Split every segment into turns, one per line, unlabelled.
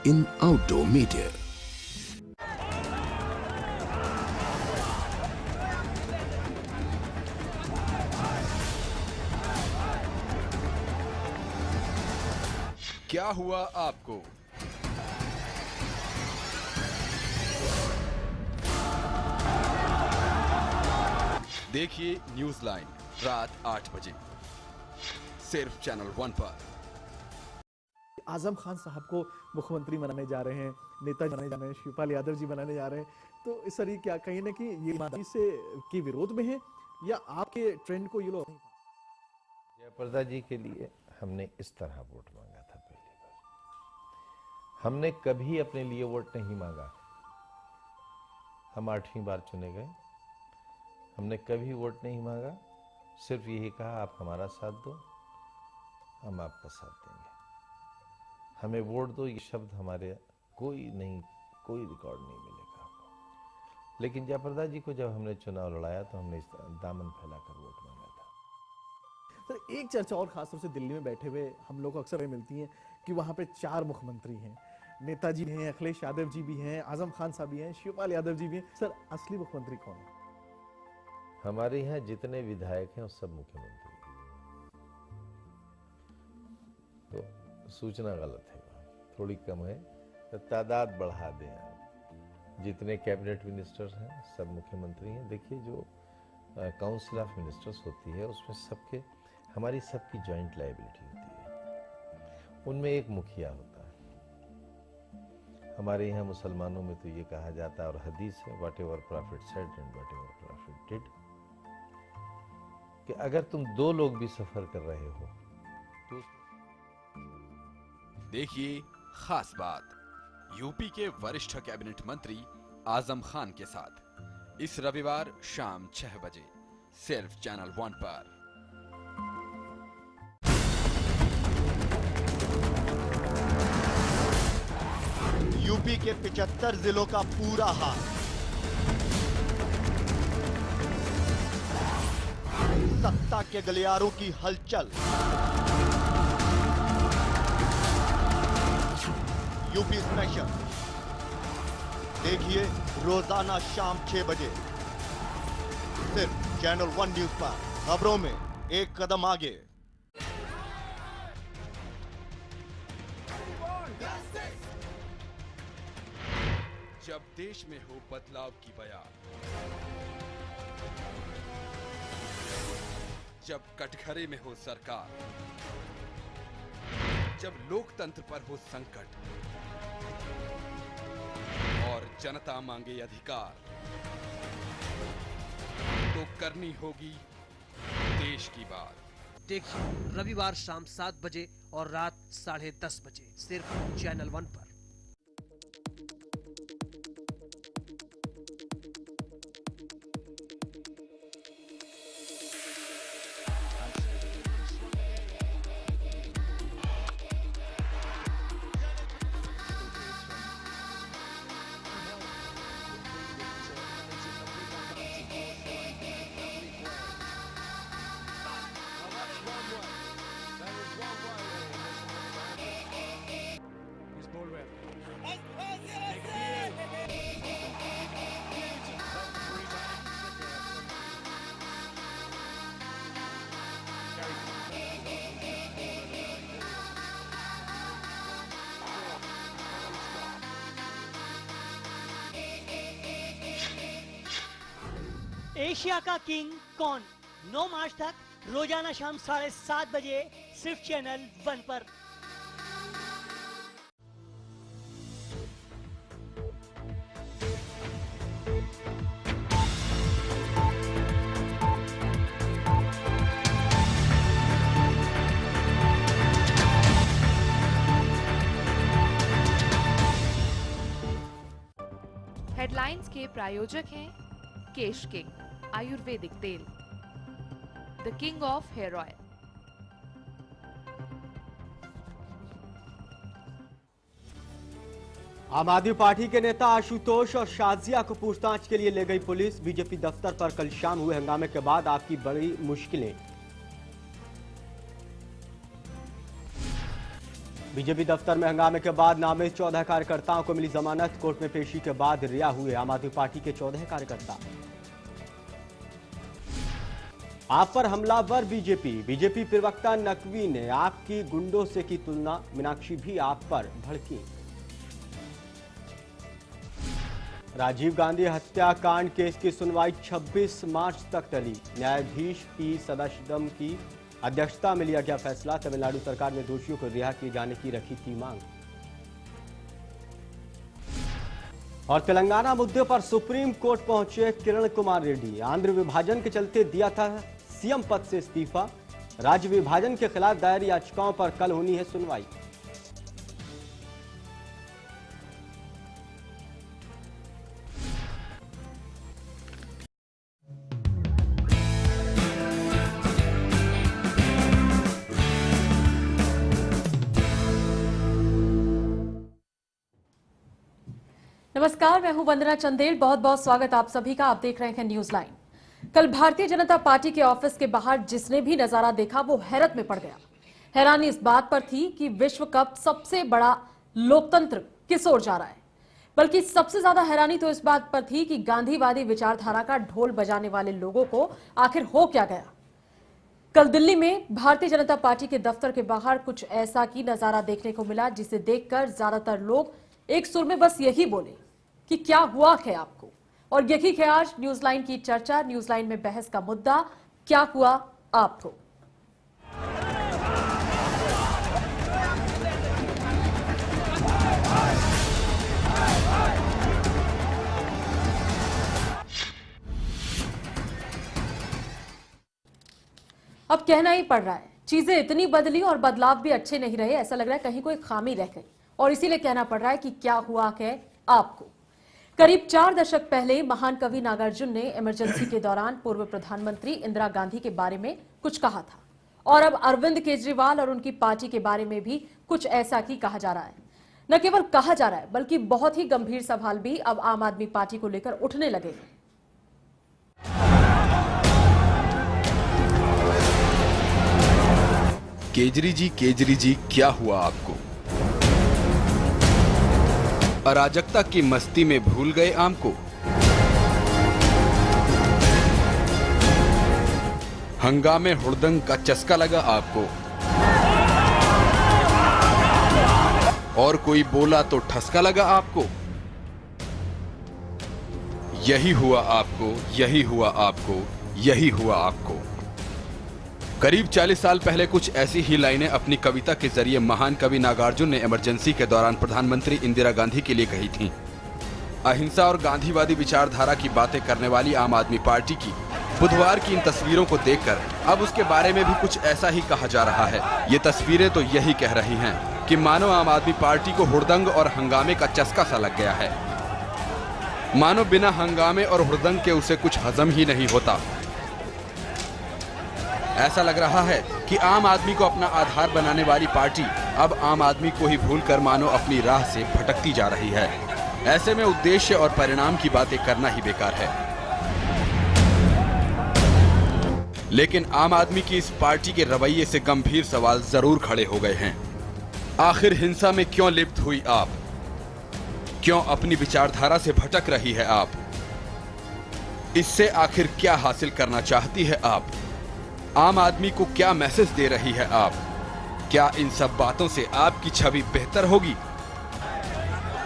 in outdoor media.
क्या हुआ आपको? देखिए न्यूज लाइन रात 8 बजे सिर्फ चैनल 1 पर।
आजम खान साहब को मुख्यमंत्री बनाने जा रहे हैं, नेता बनाने जा रहे हैं, शिवपाल यादव जी बनाने जा रहे हैं, तो इस तरह क्या कहीं ना कहीं ये ईमानदारी से के विरोध में है या आपके ट्रेंड को ये लोग?
जयप्रदा जी के लिए हमने इस तरह वोट मांगा था पहली बार। हमने कभी अपने लिए वोट नहीं मांगा। हम 8वीं बार चुने गए, हमने कभी वोट नहीं मांगा, सिर्फ यही कहा आप हमारा साथ दो, हम आपका साथ देंगे, हमें वोट दो। ये शब्द हमारे कोई रिकॉर्ड नहीं मिलेगा आपको। लेकिन जयप्रदा जी को जब हमने चुनाव लड़ाया तो हमने इस दामन फैलाकर वोट मांगा था।
सर एक चर्चा और खासतौर से दिल्ली में बैठे हुए हम लोग को अक्सर मिलती है कि वहां पे 4 मुख्यमंत्री हैं, नेताजी भी हैं, अखिलेश यादव जी भी हैं, आजम खान साहब भी हैं, शिवपाल यादव जी भी हैं। सर असली मुख्यमंत्री कौन है?
हमारे यहाँ जितने विधायक हैं वो सब मुख्यमंत्री हैं। तो सूचना गलत है, थोड़ी कम है, तो तादाद बढ़ा दें आप। जितने कैबिनेट मिनिस्टर्स हैं सब मुख्यमंत्री हैं। देखिए जो काउंसिल ऑफ मिनिस्टर्स होती है उसमें सबके हमारी सबकी जॉइंट लायबिलिटी होती है, उनमें एक मुखिया होता है। हमारे यहाँ मुसलमानों में तो ये कहा जाता है और हदीस है, what ever profit said and what ever profit did, कि अगर तुम 2 लोग भी सफर कर रहे हो तो
देखिए खास बात यूपी के वरिष्ठ कैबिनेट मंत्री आजम खान के साथ इस रविवार शाम 6 बजे सिर्फ चैनल 1 पर।
यूपी के 75 जिलों का पूरा हाल, सत्ता के गलियारों की हलचल, यूपी स्पेशल देखिए रोजाना शाम 6 बजे सिर्फ चैनल 1 न्यूज पर। खबरों में एक कदम आगे।
जब देश में हो बदलाव की बयार, जब कटघरे में हो सरकार, जब लोकतंत्र पर हो संकट और जनता मांगे अधिकार, तो करनी होगी देश की बात।
देखिए रविवार शाम 7 बजे और रात 10:30 बजे सिर्फ चैनल 1 पर।
एशिया का किंग कौन? 9 मार्च तक रोजाना शाम 7:30 बजे सिर्फ चैनल 1 पर।
हेडलाइंस के प्रायोजक हैं केश किंग आयुर्वेदिक तेल, the king of hair oil.
Aam Aadmi party के नेता आशुतोष और शाजिया को पूछताछ के लिए ले गई पुलिस। बीजेपी दफ्तर पर कल शाम हुए हंगामे के बाद आपकी बड़ी मुश्किलें। बीजेपी दफ्तर में हंगामे के बाद नामित 14 कार्यकर्ताओं को मिली जमानत। कोर्ट में पेशी के बाद रिहा हुए आम आदमी पार्टी के 14 कार्यकर्ता। आप पर हमलावर बीजेपी प्रवक्ता नकवी ने आपकी गुंडों से की तुलना। मीनाक्षी भी आप पर भड़की। राजीव गांधी हत्याकांड केस की सुनवाई 26 मार्च तक टली। न्यायाधीश पी सदाशिवम की अध्यक्षता में लिया गया फैसला। तमिलनाडु सरकार ने दोषियों को रिहा किए जाने की रखी थी मांग। और तेलंगाना मुद्दे पर सुप्रीम कोर्ट पहुंचे किरण कुमार रेड्डी। आंध्र विभाजन के चलते दिया था सीएम पद से इस्तीफा। राज्य विभाजन के खिलाफ दायर याचिकाओं पर कल होनी है सुनवाई।
नमस्कार, मैं हूं वंदना चंदेल। बहुत बहुत स्वागत आप सभी का। आप देख रहे हैं न्यूज लाइन। कल भारतीय जनता पार्टी के ऑफिस के बाहर जिसने भी नजारा देखा वो हैरत में पड़ गया। हैरानी इस बात पर थी कि विश्व कप सबसे बड़ा लोकतंत्र किस ओर जा रहा है, बल्कि सबसे ज्यादा हैरानी तो इस बात पर थी कि गांधीवादी विचारधारा का ढोल बजाने वाले लोगों को आखिर हो क्या गया। कल दिल्ली में भारतीय जनता पार्टी के दफ्तर के बाहर कुछ ऐसा की नजारा देखने को मिला जिसे देखकर ज्यादातर लोग एक सुर में बस यही बोले कि क्या हुआ है आपको। और यही है आज न्यूज लाइन की चर्चा, न्यूज लाइन में बहस का मुद्दा, क्या हुआ आपको। अब कहना ही पड़ रहा है, चीजें इतनी बदली और बदलाव भी अच्छे नहीं रहे। ऐसा लग रहा है कहीं कोई खामी रह गई और इसीलिए कहना पड़ रहा है कि क्या हुआ है आपको। करीब 4 दशक पहले महान कवि नागार्जुन ने इमरजेंसी के दौरान पूर्व प्रधानमंत्री इंदिरा गांधी के बारे में कुछ कहा था और अब अरविंद केजरीवाल और उनकी पार्टी के बारे में भी कुछ ऐसा ही कहा जा रहा है। न केवल कहा जा रहा है बल्कि बहुत ही गंभीर सवाल भी अब आम आदमी पार्टी को लेकर उठने लगे हैं।
केजरी जी क्या हुआ आपको? अराजकता की मस्ती में भूल गए आम को? हंगामे हुड़दंग का चस्का लगा आपको? और कोई बोला तो ठसका लगा आपको? यही हुआ आपको, यही हुआ आपको, यही हुआ आपको। करीब 40 साल पहले कुछ ऐसी ही लाइनें अपनी कविता के जरिए महान कवि नागार्जुन ने इमरजेंसी के दौरान प्रधानमंत्री इंदिरा गांधी के लिए कही थीं। अहिंसा और गांधीवादी विचारधारा की बातें करने वाली आम आदमी पार्टी की बुधवार की इन तस्वीरों को देखकर अब उसके बारे में भी कुछ ऐसा ही कहा जा रहा है। ये तस्वीरें तो यही कह रही हैं कि मानो आम आदमी पार्टी को हुड़दंग और हंगामे का चस्का सा लग गया है। मानो बिना हंगामे और हुड़दंग के उसे कुछ हजम ही नहीं होता। ऐसा लग रहा है कि आम आदमी को अपना आधार बनाने वाली पार्टी अब आम आदमी को ही भूलकर मानो अपनी राह से भटकती जा रही है। ऐसे में उद्देश्य और परिणाम की बातें करना ही बेकार है। लेकिन आम आदमी की इस पार्टी के रवैये से गंभीर सवाल जरूर खड़े हो गए हैं। आखिर हिंसा में क्यों लिप्त हुई आप? क्यों अपनी विचारधारा से भटक रही है आप? इससे आखिर क्या हासिल करना चाहती है आप? आम आदमी को क्या मैसेज दे रही है आप? क्या इन सब बातों से आपकी छवि बेहतर होगी?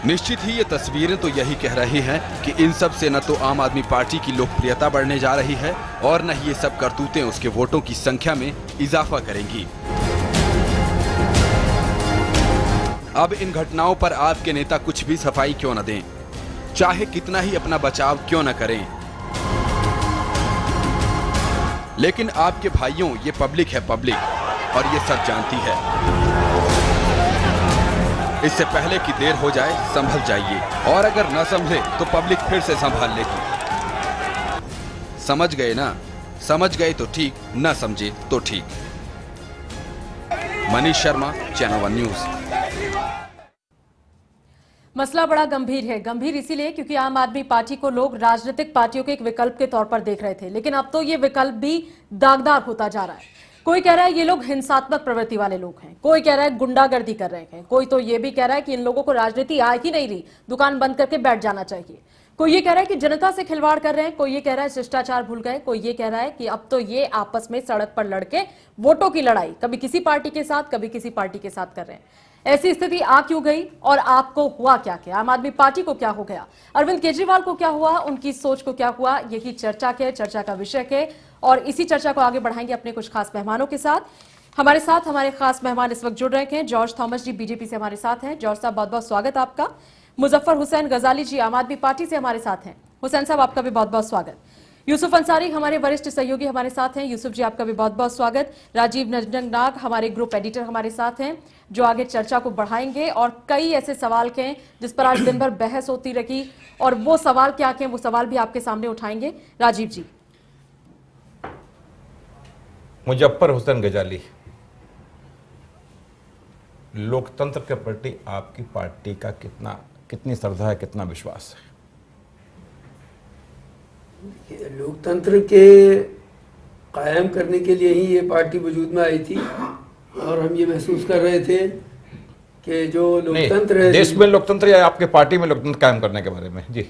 निश्चित ही ये तस्वीरें तो यही कह रही हैं कि इन सब से न तो आम आदमी पार्टी की लोकप्रियता बढ़ने जा रही है और न ही ये सब करतूतें उसके वोटों की संख्या में इजाफा करेंगी। अब इन घटनाओं पर आपके नेता कुछ भी सफाई क्यों न दें, चाहे कितना ही अपना बचाव क्यों न करें, लेकिन आपके भाइयों ये पब्लिक है, पब्लिक, और ये सब जानती है। इससे पहले कि देर हो जाए संभल जाइए, और अगर न समझे तो पब्लिक फिर से संभाल लेगी। समझ गए ना? समझ गए तो ठीक, न समझे तो ठीक। Manish Sharma, channel 1 news.
मसला बड़ा गंभीर है। गंभीर इसीलिए क्योंकि आम आदमी पार्टी को लोग राजनीतिक पार्टियों के एक विकल्प के तौर पर देख रहे थे, लेकिन अब तो ये विकल्प भी दागदार होता जा रहा है। कोई कह रहा है ये लोग हिंसात्मक प्रवृत्ति वाले लोग हैं, कोई कह रहा है गुंडागर्दी कर रहे हैं, कोई तो ये भी कह रहा है कि इन लोगों को राजनीति आ ही नहीं रही, दुकान बंद करके बैठ जाना चाहिए। कोई ये कह रहा है कि जनता से खिलवाड़ कर रहे हैं, कोई ये कह रहा है शिष्टाचार भूल गए, कोई ये कह रहा है कि अब तो ये आपस में सड़क पर लड़के वोटों की लड़ाई कभी किसी पार्टी के साथ कभी किसी पार्टी के साथ कर रहे हैं। ऐसी स्थिति आ क्यों गई और आपको हुआ क्या क्या? आम आदमी पार्टी को क्या हो गया? अरविंद केजरीवाल को क्या हुआ? उनकी सोच को क्या हुआ? यही चर्चा का विषय है और इसी चर्चा को आगे बढ़ाएंगे अपने कुछ खास मेहमानों के साथ। हमारे खास मेहमान इस वक्त जुड़ रहे हैं। जॉर्ज थॉमस जी बीजेपी से हमारे साथ हैं। जॉर्ज साहब बहुत बहुत स्वागत आपका। मुजफ्फर हुसैन गजाली जी आम आदमी पार्टी से हमारे साथ हैं। हुसैन साहब आपका भी बहुत बहुत स्वागत। यूसुफ अंसारी हमारे वरिष्ठ सहयोगी हमारे साथ हैं। यूसुफ जी आपका भी बहुत बहुत स्वागत। राजीव नंजननाग हमारे ग्रुप एडिटर हमारे साथ हैं जो आगे चर्चा को बढ़ाएंगे और कई ऐसे सवाल के जिस पर आज दिन भर बहस होती रही और वो सवाल क्या के वो सवाल भी आपके सामने उठाएंगे। राजीव जी।
मुजफ्फर हुसैन गजाली, लोकतंत्र के प्रति आपकी पार्टी का कितनी श्रद्धा है, कितना विश्वास है?
लोकतंत्र के कायम करने के लिए ही ये पार्टी वजूद में आई थी और हम ये महसूस कर रहे थे कि जो लोकतंत्र है,
देश में लोकतंत्र या आपके पार्टी में लोकतंत्र कायम करने के बारे में? जी,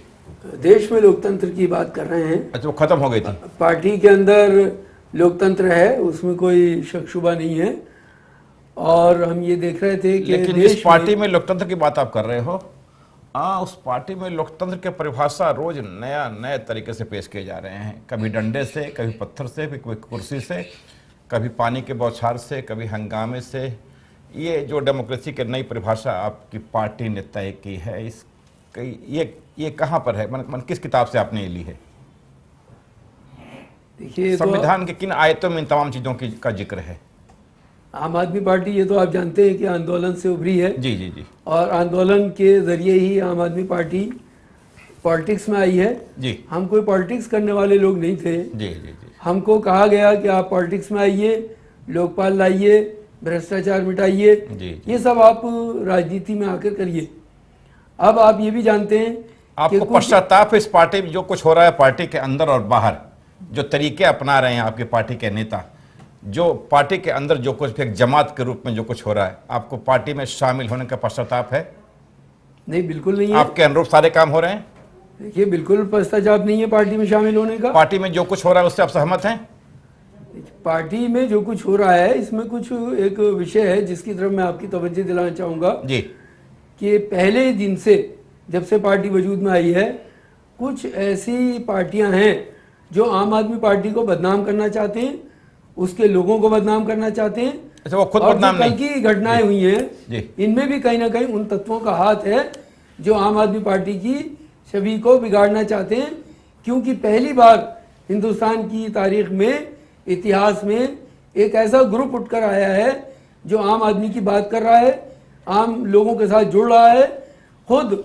देश में लोकतंत्र की बात कर रहे हैं।
अच्छा, वो खत्म हो गई थी।
पार्टी के अंदर लोकतंत्र है, उसमें कोई शक शुबा नहीं है और हम ये देख रहे थे कि
लेकिन जिस पार्टी में लोकतंत्र की बात आप कर रहे हो, उस पार्टी में लोकतंत्र के परिभाषा रोज नए तरीके से पेश किए जा रहे हैं। कभी डंडे से, कभी पत्थर से, कभी कुर्सी से, कभी पानी के बौछार से, कभी हंगामे से। ये जो डेमोक्रेसी की नई परिभाषा आपकी पार्टी ने तय की है, ये कहाँ पर है? मन किस किताब से आपने ये ली है?
देखिए,
संविधान के किन आयतों में इन तमाम चीजों का जिक्र है?
आम आदमी पार्टी, ये तो आप जानते हैं कि आंदोलन से उभरी है।
जी जी जी।
और आंदोलन के जरिए ही आम आदमी पार्टी पॉलिटिक्स में आई है।
जी,
हम कोई पॉलिटिक्स करने वाले लोग नहीं थे।
जी जी जी।
हमको कहा गया कि आप पॉलिटिक्स में आइए, लोकपाल लाइए, भ्रष्टाचार मिटाइए, ये सब आप राजनीति में आकर करिए। अब आप ये भी जानते हैं,
आपको पश्चाताप इस पार्टी में जो कुछ हो रहा है, पार्टी के अंदर और बाहर जो तरीके अपना रहे हैं आपके पार्टी के नेता, जो पार्टी के अंदर जो कुछ एक जमात के रूप में जो कुछ हो रहा है, आपको पार्टी में शामिल होने का पश्चाताप है?
नहीं, बिल्कुल नहीं है।
आपके अनुरूप सारे काम हो रहे हैं?
देखिए, बिल्कुल पश्चाताप नहीं है पार्टी में शामिल होने का।
पार्टी में जो कुछ हो रहा है उससे आप सहमत हैं?
पार्टी में जो कुछ हो रहा है, इसमें कुछ एक विषय है जिसकी तरफ मैं आपकी तवज्जो दिलाना चाहूंगा
जी,
कि पहले दिन से जब से पार्टी वजूद में आई है, कुछ ऐसी पार्टियां हैं जो आम आदमी पार्टी को बदनाम करना चाहते हैं, उसके लोगों को बदनाम करना चाहते हैं।
अच्छा, वो खुद
और
बदनाम
जो कल की घटनाएं हुई हैं, इनमें भी कहीं ना कहीं उन तत्वों का हाथ है जो आम आदमी पार्टी की छवि को बिगाड़ना चाहते हैं। क्योंकि पहली बार हिंदुस्तान की तारीख में, इतिहास में एक ऐसा ग्रुप उठकर आया है जो आम आदमी की बात कर रहा है, आम लोगों के साथ जुड़ रहा है। खुद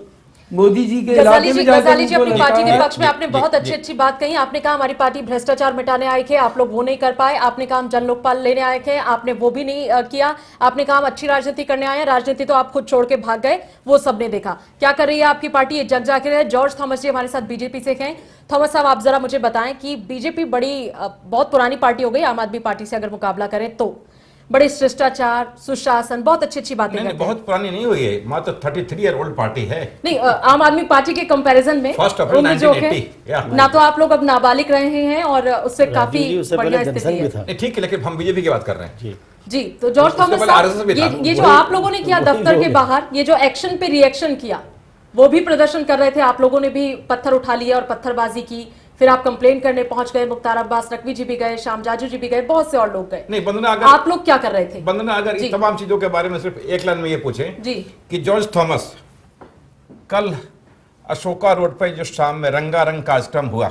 मोदी जी के इलाके में
गजाली जी अपनी पार्टी के पक्ष में आपने बहुत अच्छी बात कही। आपने कहा हमारी पार्टी भ्रष्टाचार मिटाने आए थे, आप लोग वो नहीं कर पाए। आपने कहा हम जन लोकपाल लेने आए थे, आपने वो भी नहीं किया। आपने कहा हम अच्छी राजनीति करने आए हैं, राजनीति तो आप खुद छोड़ के भाग गए, वो सबने देखा। क्या कर रही है आपकी पार्टी, ये जग जाहिर है। जॉर्ज थॉमस जी हमारे साथ बीजेपी से हैं। थॉमस साहब, आप जरा मुझे बताएं कि बीजेपी बहुत पुरानी पार्टी हो गई आम आदमी पार्टी से अगर मुकाबला करें तो, बड़े शिष्टाचार, सुशासन, बहुत अच्छी बातें करते हैं।
बहुत पुरानी नहीं हुई है, मात्र 33 ईयर ओल्ड पार्टी है।
नहीं, आम आदमी पार्टी के कंपैरिजन में उम्र जो है ना, तो आप लोग अब नाबालिग रहे हैं और उससे काफी बढ़िया स्थिति है।
ठीक है, लेकिन हम बीजेपी की बात कर रहे हैं।
जी, तो जॉर्ज थॉमस साहब, ये जो आप लोगों ने किया दफ्तर के बाहर, ये जो एक्शन पे रिएक्शन किया, वो भी प्रदर्शन कर रहे थे, आप लोगों ने भी पत्थर उठा लिए और पत्थरबाजी की, फिर आप कंप्लेन करने पहुंच गए, मुख्तार अब्बास नकवी जी भी गए, श्याम जाजू जी भी गए, बहुत से और लोग गए।
नहीं, वंदना, अगर
आप लोग क्या कर रहे थे?
वंदना, अगर इन तमाम चीजों के बारे में सिर्फ एक लाइन में ये पूछें
जी
कि जॉर्ज थॉमस, कल अशोका रोड पर जो शाम में रंगारंग कार्यक्रम हुआ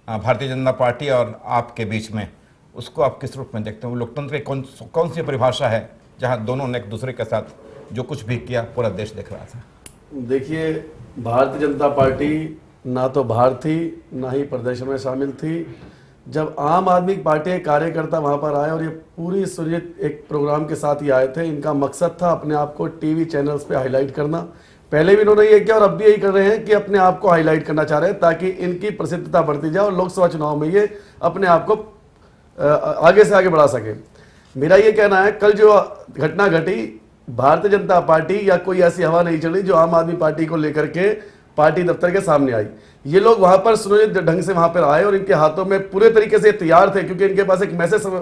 भारतीय जनता पार्टी और आपके बीच में, उसको आप किस रूप में देखते हैं? वो लोकतंत्र की कौन सी परिभाषा है जहां दोनों ने एक दूसरे के साथ जो कुछ भी किया पूरा देश देख रहा था?
देखिए, भारतीय जनता पार्टी ना तो बाहर थी, ना ही प्रदर्शन में शामिल थी। जब आम आदमी पार्टी के कार्यकर्ता वहां पर आए और ये पूरी सुनियोजित एक प्रोग्राम के साथ ही आए थे, इनका मकसद था अपने आप को टीवी चैनल्स पे हाईलाइट करना। पहले भी इन्होंने ये किया और अब भी यही कर रहे हैं कि अपने आप को हाईलाइट करना चाह रहे हैं ताकि इनकी प्रसिद्धता बढ़ती जाए और लोकसभा चुनाव में ये अपने आप को आगे से आगे बढ़ा सके। मेरा ये कहना है, कल जो घटना घटी, भारतीय जनता पार्टी या कोई ऐसी हवा नहीं चली जो आम आदमी पार्टी को लेकर के पार्टी दफ्तर के सामने आई। ये लोग वहां पर सुनियोजित ढंग से वहां पर आए और इनके हाथों में पूरे तरीके से तैयार थे, क्योंकि इनके पास एक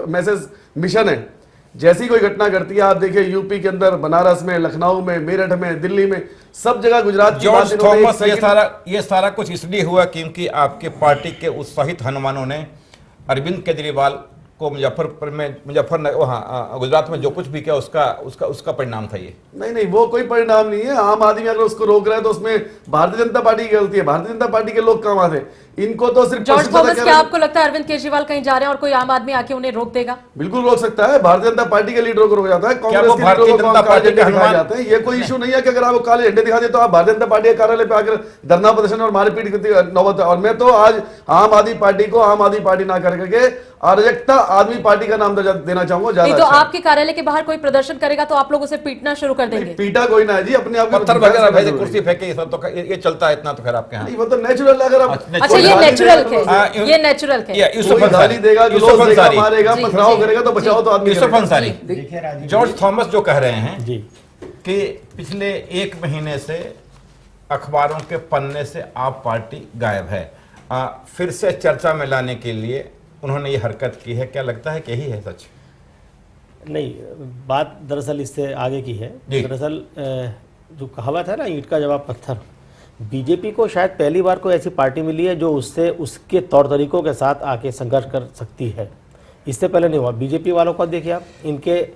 मैसेज मिशन है। जैसी कोई घटना करती है, आप देखिए यूपी के अंदर, बनारस में, लखनऊ में, मेरठ में, दिल्ली में, सब जगह गुजरात की
जॉर्ज थॉमस, ये सारा कुछ इसलिए हुआ क्योंकि आपके पार्टी के उत्साहित हनुमानों ने अरविंद केजरीवाल को मुजफ्फरनगर, वहाँ गुजरात में जो कुछ भी किया उसका परिणाम था ये।
नहीं, वो कोई परिणाम नहीं है। आम आदमी अगर उसको रोक रहा है तो उसमें भारतीय जनता पार्टी की गलती है। भारतीय जनता पार्टी के लोग कहाँ थे? इनको तो सिर्फ
जॉर्ज थॉमस, क्या आपको लगता है अरविंद केजरीवाल कहीं जा रहे हैं और कोई आम आदमी आके उन्हें रोक देगा?
बिल्कुल रोक सकता है। भारतीय जनता पार्टी के लीडरों को रोक जाता है, कांग्रेस के लीडरों को काले झंडे दिखाए जाते हैं। ये कोई इशू नहीं है कि अगर आप काले झंडे दिखा दे तो आप भारतीय जनता पार्टी के कार्यालय पे आकर धरना प्रदर्शन और मारपीट की नौबत है। और मैं तो आज आम आदमी पार्टी को आम आदमी पार्टी ना करके अराजकता आदमी पार्टी का नाम देना चाहूंगा। ज्यादा
तो आपके कार्यालय के बाहर कोई प्रदर्शन करेगा तो आप लोग उसे पीटना शुरू कर देंगे?
पीटा कोई ना है जी, अपने आप
पत्थर वगैरह भेजे, कुर्सी फेंके, ये चलता है इतना तो फिर आपके यहाँ।
वो तो नेचुरल है। अगर
अच्छा, ये नेचुरल है, ये नेचुरल है।
गाली देगा, मारेगा, पथराव करेगा तो बचाओ तो आदमी।
यूसुफ अंसारी, जॉर्ज थॉमस जो कह रहे हैं कि पिछले 1 महीने से अखबारों के पन्ने से आप पार्टी गायब है, फिर से चर्चा में लाने के लिए उन्होंने ये हरकत की है। क्या लगता है कि यही है सच?
नहीं, बात दरअसल इससे आगे की है। दरअसल जो कहावत है ना, ईंट का जवाब पत्थर, बीजेपी को शायद पहली बार कोई ऐसी पार्टी मिली है जो उससे उसके तौर तरीकों के साथ आके संघर्ष कर सकती है। इससे पहले नहीं हुआ। बीजेपी वालों को देखिए आप, इनके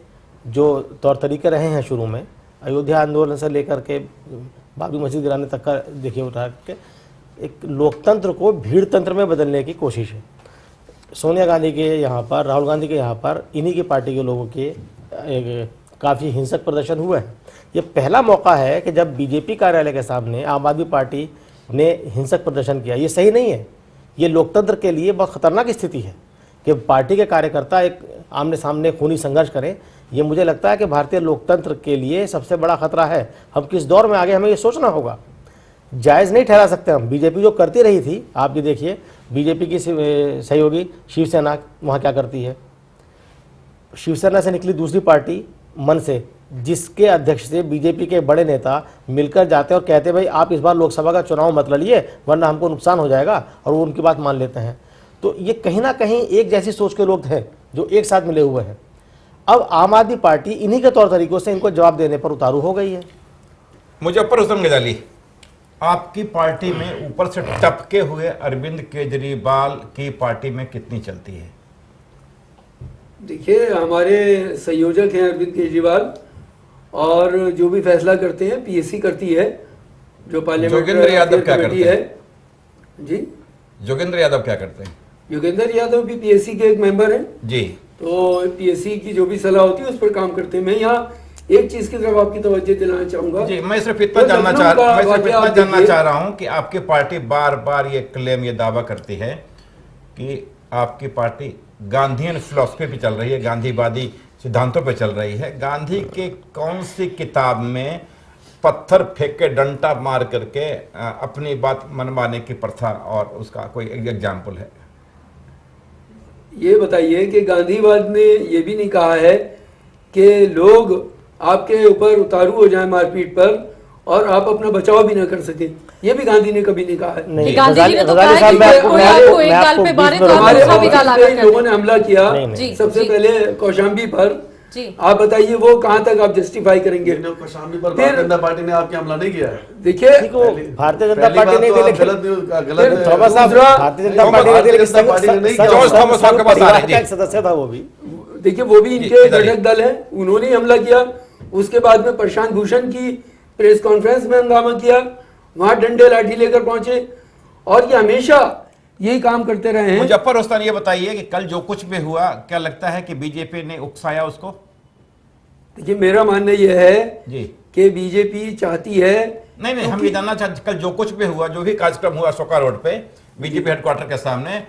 जो तौर तरीके रहे हैं शुरू में, अयोध्या आंदोलन से लेकर के बाबरी मस्जिद गिराने तक का देखिए, उठा के एक लोकतंत्र को भीड़ तंत्र में बदलने की कोशिश है। सोनिया गांधी के यहाँ पर, राहुल गांधी के यहाँ पर, इन्हीं की पार्टी के लोगों के काफ़ी हिंसक प्रदर्शन हुए हैं। ये पहला मौका है कि जब बीजेपी कार्यालय के सामने आम आदमी पार्टी ने हिंसक प्रदर्शन किया। ये सही नहीं है। ये लोकतंत्र के लिए बहुत खतरनाक स्थिति है कि पार्टी के कार्यकर्ता एक आमने सामने खूनी संघर्ष करें। ये मुझे लगता है कि भारतीय लोकतंत्र के लिए सबसे बड़ा खतरा है। हम किस दौर में आगे, हमें ये सोचना होगा। जायज़ नहीं ठहरा सकते हम। बीजेपी जो करती रही थी, आप ये देखिए, बीजेपी की सहयोगी शिवसेना वहाँ क्या करती है। शिवसेना से निकली दूसरी पार्टी मन से, जिसके अध्यक्ष से बीजेपी के बड़े नेता मिलकर जाते हैं और कहते हैं भाई आप इस बार लोकसभा का चुनाव मत लड़िए वरना हमको नुकसान हो जाएगा, और वो उनकी बात मान लेते हैं। तो ये कहीं ना कहीं एक जैसी सोच के लोग हैं जो एक साथ मिले हुए हैं। अब आम आदमी पार्टी इन्हीं के तौर तरीकों से इनको जवाब देने पर उतारू हो गई है।
मुजफ्फर हुसैन गजाली, आपकी पार्टी में ऊपर से टपके हुए अरविंद केजरीवाल की पार्टी में कितनी चलती है?
देखिए, हमारे संयोजक हैं अरविंद केजरीवाल, और जो भी फैसला करते हैं पीएससी करती है, जो पार्लियामेंट
योगेंद्र यादव क्या करते हैं?
जी,
योगेंद्र यादव क्या करते हैं?
योगेंद्र यादव भी पीएससी के एक मेंबर हैं
जी।
तो पीएससी की जो भी सलाह होती है उस पर काम करते हैं। मैं यहाँ एक चीज की तरफ आपकी तवज्जो दिलाना चाहूंगा
जी। मैं सिर्फ इतना जानना चाह रहा हूं कि आपकी पार्टी बार बार ये क्लेम, ये दावा करती है कि आपकी पार्टी गांधीयन फिलॉसफी पे चल रही है, गांधीवादी सिद्धांतों पे चल रही है। गांधी के कौन सी किताब में पत्थर फेंक के, डंडा मार करके अपनी बात मनवाने की प्रथा और उसका कोई एग्जाम्पल है?
ये बताइए कि गांधीवाद ने ये भी नहीं कहा है कि लोग आपके ऊपर उतारू हो जाए मारपीट पर और आप अपना बचाव भी ना कर सके। ये भी गांधी ने कभी नहीं कहा है।
नहीं, गांधी जी ने तो कहा है कि कोई आपको एक गाल पे मारे तो आप दूसरा भी गाल आकर
लोगों ने हमला किया सबसे पहले कौशाम्बी पर। आप बताइए वो कहां तक आप जस्टिफाई करेंगे?
कौशाम्बी पर भारतीय जनता पार्टी ने आपके हमला नहीं किया है।
देखिए,
भारतीय जनता पार्टी ने
गलत
सदस्य था वो भी।
देखिए, वो भी इनके घटक दल है, उन्होंने हमला किया। उसके बाद में प्रशांत भूषण की प्रेस कॉन्फ्रेंस में हंगामा किया, वहां डंडे लाठी लेकर पहुंचे, और ये हमेशा यही काम करते रहे हैं।
मुजफ्फर हुसैन, ये बताइए कि कल जो कुछ भी हुआ, क्या लगता है कि बीजेपी ने उकसाया उसको?
देखिए, मेरा मानना यह है जी कि बीजेपी चाहती है,
नहीं, हम ये जानना चाहते, कल जो कुछ भी हुआ, जो भी कार्यक्रम हुआ अशोका रोड पे बीजेपी हेडक्वार्टर के सामने,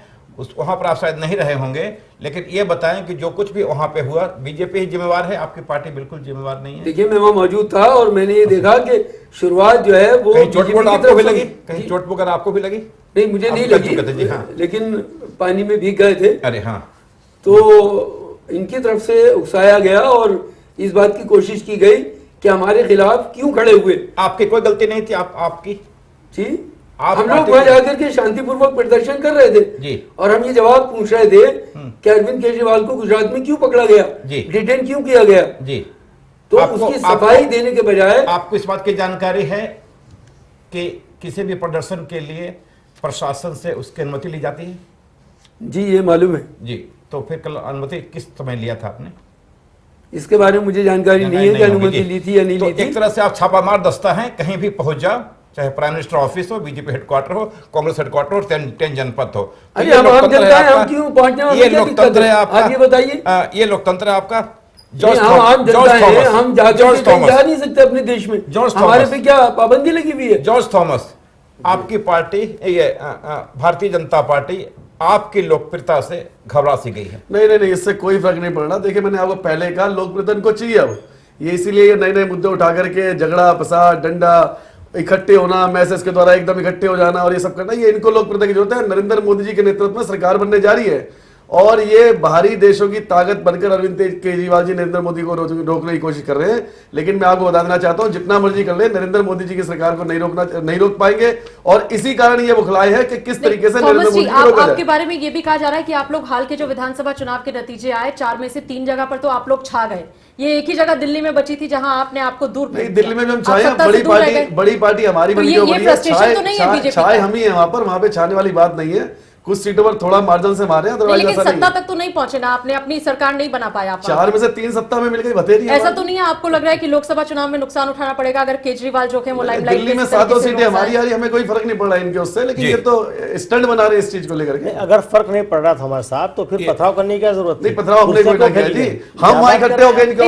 वहां पर आप शायद नहीं रहे होंगे, लेकिन ये बताएं कि जो कुछ भी वहां पे हुआ बीजेपी ही जिम्मेवार है, आपकी पार्टी बिल्कुल जिम्मेवार नहीं है?
देखिए, मैं वहां मौजूद था और मैंने ये देखा कि शुरुआत जो है वो
चोट आपको भी लगी, कहीं चोट वगैरह आपको भी लगी?
नहीं, मुझे नहीं लगी, लेकिन पानी में भीग गए थे।
अरे हाँ,
तो इनकी तरफ से उकसाया गया और इस बात की कोशिश की गई कि हमारे खिलाफ क्यों खड़े हुए।
आपकी कोई गलती नहीं थी, आपकी
जी
आप
हम लोग वहां जाकर के शांतिपूर्वक प्रदर्शन कर रहे थे
जी,
और हम ये जवाब पूछ रहे थे कि अरविंद केजरीवाल को गुजरात में क्यों पकड़ा गया, डिटेन क्यों किया गया
जी।
तो उसकी सफाई देने के बजाय
आपको इस बात की जानकारी है कि किसी भी प्रदर्शन के लिए प्रशासन से उसकी अनुमति ली जाती है?
जी ये मालूम है
जी। तो फिर कल अनुमति किस समय लिया था आपने?
इसके बारे में मुझे जानकारी नहीं है कि अनुमति ली थी या नहीं ली थी।
एक तरह से आप छापामार दस्ता हैं, कहीं भी पहुंच जाओ, चाहे प्राइम मिनिस्टर ऑफिस हो, बीजेपी हेडक्वार्टर हो, कांग्रेस हेडक्वार्टर हो, 10 जनपद हो।
अरे हम आम जनता है, हम क्यों पहुंचना?
ये लोकतंत्र है आपका,
आप ये बताइए।
ये लोकतंत्र है आपका।
हम आम जनता है, हम जाकर जा नहीं सकते अपने देश में, हमारे पे क्या पाबंदी लगी हुई है?
जॉर्ज थॉमस, आपकी पार्टी ये भारतीय जनता पार्टी आपकी लोकप्रियता से घबरा सी गई है।
नहीं, इससे कोई फर्क नहीं पड़ रहा। देखिए मैंने आपको पहले कहा लोकप्रियता इनको चाहिए अब, ये इसीलिए ये नए नए मुद्दे उठा करके झगड़ा फसाद डंडा इकट्ठे होना, मैसेज के द्वारा एकदम इकट्ठे हो जाना और ये सब करना, ये इनको लोकप्रियता की जरूरत है। नरेंद्र मोदी जी के नेतृत्व में सरकार बनने जा रही है और ये बाहरी देशों की ताकत बनकर अरविंद केजरीवाल जी नरेंद्र मोदी को रोकने की कोशिश कर रहे हैं। लेकिन मैं आपको बता देना चाहता हूं, जितना मर्जी कर ले, नरेंद्र मोदी जी की सरकार को नहीं रोक पाएंगे और इसी कारण ये बुखलाए है कि किस तरीके से नरेंद्र मोदी को रोका जाए।
आपके बारे में ये भी कहा जा रहा है कि आप लोग हाल के जो विधानसभा चुनाव के नतीजे आए, 4 में से 3 जगह पर तो आप लोग छा गए, ये एक ही जगह दिल्ली में बची थी जहां आपने आपको दूर
नहीं, दिल्ली में हम छाए, बड़ी पार्टी हमारी बन गई, छाए हम ही है वहां पे छाने वाली बात नहीं है। कुछ सीटों पर थोड़ा मार्जिन से मारे हैं,
लेकिन सत्ता तक तो नहीं पहुंचे ना आपने, अपनी सरकार नहीं बना पाया।
4 में से 3 सत्ता में मिल गई, बतेरी
ऐसा तो नहीं है आपको लग रहा है कि लोकसभा चुनाव में नुकसान उठाना पड़ेगा अगर केजरीवाल जो है वो लाइमलाइट
दिल्ली में 7 सीटें हमारी आ रही, हमें कोई फर्क नहीं पड़ रहा है इनके उससे, लेकिन ये तो स्टंट बना रहे हैं इस चीज को लेकर के।
अगर फर्क नहीं पड़ रहा था हमारे साथ तो फिर पथराव करने की क्या जरूरत
नहीं? पथराव हमने कोई नहीं किया जी, हम वहां इकट्ठे हो गए इनके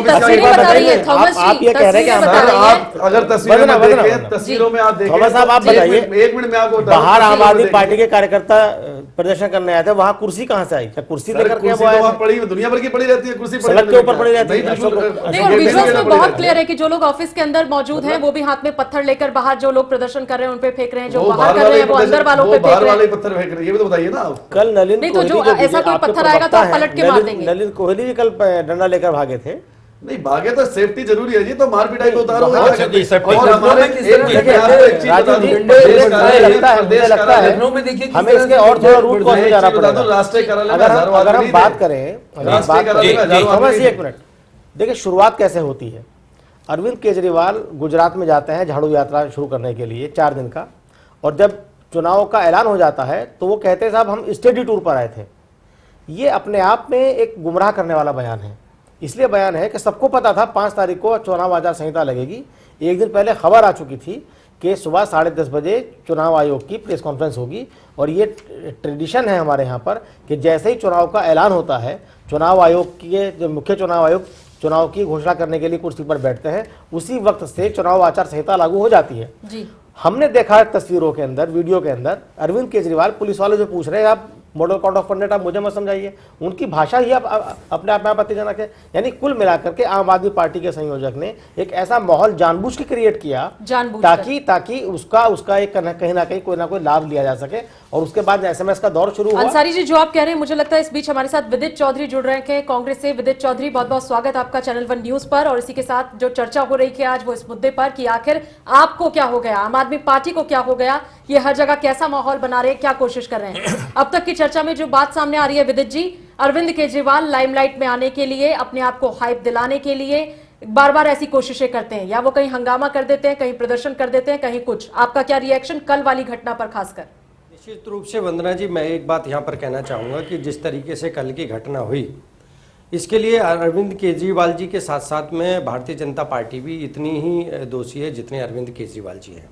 ऑफिस
आप ये कह रहे हैं कि
अगर तस्वीरों में देखें, तस्वीरों में आप देखें,
साहब आप बताइए,
1 मिनट में आपको
बाहर आम आदमी पार्टी के कार्यकर्ता प्रदर्शन करने आए थे, वहां कुर्सी कहां से आई? क्या कुर्सी लेकर के वो आए?
पड़ी दुनिया भर की पड़ी रहती है कुर्सी,
सड़क के ऊपर पड़ी रहती है।
नहीं, और विजुअल्स में बहुत क्लियर है कि जो लोग ऑफिस के अंदर मौजूद हैं वो भी हाथ में पत्थर लेकर बाहर जो लोग प्रदर्शन कर रहे हैं उन पे फेंक रहे हैं, जो बाहर कर रहे हैं वो अंदर वालों पे फेंक रहे हैं।
पत्थर फेंक रहे हैं, ये भी तो बताइए ना।
कल नलिन
नहीं तो जो ऐसा कोई पत्थर आएगा तो आप पलट के मार देंगे।
नलिन कोहली भी कल डंडा लेकर भागे थे।
नहीं भागे तो सेफ्टी जरूरी है जी, तो मार पिटाई को उतारो।
हमें इसके और थोड़ा रूट कॉज जाना पड़ेगा।
राष्ट्रीय कार्यालय
अगर हम बात करें, एक मिनट देखिए शुरुआत कैसे होती है। अरविंद केजरीवाल गुजरात में जाते हैं झाड़ू यात्रा शुरू करने के लिए 4 दिन का, और जब चुनाव का ऐलान हो जाता है तो वो कहते हैं साहब हम स्टडी टूर पर आए थे। ये अपने आप में एक गुमराह करने वाला बयान है। इसलिए बयान है कि सबको पता था 5 तारीख को चुनाव आचार संहिता लगेगी। एक दिन पहले खबर आ चुकी थी कि सुबह 10:30 बजे चुनाव आयोग की प्रेस कॉन्फ्रेंस होगी, और ये ट्रेडिशन है हमारे यहाँ पर कि जैसे ही चुनाव का ऐलान होता है, चुनाव आयोग के जो मुख्य चुनाव आयोग चुनाव की घोषणा करने के लिए कुर्सी पर बैठते हैं, उसी वक्त से चुनाव आचार संहिता लागू हो जाती है जी। हमने देखा तस्वीरों के अंदर, वीडियो के अंदर, अरविंद केजरीवाल पुलिस वाले जो पूछ रहे हैं आप मॉडल कोड ऑफ कंडक्ट आप मुझे मत समझाइए, उनकी भाषा ही आप अपने आप में आपत्तिजनक है। यानी कुल मिलाकर के आम आदमी पार्टी के संयोजक ने एक ऐसा माहौल जानबूझ के क्रिएट किया ताकि उसका एक कहीं ना कहीं कोई ना कोई लाभ लिया जा सके, और उसके बाद एसएमएस का दौर शुरू हुआ।
अंसारी जी जो आप कह रहे हैं, मुझे लगता है इस बीच हमारे साथ विदित चौधरी जुड़ रहे हैं कांग्रेस से। विदित चौधरी, बहुत बहुत स्वागत आपका चैनल 1 न्यूज पर। और इसी के साथ जो चर्चा हो रही थी आज वो इस मुद्दे पर कि आखिर आपको क्या हो गया, आम आदमी पार्टी को क्या हो गया, ये हर जगह कैसा माहौल बना रहे हैं, क्या कोशिश कर रहे हैं। अब तक की चर्चा में जो बात सामने आ रही है विदित जी, अरविंद केजरीवाल लाइमलाइट में आने के लिए, अपने आप को हाइप दिलाने के लिए बार बार ऐसी कोशिशें करते हैं, या वो कहीं हंगामा कर देते हैं, कहीं प्रदर्शन कर देते हैं, कहीं कुछ। आपका क्या रिएक्शन कल वाली घटना पर खासकर?
निश्चित रूप से वंदना जी, मैं एक बात यहाँ पर कहना चाहूँगा कि जिस तरीके से कल की घटना हुई, इसके लिए अरविंद केजरीवाल जी के साथ साथ में भारतीय जनता पार्टी भी इतनी ही दोषी है जितने अरविंद केजरीवाल जी हैं।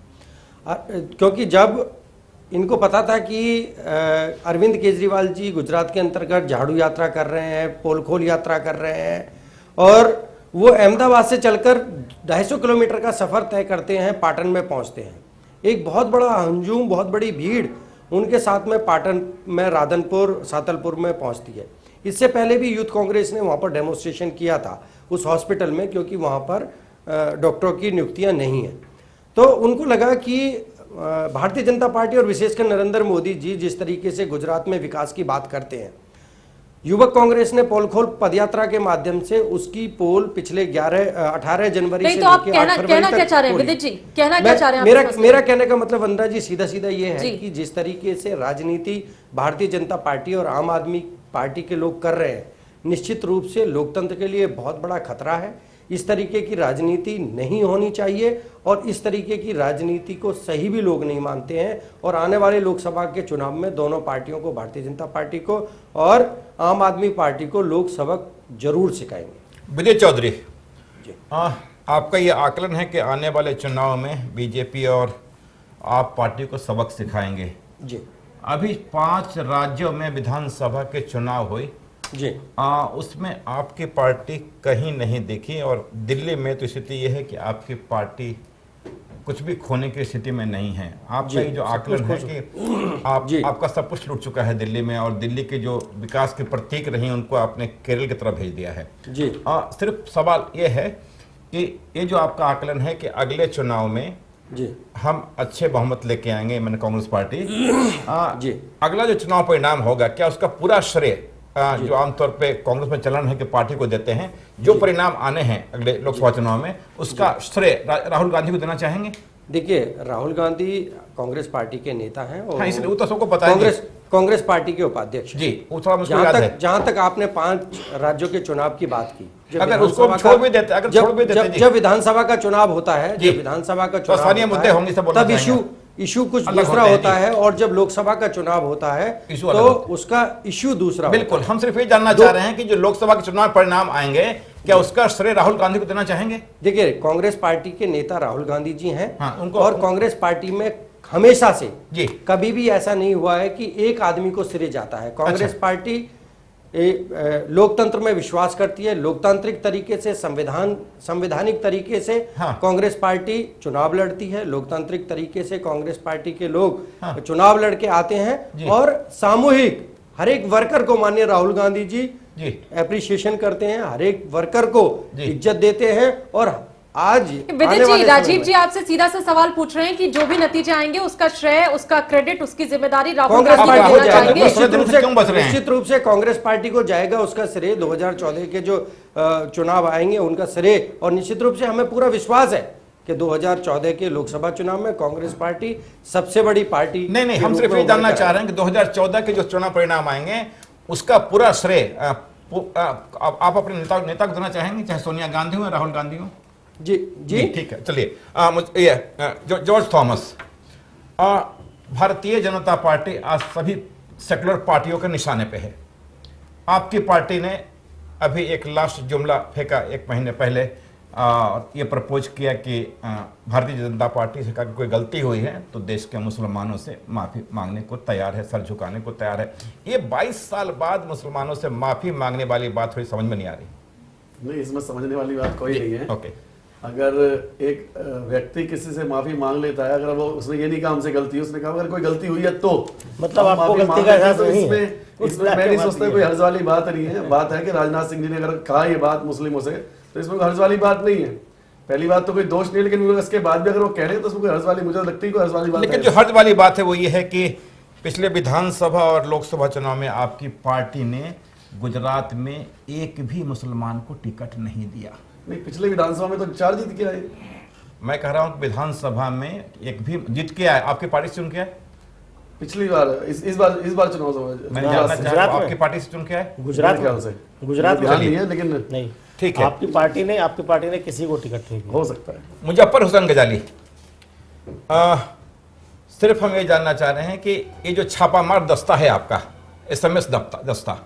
क्योंकि जब इनको पता था कि अरविंद केजरीवाल जी गुजरात के अंतर्गत झाड़ू यात्रा कर रहे हैं, पोलखोल यात्रा कर रहे हैं, और वो अहमदाबाद से चलकर 250 किलोमीटर का सफ़र तय करते हैं, पाटन में पहुंचते हैं। एक बहुत बड़ा हंजूम, बहुत बड़ी भीड़ उनके साथ में पाटन में, राधनपुर, सातलपुर में पहुंचती है। इससे पहले भी यूथ कांग्रेस ने वहाँ पर डेमोन्स्ट्रेशन किया था उस हॉस्पिटल में, क्योंकि वहाँ पर डॉक्टरों की नियुक्तियाँ नहीं हैं। तो उनको लगा कि भारतीय जनता पार्टी और विशेषकर नरेंद्र मोदी जी जिस तरीके से गुजरात में विकास की बात करते हैं, युवक कांग्रेस ने पोल खोल पदयात्रा के माध्यम से उसकी पोल पिछले 18 जनवरी
नहीं
से
तो आप
लेकर 8 फरवरी
कहना क्या चाह रहे हैं
खोली।
विदित जी, कहना क्या चाह रहे हैं?
मेरा कहने का मतलब वंदना जी सीधा सीधा ये है कि जिस तरीके से राजनीति भारतीय जनता पार्टी और आम आदमी पार्टी के लोग कर रहे हैं, निश्चित रूप से लोकतंत्र के लिए बहुत बड़ा खतरा है। इस तरीके की राजनीति नहीं होनी चाहिए और इस तरीके की राजनीति को सही भी लोग नहीं मानते हैं। और आने वाले लोकसभा के चुनाव में दोनों पार्टियों को, भारतीय जनता पार्टी को और आम आदमी पार्टी को, लोग सबक जरूर सिखाएंगे।
विजय चौधरी, आपका ये आकलन है कि आने वाले चुनाव में बीजेपी और आप पार्टी को सबक सिखाएंगे
जी।
अभी 5 राज्यों में विधानसभा के चुनाव हुए
जी,
उसमें आपकी पार्टी कहीं नहीं दिखी और दिल्ली में तो स्थिति यह है कि आपकी पार्टी कुछ भी खोने की स्थिति में नहीं है। आपका ये जो आकलन है कि आपका सब कुछ लूट चुका है दिल्ली में और दिल्ली के जो विकास के प्रतीक रही उनको आपने केरल की तरफ भेज दिया है
जी।
सिर्फ सवाल ये है कि ये जो आपका आकलन है कि अगले चुनाव में
जी
हम अच्छे बहुमत लेके आएंगे, मैंने कांग्रेस पार्टी
जी,
अगला जो चुनाव परिणाम होगा क्या उसका पूरा श्रेय जो आमतौर पे कांग्रेस में चलन है कि पार्टी को देते हैं, जो परिणाम आने हैं अगले लोकसभा चुनाव में उसका श्रेय राहुल गांधी को देना चाहेंगे?
देखिए, राहुल गांधी कांग्रेस पार्टी के नेता हैं और
इसलिए वो तो सबको पता है,
कांग्रेस पार्टी के उपाध्यक्ष
जी। जहां
तक आपने 5 राज्यों के चुनाव की बात की,
अगर उसको छोड़ भी देते,
जब विधानसभा का चुनाव होता है, जब विधानसभा का चुनाव
स्थानीय मुद्दे होंगे
तब इशू कुछ दूसरा होता है और जब लोकसभा का चुनाव होता है तो उसका इशू दूसरा।
बिल्कुल, हम सिर्फ ये जानना चाह रहे हैं कि जो लोकसभा के चुनाव परिणाम आएंगे क्या उसका श्रेय राहुल गांधी को देना चाहेंगे?
देखिए, कांग्रेस पार्टी के नेता राहुल गांधी जी हैं और कांग्रेस पार्टी में हमेशा से कभी भी ऐसा नहीं हुआ है कि एक आदमी को श्रेय जाता है। कांग्रेस पार्टी लोकतंत्र में विश्वास करती है, लोकतांत्रिक तरीके से, संवैधानिक तरीके से कांग्रेस पार्टी चुनाव लड़ती है, लोकतांत्रिक तरीके से कांग्रेस पार्टी के लोग चुनाव लड़के आते हैं और सामूहिक हर एक वर्कर को माननीय राहुल गांधी जी एप्रिसिएशन करते हैं, हर एक वर्कर को इज्जत देते हैं। और आज
विदित जी, राजीव जी आपसे सीधा सा सवाल पूछ रहे हैं कि जो भी नतीजे आएंगे उसका श्रेय, उसका क्रेडिट, उसकी जिम्मेदारी राहुल गांधी को देना चाहेंगे?
निश्चित रूप से कांग्रेस पार्टी को जाएगा उसका श्रेय। 2014 के जो चुनाव आएंगे उनका श्रेय, और निश्चित रूप से हमें पूरा विश्वास है कि 2014 के लोकसभा चुनाव में कांग्रेस पार्टी सबसे बड़ी पार्टी।
नहीं, हम सिर्फ ये जानना चाह रहे हैं कि 2014 के जो चुनाव परिणाम आएंगे उसका पूरा श्रेय आप अपने नेता को देना चाहेंगे, चाहे सोनिया गांधी हो या राहुल गांधी हो?
जी जी,
ठीक है। चलिए, George Thomas, Bharatiya Janata party आज सभी सेकुलर पार्टियों के निशाने पे है। आपकी पार्टी ने अभी एक लास्ट जुमला फेंका 1 महीने पहले, ये प्रपोज किया कि भारतीय जनता पार्टी से कहा कि कोई गलती हुई है तो देश के मुसलमानों से माफ़ी मांगने को तैयार है, सर झुकाने को तैयार है। ये 22 साल बाद मुसलमानों से माफ़ी मांगने वाली बात थोड़ी समझ में नहीं आ रही।
नहीं, इसमें समझने वाली बात कोई नहीं है।
ओके,
अगर एक व्यक्ति किसी से माफी मांग लेता है, अगर वो उसने ये नहीं कहा हमसे गलती है, उसने कहा अगर कोई गलती हुई है तो
मतलब आपको गलती का एहसास नहीं है।
इसमें मैं नहीं सोचता कोई हर्ज वाली बात नहीं है। बात है कि राजनाथ सिंह जी ने अगर कहा ये बात मुस्लिमों से तो इसमें कोई हर्ज वाली बात नहीं है। पहली बात तो कोई दोष नहीं है, लेकिन इसके बाद भी अगर वो कह रहे हैं तो उसमें कोई हर्ज वाली, मुझे लगती है कोई हर्ज वाली बात।
लेकिन जो हर्ज वाली बात है वो ये है कि पिछले विधानसभा और लोकसभा चुनाव में आपकी पार्टी ने गुजरात में एक भी मुसलमान को टिकट नहीं दिया।
नहीं, पिछले विधानसभा में तो 4 जीत के आए।
मैं कह रहा हूँ विधानसभा में एक भी जीत के आए, आपकी पार्टी से चुन के आए?
पिछली बार इस बार चुनाव
मैं जानना चाह रहा हूं आपकी पार्टी से चुन के आए?
गुजरात में
नहीं है, लेकिन
नहीं,
ठीक है।
आपकी पार्टी ने किसी को टिकट नहीं दिया।
हो सकता है।
मुजफ्फर हुसैन गजाली, सिर्फ हम ये जानना चाह रहे हैं कि ये जो छापामार दस्ता है आपका, SMS दस्ता,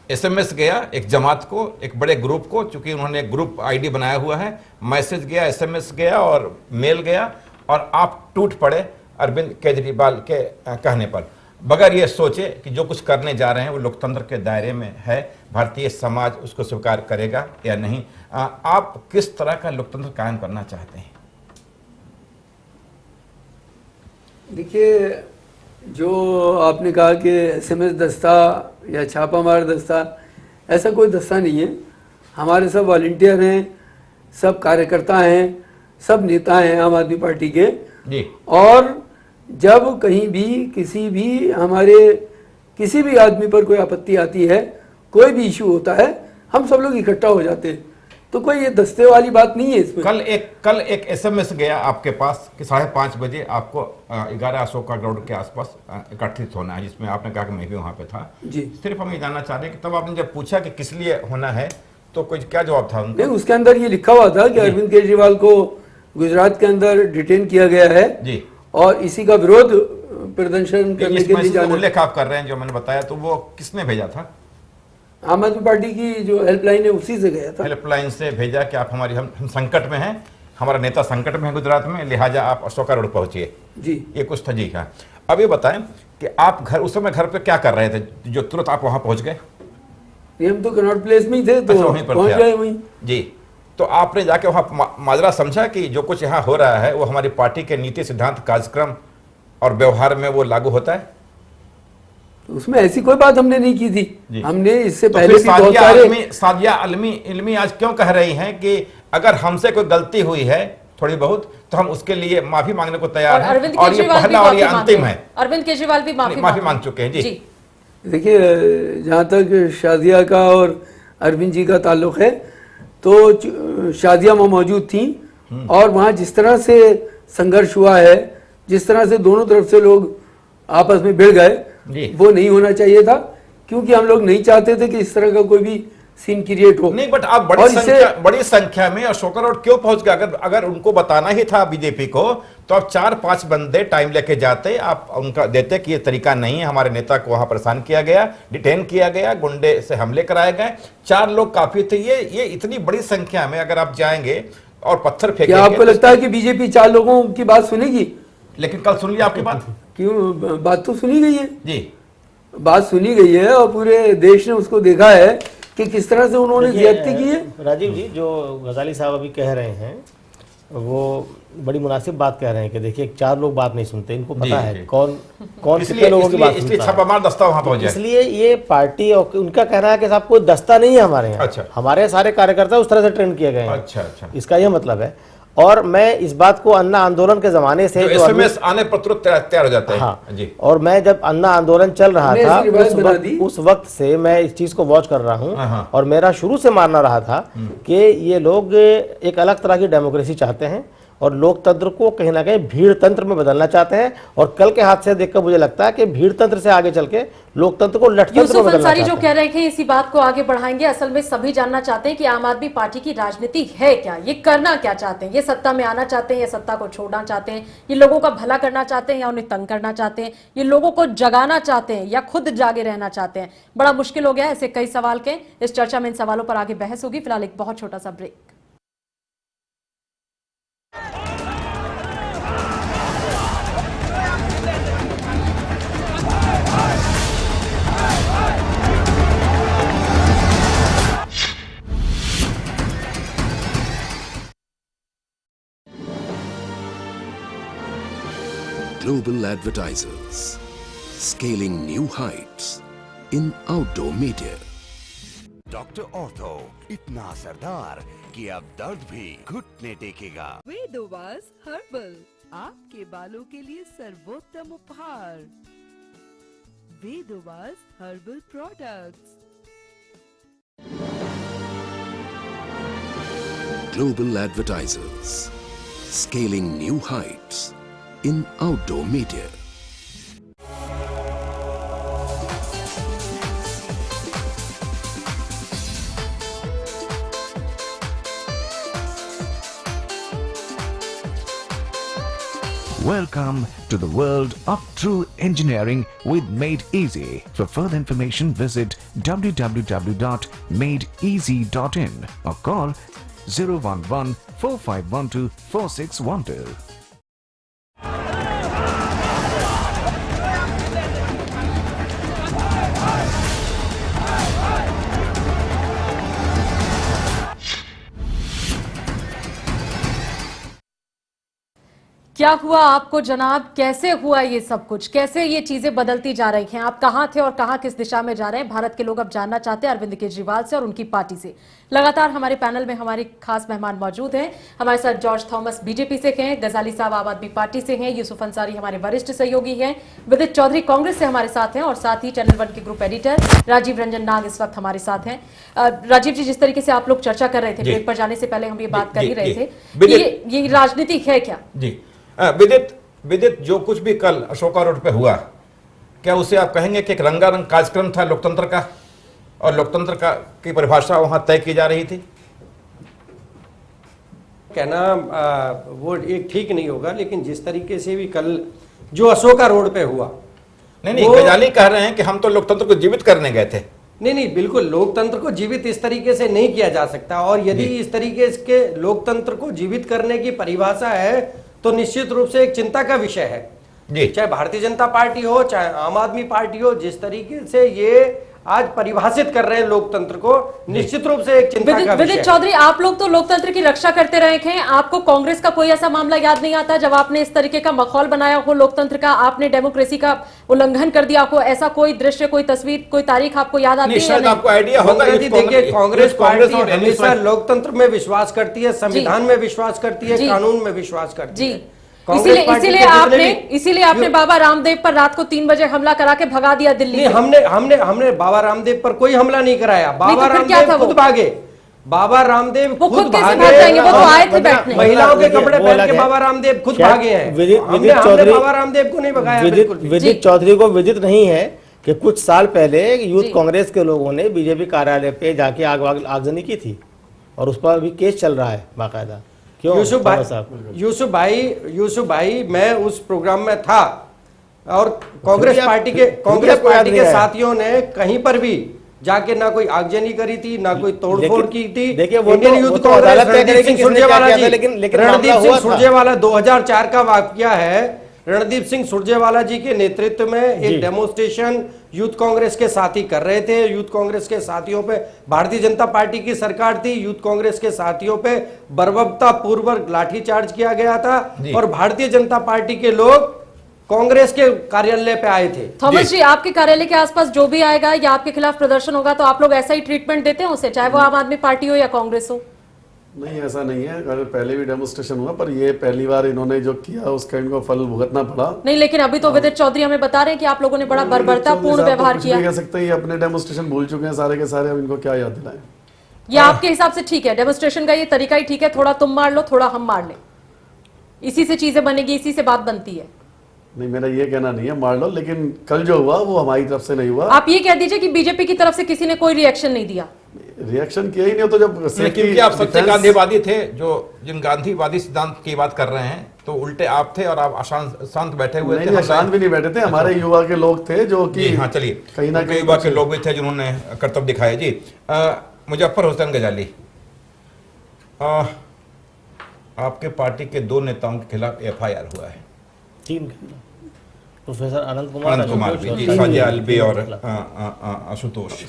SMS गया एक जमात को, एक बड़े ग्रुप को, चूंकि उन्होंने एक ग्रुप ID बनाया हुआ है, मैसेज गया, SMS गया और मेल गया, और आप टूट पड़े अरविंद केजरीवाल के कहने पर, बगैर ये सोचे कि जो कुछ करने जा रहे हैं वो लोकतंत्र के दायरे में है, भारतीय समाज उसको स्वीकार करेगा या नहीं। आप किस तरह का लोकतंत्र कायम करना चाहते हैं?
देखिए, जो आपने कहा कि SMS दस्ता या छापामार दस्ता, ऐसा कोई दस्ता नहीं है। हमारे सब वॉलंटियर हैं, सब कार्यकर्ता हैं, सब नेता हैं आम आदमी पार्टी के
जी।
और जब कहीं भी किसी भी आदमी पर कोई आपत्ति आती है, कोई भी इशू होता है हम सब लोग इकट्ठा हो जाते हैं, तो कोई ये दस्ते वाली बात नहीं है इसमें।
कल एक SMS गया आपके पास कि 5:30 बजे आपको 11 अशोका ग्राउंड के आसपास एकत्रित होना है, जिसमें आपने कहा कि मैं भी वहाँ पे था
जी।
सिर्फ हम ये जानना चाह रहे हैं कि तब आपने जब पूछा कि किस लिए होना है तो कुछ क्या जवाब था उनका?
नहीं, उसके अंदर ये लिखा हुआ था कि अरविंद केजरीवाल को गुजरात के अंदर डिटेन किया गया है
जी,
और इसी का विरोध प्रदर्शन करने के लिए जाना।
उल्लेख आप कर रहे हैं जो मैंने बताया, तो वो किसने भेजा था?
आम आदमी पार्टी की जो हेल्पलाइन है उसी से गया था।
हेल्पलाइन से भेजा कि आप हमारी हम संकट में हैं, हमारा नेता संकट में है गुजरात में, लिहाजा आप अशोका रोड पहुंचिए
जी,
ये कुछ था जी। हाँ, अब ये बताएं कि आप घर उस समय घर पे क्या कर रहे थे जो तुरंत आप वहां पहुंच गए?
हम तो कनॉट प्लेस में ही थे, तो
वहीं पर
पहुंच गए वहीं
जी। तो आपने जाके वहां माजरा समझा कि जो कुछ यहाँ हो रहा है वो हमारी पार्टी के नीति, सिद्धांत, कार्यक्रम और व्यवहार में वो लागू होता है?
तो उसमें ऐसी कोई बात हमने नहीं की थी। हमने इससे
तो
पहले भी बहुत सारे
सादिया इल्मी आज क्यों कह रही हैं कि अगर हमसे कोई गलती हुई है थोड़ी बहुत तो हम उसके लिए माफी मांगने को तैयार हैं, और ये पहला और ये अंतिम है।
अरविंद केजरीवाल भी
माफी मांग चुके हैं जी।
देखिए, जहाँ तक शादिया का और अरविंद जी का ताल्लुक है, तो शादिया वहाँ मौजूद थी और वहाँ जिस तरह से संघर्ष हुआ है, जिस तरह से दोनों तरफ से लोग आपस में भिड़ गए, वो नहीं होना चाहिए था, क्योंकि हम लोग नहीं चाहते थे कि इस तरह का कोई भी सीन क्रिएट हो।
नहीं, बट आप बड़ी संख्या में अशोका रोड क्यों पहुंच गए? अगर उनको बताना ही था बीजेपी को तो आप 4-5 बंदे टाइम लेके जाते, आप उनका देते कि ये तरीका नहीं है, हमारे नेता को वहां परेशान किया गया, डिटेन किया गया, गुंडे से हमले कराए गए, 4 लोग काफी थे। ये इतनी बड़ी संख्या में अगर आप जाएंगे और पत्थर फेंकेंगे,
क्या आपको लगता है कि बीजेपी 4 लोगों की बात सुनेगी?
लेकिन कल सुन लिया आपकी बात।
क्यों? बात तो सुनी गई है
जी,
बात सुनी गई है और पूरे देश ने उसको देखा है कि किस तरह से उन्होंने ज्यादती की है।
राजीव जी, जो गजाली साहब अभी कह रहे हैं वो बड़ी मुनासिब बात कह रहे हैं कि देखिए 4 लोग बात नहीं सुनते, इनको पता है कौन कितने लोगों की बात सुनता है।
छापामार दस्ता वहां पहुंच जाए,
इसलिए ये पार्टी और उनका कहना है कि साहब कोई दस्ता नहीं है हमारे यहाँ।
अच्छा।
हमारे सारे कार्यकर्ता उस तरह से ट्रेंड किए गए हैं।
अच्छा।
इसका यह मतलब है। और मैं इस बात को अन्ना आंदोलन के जमाने से
SMS आने पर तुरंत तैयार हो जाता है।
हाँ
जी।
और मैं जब अन्ना आंदोलन चल रहा था उस वक्त से मैं इस चीज को वॉच कर रहा हूँ, और मेरा शुरू से मानना रहा था कि ये लोग एक अलग तरह की डेमोक्रेसी चाहते हैं और लोकतंत्र को कहीं ना कहीं भीड़ तंत्र में बदलना चाहते हैं। और कल के हादसे देखकर मुझे लगता है कि भीड़ तंत्र से आगे चल के लोकतंत्र को लठतंत्र में बदलना चाहते हैं।
जो कह रहे हैं इसी बात को आगे बढ़ाएंगे। असल में सभी जानना चाहते हैं कि आम आदमी पार्टी की राजनीति है क्या, ये करना क्या चाहते हैं, ये सत्ता में आना चाहते हैं या सत्ता को छोड़ना चाहते हैं, ये लोगों का भला करना चाहते हैं या उन्हें तंग करना चाहते हैं, ये लोगों को जगाना चाहते हैं या खुद जागे रहना चाहते हैं। बड़ा मुश्किल हो गया है, ऐसे कई सवाल के। इस चर्चा में इन सवालों पर आगे बहस होगी। फिलहाल एक बहुत छोटा सा ब्रेक।
Global advertisers scaling new heights in outdoor media.
Doctor ortho इतना असरदार कि अब दर्द भी घुटने टेकेगा।
वेदोवास हर्बल, आपके बालों के लिए सर्वोत्तम उपहार। वेदोवास herbal products.
Global advertisers scaling new heights in outdoor media.
Welcome to the world of true engineering with Made Easy. For further information, visit www.madeeasy.in or call 011-4512-4612.
क्या हुआ आपको जनाब, कैसे हुआ ये सब कुछ, कैसे ये चीजें बदलती जा रही हैं? आप कहां थे और कहां किस दिशा में जा रहे हैं? भारत के लोग अब जानना चाहते हैं अरविंद केजरीवाल से और उनकी पार्टी से। लगातार हमारे पैनल में हमारे खास मेहमान मौजूद हैं। हमारे साथ जॉर्ज थॉमस बीजेपी से हैं, गजाली साहब आम आदमी पार्टी से हैं, यूसुफ अंसारी हमारे वरिष्ठ सहयोगी हैं, विदित चौधरी कांग्रेस से हमारे साथ हैं और साथ ही चैनल 1 के ग्रुप एडिटर राजीव रंजन नाग इस वक्त हमारे साथ हैं। राजीव जी, जिस तरीके से आप लोग चर्चा कर रहे थे, ब्रेक पर जाने से पहले हम ये बात कर ही रहे थे, ये राजनीति है क्या?
जी विदित, जो कुछ भी कल अशोका रोड पे हुआ, क्या उसे आप कहेंगे कि एक रंगारंग कार्यक्रम था लोकतंत्र का, और लोकतंत्र का की परिभाषा वहां तय की जा रही थी?
कहना वो एक ठीक नहीं होगा, लेकिन जिस तरीके से भी कल जो अशोका रोड पे हुआ,
नहीं, गजाली कह रहे हैं कि हम तो लोकतंत्र को जीवित करने गए थे।
नहीं, बिल्कुल लोकतंत्र को जीवित इस तरीके से नहीं किया जा सकता, और यदि इस तरीके के लोकतंत्र को जीवित करने की परिभाषा है तो निश्चित रूप से एक चिंता का विषय है। चाहे भारतीय जनता पार्टी हो, चाहे आम आदमी पार्टी हो, जिस तरीके से ये आज परिभाषित कर रहे हैं लोकतंत्र को, निश्चित रूप से एक चिंता का विषय है।
विदित चौधरी, आप लोग तो लोकतंत्र की रक्षा करते रहे हैं, आपको कांग्रेस का कोई ऐसा मामला याद नहीं आता जब आपने इस तरीके का माहौल बनाया हो लोकतंत्र का, आपने डेमोक्रेसी का उल्लंघन कर दिया हो? ऐसा कोई दृश्य, कोई तस्वीर, कोई तारीख आपको याद आती है?
आपको आइडिया होगा।
देखिए, कांग्रेस पार्टी हमेशा लोकतंत्र में विश्वास करती है, संविधान में विश्वास करती है, कानून में विश्वास करती है।
इसीलिए आपने बाबा रामदेव पर रात को 3 बजे हमला करा के भगा दिया दिल्ली से।
हमने बाबा रामदेव पर कोई हमला नहीं कराया। बाबा रामदेव खुद भागे। बाबा रामदेव खुद भागे।
वो तो आए थे बैठने।
महिलाओं के कपड़े पहन के बाबा रामदेव खुद भागे हैं। हमने बाबा रामदेव को नहीं भगाया।
विदित चौधरी को विदित नहीं है कि कुछ साल पहले यूथ कांग्रेस के लोगों ने बीजेपी कार्यालय पे जाके आगजनी की थी, और उस पर अभी केस चल रहा है बाकायदा।
यूसुफ भाई, मैं उस प्रोग्राम में था, और कांग्रेस पार्टी के साथियों ने कहीं पर भी जाके ना कोई आगजनी करी थी, ना कोई तोड़फोड़ की थी।
देखिए,
इंडियन यूथ कांग्रेस रणदीप सिंह सुरजेवाला 2004 का वाकया है। रणदीप सिंह सुरजेवाला जी के नेतृत्व में एक डेमोन्स्ट्रेशन यूथ कांग्रेस के साथी कर रहे थे। यूथ कांग्रेस के साथियों पे भारतीय जनता पार्टी की सरकार थी, यूथ कांग्रेस के साथियों पे बर्बरता पूर्वक लाठीचार्ज किया गया था, और भारतीय जनता पार्टी के लोग कांग्रेस के कार्यालय पे आए थे।
थॉमस जी, आपके कार्यालय के आसपास जो भी आएगा या आपके खिलाफ प्रदर्शन होगा तो आप लोग ऐसा ही ट्रीटमेंट देते हैं उसे, चाहे वो आम आदमी पार्टी हो या कांग्रेस हो?
नहीं, ऐसा नहीं है। अगर पहले भी डेमोन्स्ट्रेशन हुआ, पर ये पहली बार इन्होंने जो किया उसका इनको फल भुगतना पड़ा।
नहीं, लेकिन अभी तो विदित चौधरी हमें बता रहे हैं कि आप लोगों ने बड़ा बर्बरतापूर्ण व्यवहार किया।
कह सकते हैं अपने डेमोन्स्ट्रेशन भूल चुके हैं सारे के सारे, अब इनको क्या याद दिलाएं?
ये आपके हिसाब से ठीक है? डेमोन्स्ट्रेशन का ये तरीका ही ठीक है, थोड़ा तुम मार लो, थोड़ा हम मार लें, इसी से चीजें बनेगी, इसी से बात बनती है?
नहीं, मेरा ये कहना नहीं है मार लो, लेकिन कल जो हुआ वो हमारी तरफ से नहीं हुआ।
आप ये कह दीजिए कि बीजेपी की तरफ से किसी ने कोई रिएक्शन नहीं दिया?
रिएक्शन किया ही नहीं, तो जब
क्योंकि आप सच्चे गांधीवादी थे, जिन गांधीवादी सिद्धांत की बात कर रहे हैं, तो उल्टे आप थे और आप शांत बैठे हुए थे।
शांत भी नहीं बैठे थे, हमारे युवा के लोग थे जो कि
हाँ, चलिए,
कहीं ना कहीं
युवा के लोग भी थे जिन्होंने कर्तव्य दिखाए। जी, मुजफ्फर हुसैन गजाली, आपके पार्टी के 2 नेताओं के खिलाफ FIR हुआ है।
3 प्रोफेसर अनंत
कुमार भी, साजिया अलवी और आशुतोष।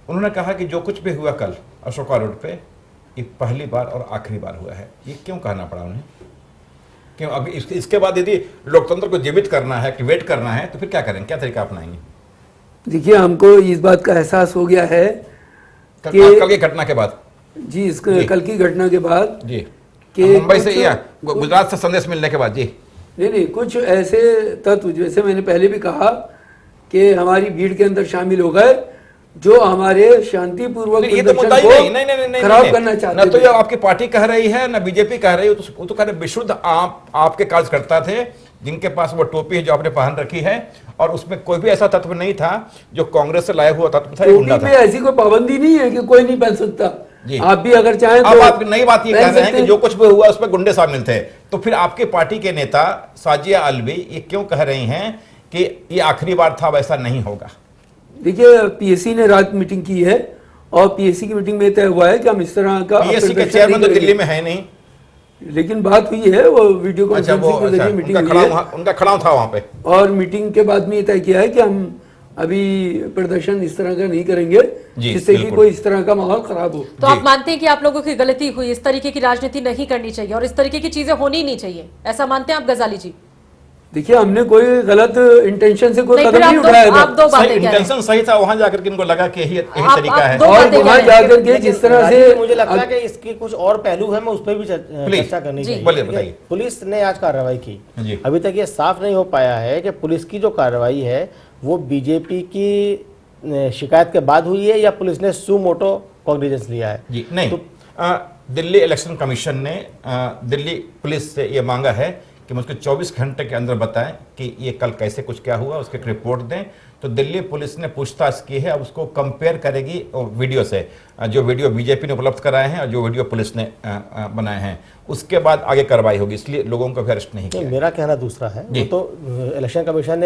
उन्होंने कहा कि जो कुछ भी हुआ कल अशोका रोड पे, ये पहली बार और आखिरी बार हुआ है। ये क्यों कहना पड़ा उन्हें? क्यों? अब इसके बाद यदि लोकतंत्र को जीवित करना है, एक्टिवेट करना है, तो फिर क्या करेंगे, क्या तरीका अपनाएंगे?
देखिए, हमको इस बात का एहसास हो गया है
कि कल की घटना के बाद,
जी, कल की घटना के बाद,
जी, कि मुंबई से या गुजरात से संदेश मिलने के बाद, जी,
नहीं, कुछ ऐसे तत्व, जैसे मैंने पहले भी कहा, कि हमारी भीड़ के अंदर शामिल हो गए जो हमारे शांतिपूर्वक खराब करना चाहते हैं।
न तो ये आपकी पार्टी कह रही है, न बीजेपी कह रही है, वो तो कह रहे विशुद्ध आपके कार्यकर्ता थे, जिनके पास वो टोपी है जो आपने पहन रखी है, और उसमें कोई भी ऐसा तत्व नहीं था जो कांग्रेस से लाया हुआ तत्व था।
टोपी पे ऐसी कोई पाबंदी नहीं है कि कोई नहीं पहन सकता। आप भी अगर चाहें तो।
आप नई बात ये कह रहे हैं कि जो कुछ भी हुआ उसमें गुंडे शामिल थे, तो फिर आपके पार्टी के नेता साजिया अलवी ये क्यों कह रही हैं कि ये आखिरी बार था, वैसा नहीं होगा?
देखिए, PSC ने रात मीटिंग की है, और PSC की मीटिंग में तय हुआ है कि हम इस तरह का।
PSC के चेयरमैन तो दिल्ली में है नहीं,
लेकिन बात हुई है, वो वीडियो कॉन्फ्रेंसिंग के जरिए मीटिंग हुई है,
उनका खड़ा था वहां पे,
और मीटिंग के बाद में ये तय किया है कि हम अभी प्रदर्शन इस तरह का नहीं करेंगे जिससे कि कोई इस तरह का माहौल खराब हो।
तो आप मानते हैं कि आप लोगों की गलती हुई, इस तरीके की राजनीति नहीं करनी चाहिए और इस तरीके की चीजें होनी नहीं चाहिए, ऐसा मानते हैं आप गजाली जी?
देखिए, हमने कोई गलत इंटेंशन से कोई कदम नहीं उठाया था।
इंटेंशन सही था, वहां जाकर के इनको लगा कि यही तरीका है
और वहां जाकर के जिस तरह से
मुझे लगता है कि इसके कुछ और पहलू है, मैं उस पर भी चर्चा करनी चाहिए।
बताइए।
पुलिस ने आज कार्रवाई की, अभी तक ये साफ नहीं हो पाया है कि पुलिस की जो कार्रवाई है वो बीजेपी की शिकायत के बाद हुई है या पुलिस ने सू मोटो कॉग्निजेंस लिया है।
जी नहीं, तो दिल्ली इलेक्शन कमीशन ने दिल्ली पुलिस से ये मांगा है कि मुझको 24 घंटे के अंदर बताएं कि ये कल कैसे कुछ क्या हुआ, उसके रिपोर्ट दें। तो दिल्ली पुलिस ने पूछताछ की है, अब उसको कंपेयर करेगी वीडियो से, जो वीडियो बीजेपी ने उपलब्ध कराए हैं और जो वीडियो पुलिस ने बनाए हैं, उसके बाद आगे कार्रवाई होगी। इसलिए लोगों को भी अरेस्ट नहीं किया।
मेरा कहना दूसरा है, वो तो इलेक्शन कमीशन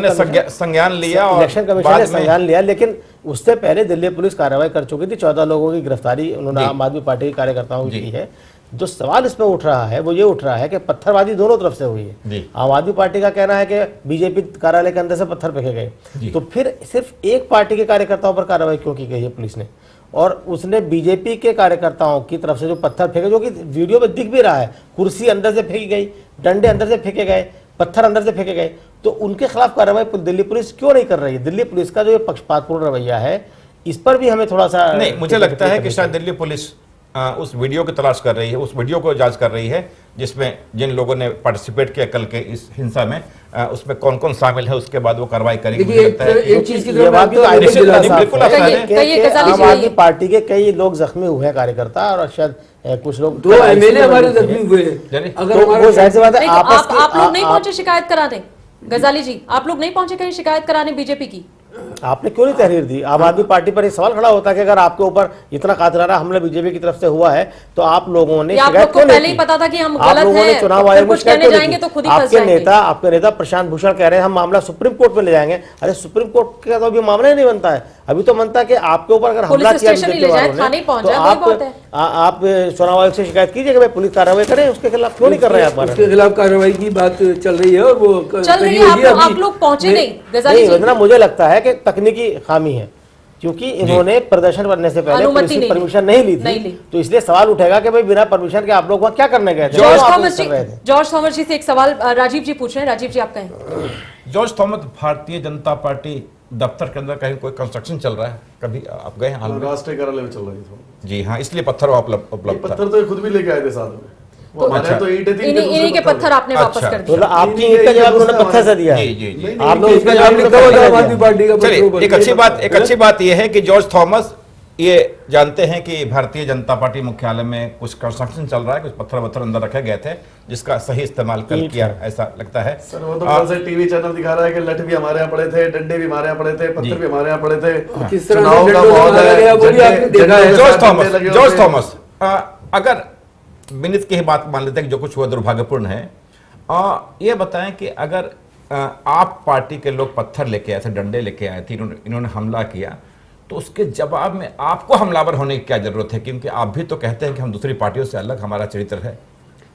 ने
संज्ञान लिया और
इलेक्शन कमीशन ने संज्ञान लिया, लेकिन उससे पहले दिल्ली पुलिस कार्रवाई कर चुकी थी। 14 लोगों की गिरफ्तारी उन्होंने आम आदमी पार्टी के कार्यकर्ताओं की है। जो सवाल इसमें उठ रहा है वो ये उठ रहा है कि पत्थरबाजी दोनों तरफ से हुई है। आम आदमी पार्टी का कहना है कि बीजेपी कार्यालय के अंदर से पत्थर फेंके गए, तो फिर सिर्फ एक पार्टी के कार्यकर्ताओं पर कार्रवाई क्यों की गई है पुलिस ने? और उसने बीजेपी के कार्यकर्ताओं की तरफ से जो पत्थर फेंके, जो कि वीडियो में दिख भी रहा है, कुर्सी अंदर से फेंकी गई, डंडे अंदर से फेंके गए, पत्थर अंदर से फेंके गए, तो उनके खिलाफ कार्रवाई दिल्ली पुलिस क्यों नहीं कर रही है? दिल्ली पुलिस का जो पक्षपातपूर्ण रवैया है, इस पर भी हमें थोड़ा सा
नहीं, मुझे लगता है कि शायद दिल्ली पुलिस उस वीडियो की तलाश कर रही है, उस वीडियो को जांच कर रही है जिसमें जिन लोगों ने पार्टिसिपेट किया कल के इस हिंसा में, उसमें कौन कौन शामिल है, उसके बाद वो कार्रवाई करेगी।
आम आदमी पार्टी के कई लोग जख्मी हुए हैं कार्यकर्ता, और शायद कुछ लोग
2 MLA हमारे जख्मी हुए।
अगर वो जाहिर सी बात है
आप लोग नहीं पहुंचे शिकायत कराने? गजाली जी, आप लोग नहीं पहुंचे कहीं शिकायत कराने बीजेपी की?
आपने क्यों नहीं तहरीर दी? आम आदमी पार्टी पर एक सवाल खड़ा होता है कि अगर आपके ऊपर इतना कातिलाना हमला बीजेपी की तरफ से हुआ है तो आप लोगों ने शिकायत क्यों नहीं की?
पता था कि हम
आप लोगों ने चुनाव आयोग में शिकायत क्यों नहीं
की?
आपके नेता प्रशांत भूषण कह रहे हैं हम मामला सुप्रीम कोर्ट में ले जाएंगे। अरे सुप्रीम कोर्ट का तो अभी मामला ही नहीं बनता है, अभी तो बनता है कि आपके ऊपर अगर हमला किया तो आप चुनाव आयोग से शिकायत कीजिए कि भाई पुलिस कार्रवाई करे, उसके खिलाफ क्यों नहीं कर रहे हैं?
उसके खिलाफ कार्रवाई की बात चल रही है और वो
चल रही है, आप लोग पहुंचे नहीं।
वंदना, मुझे लगता है कि तकनीकी खामी है, क्योंकि इन्होंने प्रदर्शन करने से पहले पुलिस की परमिशन नहीं ली थी, तो इसलिए सवाल उठेगा कि भाई बिना परमिशन के आप लोग वहां क्या करने गए थे?
जॉर्ज थॉमस जी से एक सवाल राजीव जी पूछ रहे हैं। राजीव जी, आप कहें।
George Thomas, Bharatiya Janata party दफ्तर के अंदर कहीं कोई कंस्ट्रक्शन चल रहा है, कभी आप गए?
राष्ट्रीय कार्यालय में चल रही है
जी हाँ, इसलिए पत्थर उपलब्ध।
पत्थर तो खुद भी लेके आए थे साथ में।
तो इन्हीं के पत्थर आपने वापस कर दिए।
तो आपकी ईंट का जवाब उन्होंने पत्थर से दिया है।
जी।
आप लोग इसका जवाब लिखा हुआ था आम आदमी पार्टी का।
चलिए, एक अच्छी बात यह है कि जॉर्ज थॉमस ये जानते हैं कि भारतीय जनता पार्टी मुख्यालय में कुछ कंस्ट्रक्शन चल रहा है, कुछ पत्थर अंदर रखे गए थे जिसका सही इस्तेमाल कल किया, ऐसा लगता है।
सर वो तो कल से टीवी चैनल दिखा रहा है कि लठ भी हमारे यहाँ पड़े थे, डंडे भी हमारे यहाँ पड़े थे, पत्थर भी हमारे यहाँ पड़े थे।
किस तरह से
जॉर्ज थॉमस, अगर विनीत की ही बात मान लेते हैं कि जो कुछ हुआ दुर्भाग्यपूर्ण है, ये बताएं कि अगर आप पार्टी के लोग पत्थर लेके आए थे, डंडे लेके आए थे, इन्होंने हमला किया, तो उसके जवाब में आपको हमलावर होने की क्या जरूरत है? क्योंकि आप भी तो कहते हैं कि हम दूसरी पार्टियों से अलग हमारा चरित्र है।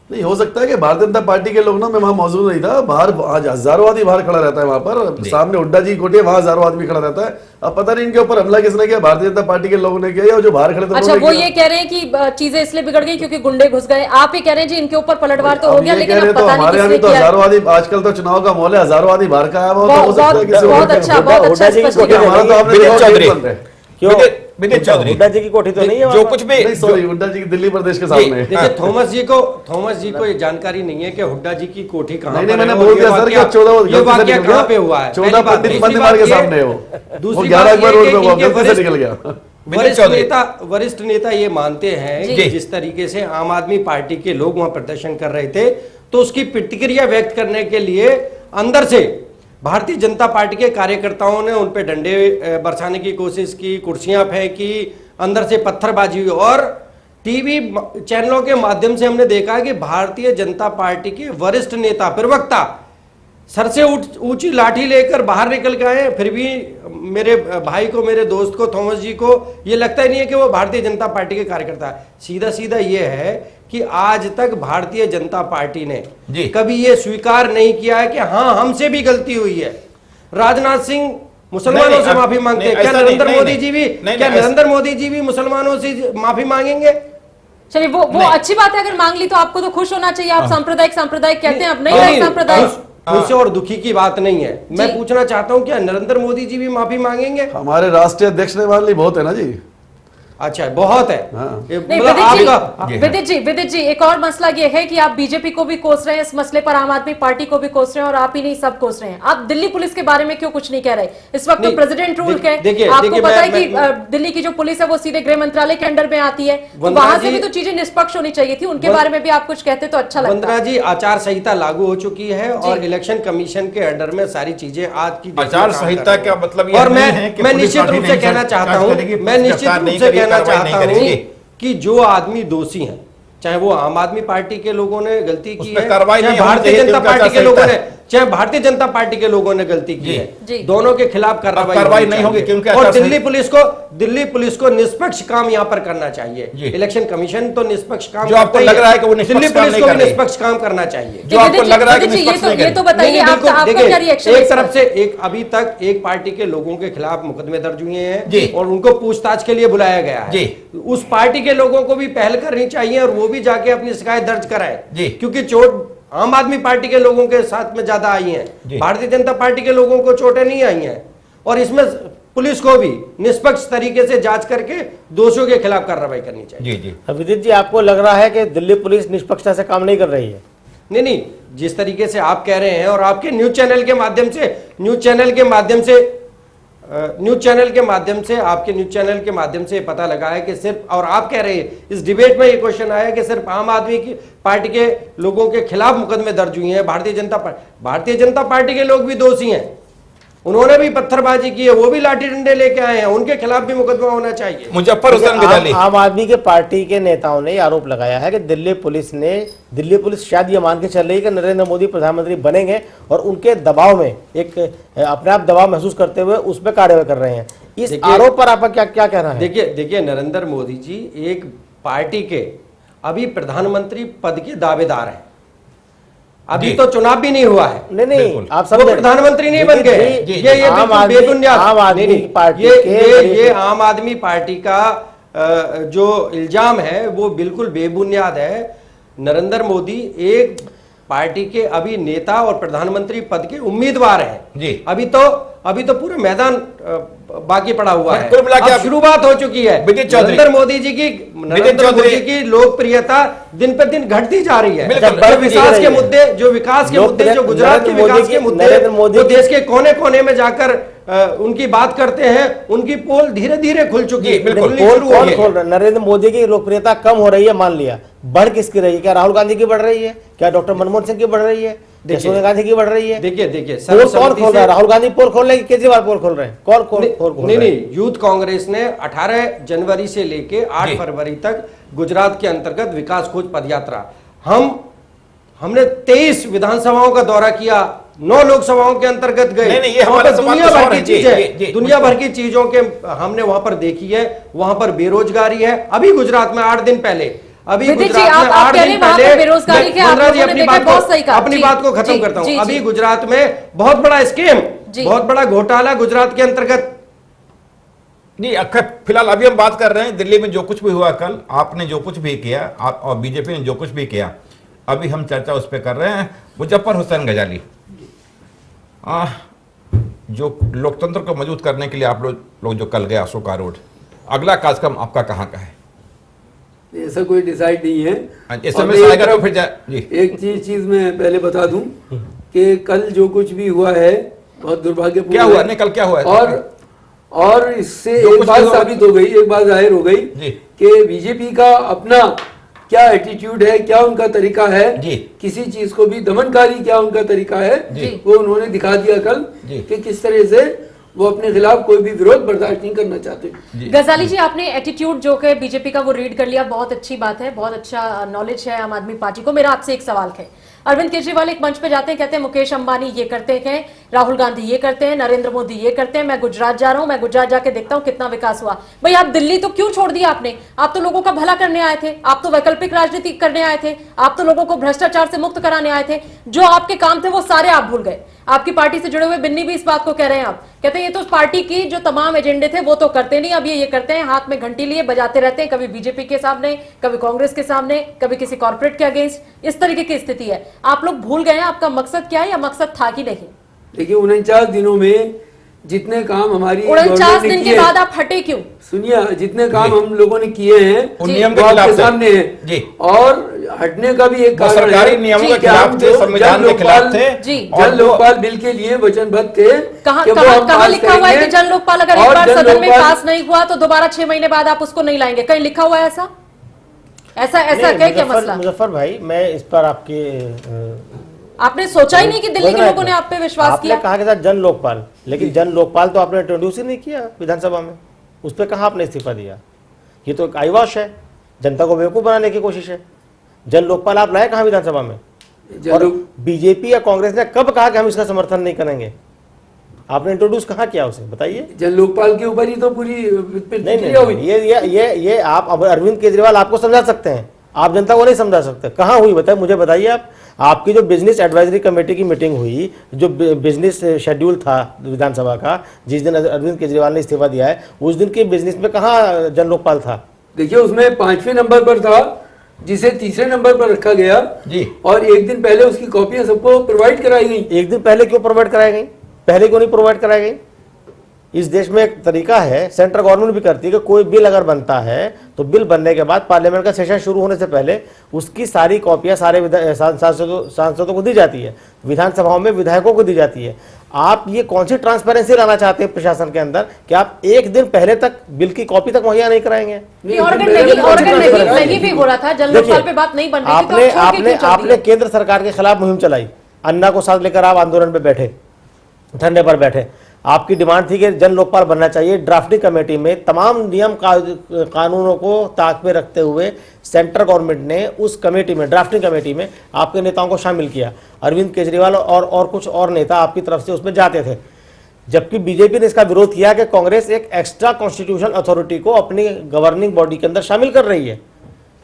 नहीं हो सकता है कि भारतीय जनता पार्टी के लोग ना, मैं वहां मौजूद नहीं था, बाहर आज हजारों आदमी बाहर खड़ा रहता है, वहां पर सामने हुड्डा जी कोठी, वहां हजारों आदमी खड़ा रहता है। अब पता नहीं इनके ऊपर हमला किसने किया, भारतीय जनता पार्टी के लोगों ने किया या जो बाहर खड़े थे?
अच्छा, वो ये कह रहे हैं कि चीजें इसलिए बिगड़ गई क्योंकि गुंडे घुस गए। आप ही कह रहे हैं जी इनके ऊपर पलटवार तो हो गया, लेकिन
हमारे यहाँ भी तो हजारों आदमी, आजकल तो चुनाव का माहौल है, हजारों आदमी बाहर का आया हुआ।
बहुत अच्छा, बहुत अच्छा।
विनीत चौधरी,
हुड्डा जी की कोठी तो नहीं है
जो कुछ भी, सॉरी, हुड्डा जी की दिल्ली प्रदेश के सामने।
देखिए, थॉमस जी को ये जानकारी नहीं है कि हुड्डा जी की कोठी कहाँ पर है।
मैंने बोल दिया सर कि 14
ये वाकया कहाँ पे हुआ है?
14 पंडित मंदिर के सामने है वो।
दूसरी
11 बार रोड पे गलती से निकल गया।
वरिष्ठ नेता ये मानते हैं कि जिस तरीके से आम आदमी पार्टी के लोग वहां प्रदर्शन कर रहे थे, तो उसकी प्रतिक्रिया व्यक्त करने के लिए अंदर से भारतीय जनता पार्टी के कार्यकर्ताओं ने उन पे डंडे बरसाने की कोशिश की, कुर्सियां फेंकी, अंदर से पत्थरबाजी हुई, और टीवी चैनलों के माध्यम से हमने देखा है कि भारतीय जनता पार्टी के वरिष्ठ नेता, प्रवक्ता सर से ऊंची लाठी लेकर बाहर निकल के आए। फिर भी मेरे भाई को, मेरे दोस्त को, थॉमस जी को ये लगता ही नहीं है कि वो भारतीय जनता पार्टी के कार्यकर्ता है। सीधा सीधा ये है कि आज तक भारतीय जनता पार्टी ने कभी ये स्वीकार नहीं किया है कि हाँ, हमसे भी गलती हुई है। राजनाथ सिंह मुसलमानों से माफी मांगते हैं, क्या नरेंद्र मोदी जी भी नरेंद्र मोदी जी भी मुसलमानों से माफी मांगेंगे?
चलिए वो अच्छी बात है, अगर मांग ली तो आपको तो खुश होना चाहिए। आप सांप्रदायिक कहते हैं, अब नहीं रहे सांप्रदायिक।
खुशी और दुखी की बात नहीं है। मैं पूछना चाहता हूं क्या नरेंद्र मोदी जी भी माफी मांगेंगे?
हमारे राष्ट्रीय अध्यक्ष ने मान ली, बहुत है ना जी।
अच्छा, बहुत है।
विदित जी एक और मसला ये है कि आप बीजेपी को भी कोस रहे हैं इस मसले पर, आम आदमी पार्टी को भी कोस रहे हैं, और आप ही नहीं सब कोस रहे हैं। आप दिल्ली पुलिस के बारे में क्यों कुछ नहीं कह रहे? इस वक्त तो प्रेसिडेंट रूल है, आपको पता है कि दिल्ली की जो पुलिस है वो सीधे गृह मंत्रालय के अंडर में आती है, तो वहां से भी तो चीजें निष्पक्ष होनी चाहिए थी। उनके बारे में भी आप कुछ कहते तो अच्छा लगता।
वंदना जी, आचार संहिता लागू हो चुकी है और इलेक्शन कमीशन के अंडर में सारी चीजें आज की
आचार संहिता का मतलब,
और मैं निश्चित रूप से कहना चाहता हूं कि जो आदमी दोषी हैं, चाहे वो आम आदमी पार्टी के लोगों ने गलती की है, चाहे भारतीय जनता पार्टी के लोगों ने गलती की है, दोनों के खिलाफ कार्रवाई नहीं होगी, क्योंकि और दिल्ली पुलिस को निष्पक्ष काम यहाँ पर करना चाहिए। इलेक्शन कमीशन तो निष्पक्ष काम, जो आपको लग रहा है कि वो दिल्ली पुलिस को भी निष्पक्ष काम करना चाहिए, जो आपको लग रहा है कि ये तो बताइए एक तरफ से अभी तक एक पार्टी के लोगों के खिलाफ मुकदमे दर्ज हुए हैं और उनको पूछताछ के लिए बुलाया गया है। उस पार्टी के लोगों को भी पहल करनी चाहिए और वो भी जाके अपनी शिकायत दर्ज कराए, क्योंकि चोट आम आदमी पार्टी के लोगों के साथ में ज्यादा आई हैं, भारतीय जनता पार्टी के लोगों को चोटें नहीं आई हैं। और इसमें पुलिस को भी निष्पक्ष तरीके से जांच करके दोषियों के खिलाफ कार्रवाई करनी चाहिए।
विदित जी, आपको लग रहा है कि दिल्ली पुलिस निष्पक्षता से काम नहीं कर रही है?
नहीं, जिस तरीके से आप कह रहे हैं और आपके न्यूज चैनल के माध्यम से आपके न्यूज चैनल के माध्यम से पता लगा है कि सिर्फ, और आप कह रहे हैं इस डिबेट में ये क्वेश्चन आया कि सिर्फ आम आदमी की पार्टी के लोगों के खिलाफ मुकदमे दर्ज हुए हैं, भारतीय जनता पार्टी के लोग भी दोषी हैं, उन्होंने भी पत्थरबाजी की है, वो भी लाठी डंडे लेके आए हैं, उनके खिलाफ भी मुकदमा होना चाहिए।
मुजफ्फर हुसैन गजाली,
आम आदमी के पार्टी के नेताओं ने आरोप लगाया है कि दिल्ली पुलिस शायद ये मान के चल रही है कि नरेंद्र मोदी प्रधानमंत्री बनेंगे और उनके दबाव में एक अपने आप दबाव महसूस करते हुए उस पर कार्रवाई कर रहे हैं। इस आरोप पर आपका क्या कहना है?
देखिए नरेंद्र मोदी जी एक पार्टी के अभी प्रधानमंत्री पद के दावेदार हैं, अभी तो चुनाव भी नहीं हुआ है।
नहीं, आप
सब प्रधानमंत्री नहीं बन गए। ये बिल्कुल बेबुनियाद, ये आम आदमी पार्टी का जो इल्जाम है वो बिल्कुल बेबुनियाद है। नरेंद्र मोदी एक पार्टी के अभी नेता और प्रधानमंत्री पद के उम्मीदवार हैं। अभी तो पूरा मैदान बाकी पड़ा हुआ है, अब शुरुआत हो चुकी है। नरेंद्र मोदी जी की लोकप्रियता दिन पे दिन घटती जा रही है। जो विकास के मुद्दे जो गुजरात के विकास के मुद्दे वो देश के कोने कोने में जाकर उनकी बात करते हैं, उनकी पोल धीरे धीरे खुल चुकी है।
नरेंद्र मोदी की लोकप्रियता कम हो रही है, मान लिया, बढ़ किसकी रही है? क्या राहुल गांधी की बढ़ रही है? क्या डॉक्टर मनमोहन सिंह की बढ़ रही है? सोनिया गांधी की बढ़ रही है?
देखिए
कौन खोल रहा है? राहुल गांधी पोल खोल रहे हैं, केजरीवाल पोल खोल रहे हैं? कौन खोल
नहीं, यूथ कांग्रेस ने 18 जनवरी से लेके 8 फरवरी तक गुजरात के अंतर्गत विकास खोज पदयात्रा, हमने 23 विधानसभाओं का दौरा किया, 9 लोकसभाओं के अंतर्गत गए। दुनिया भर की चीजों के हमने वहां पर देखी है। वहां पर बेरोजगारी है। अभी गुजरात में 8 दिन पहले अपनी बात को खत्म करता हूं। अभी गुजरात में बहुत बड़ा स्कीम, बहुत बड़ा घोटाला गुजरात के अंतर्गत
नहीं। फिलहाल अभी हम बात कर रहे हैं दिल्ली में जो कुछ भी हुआ कल, आपने जो कुछ भी किया, आप और बीजेपी ने जो कुछ भी किया, अभी हम चर्चा उस पर कर रहे हैं। मुजफ्फर हुसैन गजाली, जो लोकतंत्र को मजबूत करने के लिए आप लोग जो कल गए अशोका रोड, अगला कार्यक्रम आपका कहाँ का है?
ऐसा कोई डिसाइड नहीं है।
आएगा तो फिर
एक चीज मैं पहले बता दूं कि कल जो कुछ भी हुआ है बहुत दुर्भाग्यपूर्ण।
क्या हुआ? कल क्या हुआ?
और इससे एक बात साबित हो गई, एक बात जाहिर हो गई कि बीजेपी का अपना क्या एटीट्यूड है, क्या उनका तरीका है, किसी चीज को भी दमनकारी क्या उनका तरीका है, वो उन्होंने दिखा दिया कल कि किस तरह से वो अपने खिलाफ कोई भी विरोध बर्दाश्त नहीं करना चाहते।
गजाली जी, आपने एटीट्यूड जो कि बीजेपी का वो रीड कर लिया, बहुत अच्छी बात है, बहुत अच्छा नॉलेज है आम आदमी पार्टी को। मेरा आपसे एक सवाल है, अरविंद केजरीवाल एक मंच पे जाते हैं, कहते हैं मुकेश अंबानी ये करते हैं, राहुल गांधी ये करते हैं, नरेंद्र मोदी ये करते हैं, मैं गुजरात जा रहा हूं, मैं गुजरात जाके देखता हूं कितना विकास हुआ। भाई आप दिल्ली तो क्यों छोड़ दिया आपने? आप तो लोगों का भला करने आए थे, आप तो वैकल्पिक राजनीति करने आए थे, आप तो लोगों को भ्रष्टाचार से मुक्त कराने आए थे। जो आपके काम थे वो सारे आप भूल गए। आपकी पार्टी से जुड़े हुए बिन्नी भी इस बात को कह रहे हैं। आप कहते हैं ये तो पार्टी की जो तमाम एजेंडे थे वो तो करते नहीं, अब ये करते हैं, हाथ में घंटी लिए बजाते रहते हैं, कभी बीजेपी के सामने, कभी कांग्रेस के सामने, कभी किसी कॉर्पोरेट के अगेंस्ट। इस तरीके की स्थिति है। आप लोग भूल गए हैं आपका मकसद क्या है या मकसद था कि नहीं?
देखिए 49 दिनों में जितने काम हमारी
49 दिन के बाद आप हटे क्यों?
सुनिए, जितने काम हम लोगों ने किए हैं
नियम
वो आपके सामने है, और हटने का भी एक कारण है।
सरकारी नियमों के खिलाफ थे, संविधान के खिलाफ थे,
जन लोकपाल बिल के लिए वचनबद्ध थे।
कहाँ लिखा हुआ है कि जन लोकपाल अगर एक बार सदन में पास नहीं हुआ तो दोबारा 6 महीने बाद आप उसको नहीं लाएंगे? कहीं लिखा हुआ है ऐसा? ऐसा क्या मसला?
मुजफ्फर भाई, मैं इस पर आपके
आपने सोचा ही नहीं कि दिल्ली के लोगों ने आप पे विश्वास किया?
आपने कहा कि था जन लोकपाल, लेकिन जन लोकपाल तो आपने इंट्रोड्यूस ही नहीं किया विधानसभा में। उस पर कहा आपने इस्तीफा दिया? ये तो एक आईवॉश है, जनता को बेवकूफ बनाने की कोशिश है। जन लोकपाल आप लाए कहाँ विधानसभा में? और बीजेपी या कांग्रेस ने कब कहा कि हम इसका समर्थन नहीं करेंगे? आपने इंट्रोड्यूस कहाँ किया उसे, बताइए।
जन लोकपाल के ऊपर ही तो पूरी
ये आप अरविंद केजरीवाल आपको समझा सकते हैं, आप जनता को नहीं समझा सकते। कहाँ हुई बताइए, मुझे बताइए आप। आपकी जो बिजनेस एडवाइजरी कमेटी की मीटिंग हुई, जो बिजनेस शेड्यूल था विधानसभा का, जिस दिन अरविंद केजरीवाल ने इस्तीफा दिया है, उस दिन के बिजनेस में कहाँ जन लोकपाल था?
देखिए उसमें 5वें नंबर पर था, जिसे 3रे नंबर पर रखा गया जी, और एक दिन पहले उसकी कॉपियां सबको प्रोवाइड कराई गई।
एक दिन पहले क्यों प्रोवाइड कराई गई? पहले क्यों नहीं प्रोवाइड कराई गई? इस देश में एक तरीका है, सेंट्रल गवर्नमेंट भी करती है कि कोई बिल अगर बनता है तो बिल बनने के बाद पार्लियामेंट का सेशन शुरू होने से पहले उसकी सारी कॉपियां सारे सांसदों को दी जाती है, विधानसभाओं में विधायकों को दी जाती है। आप ये कौन सी ट्रांसपेरेंसी लाना चाहते हैं प्रशासन के अंदर कि आप एक दिन पहले तक बिल की कॉपी तक मुहैया नहीं कराएंगे? आपने केंद्र सरकार के खिलाफ मुहिम चलाई, अन्ना को साथ लेकर आप आंदोलन पे बैठे, धरने पर बैठे। आपकी डिमांड थी कि जन लोकपाल बनना चाहिए। ड्राफ्टिंग कमेटी में तमाम नियम कानूनों को ताक पे रखते हुए सेंट्रल गवर्नमेंट ने उस कमेटी में, ड्राफ्टिंग कमेटी में आपके नेताओं को शामिल किया। अरविंद केजरीवाल और कुछ और नेता आपकी तरफ से उसमें जाते थे, जबकि बीजेपी ने इसका विरोध किया कि कांग्रेस एक एक्स्ट्रा कॉन्स्टिट्यूशनल अथॉरिटी को अपनी गवर्निंग बॉडी के अंदर शामिल कर रही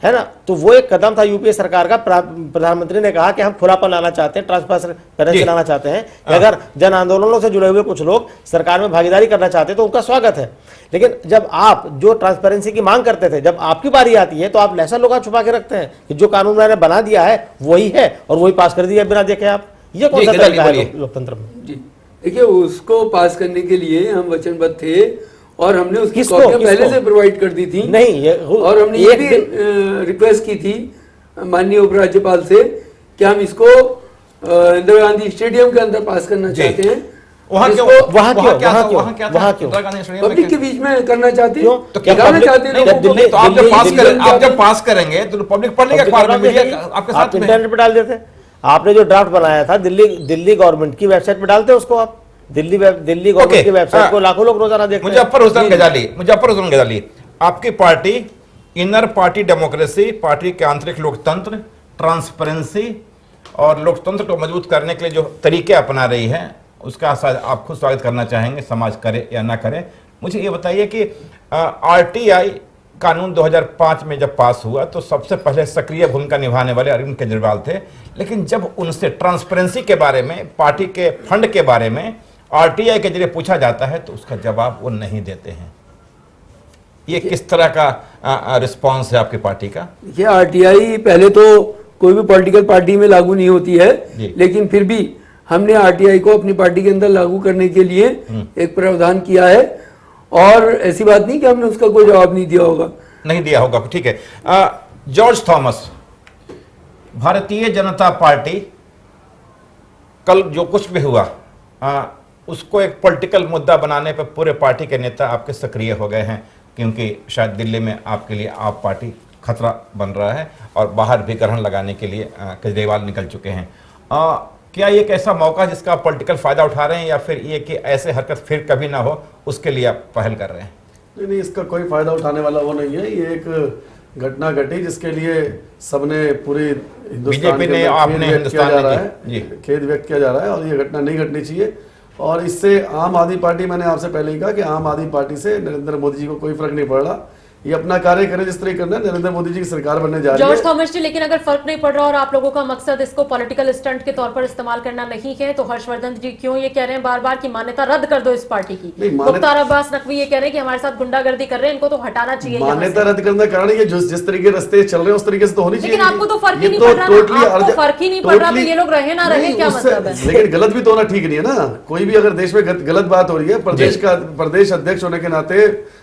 है ना। तो वो एक कदम था यूपीए सरकार का। प्रधानमंत्री ने कहा कि हम खुलापन लाना चाहते हैं, ट्रांसपेरेंसी लाना चाहते हैं। अगर जन आंदोलनों से जुड़े हुए कुछ लोग सरकार में भागीदारी करना चाहते हैं तो उनका स्वागत है। लेकिन जब आप जो ट्रांसपेरेंसी की मांग करते थे, जब आपकी बारी आती है तो आप लहसा लोग छुपा के रखते हैं कि जो कानून मैंने बना दिया है वही है और वही पास कर दिया बिना देखे। आप ये कौन सा तरीका है लोकतंत्र में?
देखिए उसको पास करने के लिए हम वचनबद्ध थे और हमने उसकी कॉपियां पहले से प्रोवाइड कर दी थी।
नहीं
और हमने ये भी रिक्वेस्ट की थी माननीय उपराज्यपाल से कि हम इसको इंदिरा गांधी स्टेडियम के अंदर पास करना चाहते हैं।
वहाँ क्यों?
पब्लिक के बीच में करना चाहते हैं,
तो क्या करना चाहते हैं? तो आप जब पास करेंगे तो पब्लिक पढ़ लेगा, अखबार में मीडिया आपके साथ में
इंटरनेट पे डाल देते। आपने जो ड्राफ्ट बनाया था दिल्ली गवर्नमेंट की वेबसाइट पे डालते उसको, आप दिल्ली गवर्नमेंट की वेबसाइट को लाखों लोग रोजाना देखते हैं।
मुजफ्फर हुसैन गजाली, आपकी party inner party democracy, party के आंतरिक लोकतंत्र, ट्रांसपेरेंसी और लोकतंत्र को मजबूत करने के लिए जो तरीके अपना रही है उसका आप खुद स्वागत करना चाहेंगे, समाज करे या ना करे। मुझे ये बताइए कि आरटीआई कानून 2005 में जब पास हुआ तो सबसे पहले सक्रिय भूमिका निभाने वाले अरविंद केजरीवाल थे, लेकिन जब उनसे ट्रांसपेरेंसी के बारे में, पार्टी के फंड के बारे में आरटीआई के जरिए पूछा जाता है तो उसका जवाब वो नहीं देते हैं। ये किस तरह का रिस्पांस है आपकी पार्टी का?
ये आरटीआई पहले तो कोई भी पॉलिटिकल पार्टी में लागू नहीं होती है, लेकिन फिर भी हमने आरटीआई को अपनी पार्टी के अंदर लागू करने के लिए एक प्रावधान किया है और ऐसी बात नहीं कि हमने उसका कोई जवाब नहीं दिया होगा।
नहीं दिया होगा, ठीक है। George Thomas, Bharatiya Janata party कल जो कुछ भी हुआ उसको एक पॉलिटिकल मुद्दा बनाने पर पूरे पार्टी के नेता आपके सक्रिय हो गए हैं, क्योंकि शायद दिल्ली में आपके लिए आप पार्टी खतरा बन रहा है और बाहर भी ग्रहण लगाने के लिए केजरीवाल निकल चुके हैं। क्या ये एक ऐसा मौका जिसका आप पॉलिटिकल फायदा उठा रहे हैं या फिर ये कि ऐसे हरकत फिर कभी ना हो उसके लिए आप पहल कर रहे हैं?
नहीं, इसका कोई फायदा उठाने वाला वो नहीं है। ये एक घटना घटी जिसके लिए सबने पूरी हिंदुस्तान
बीजेपी
के
ने
अंदर
आपने
खेद व्यक्त किया जा रहा
जी।
है, खेद व्यक्त किया जा रहा है और ये घटना नहीं घटनी चाहिए। और इससे आम आदमी पार्टी, मैंने आपसे पहले ही कहा कि आम आदमी पार्टी से नरेंद्र मोदी जी को कोई फर्क नहीं पड़ रहा, ये अपना कार्य करें जिस तरह करना है। नरेंद्र मोदी जी की सरकार बनने जा रही है।
जॉर्ज थॉमस जी, लेकिन अगर फर्क नहीं पड़ रहा और आप लोगों का मकसद इसको पॉलिटिकल स्टंट के तौर पर इस्तेमाल करना नहीं है, तो हर्षवर्धन जी क्यों ये कह रहे हैं बार बार कि मान्यता रद्द कर दो इस पार्टी की? मुख्तार अब्बास नकवी ये कह रहे हैं कि हमारे साथ गुंडागर्दी कर रहे हैं, इनको तो हटाना चाहिए।
मान्यता रद्द करने का कारण ये जिस तरीके रास्ते चल रहे हैं उस तरीके से तो होनी चाहिए।
लेकिन आपको तो फर्क ही नहीं पड़ रहा, आपको फर्क ही नहीं पड़ रहा, तो ये लोग रहे ना रहे क्या मतलब है?
लेकिन गलत भी तो होना ठीक नहीं है ना। कोई भी अगर देश में गलत बात हो रही है, प्रदेश अध्यक्ष होने के नाते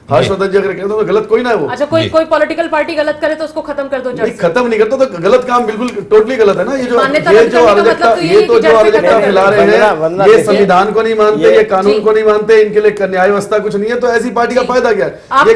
हर्षवर्धन जी अगर कहते तो गलत कोई ना है वो।
अच्छा, कोई पॉलिटिकल पार्टी गलत करे तो उसको खत्म कर दो।
नहीं, खत्म नहीं करता तो गलत काम बिल्कुल टोटली गलत है ना। ये जो अराजकता फैला रहे हैं, ये संविधान को नहीं मानते, ये कानून को नहीं मानते, इनके लिए न्याय व्यवस्था कुछ नहीं है, तो ऐसी पार्टी का फायदा क्या है?
आप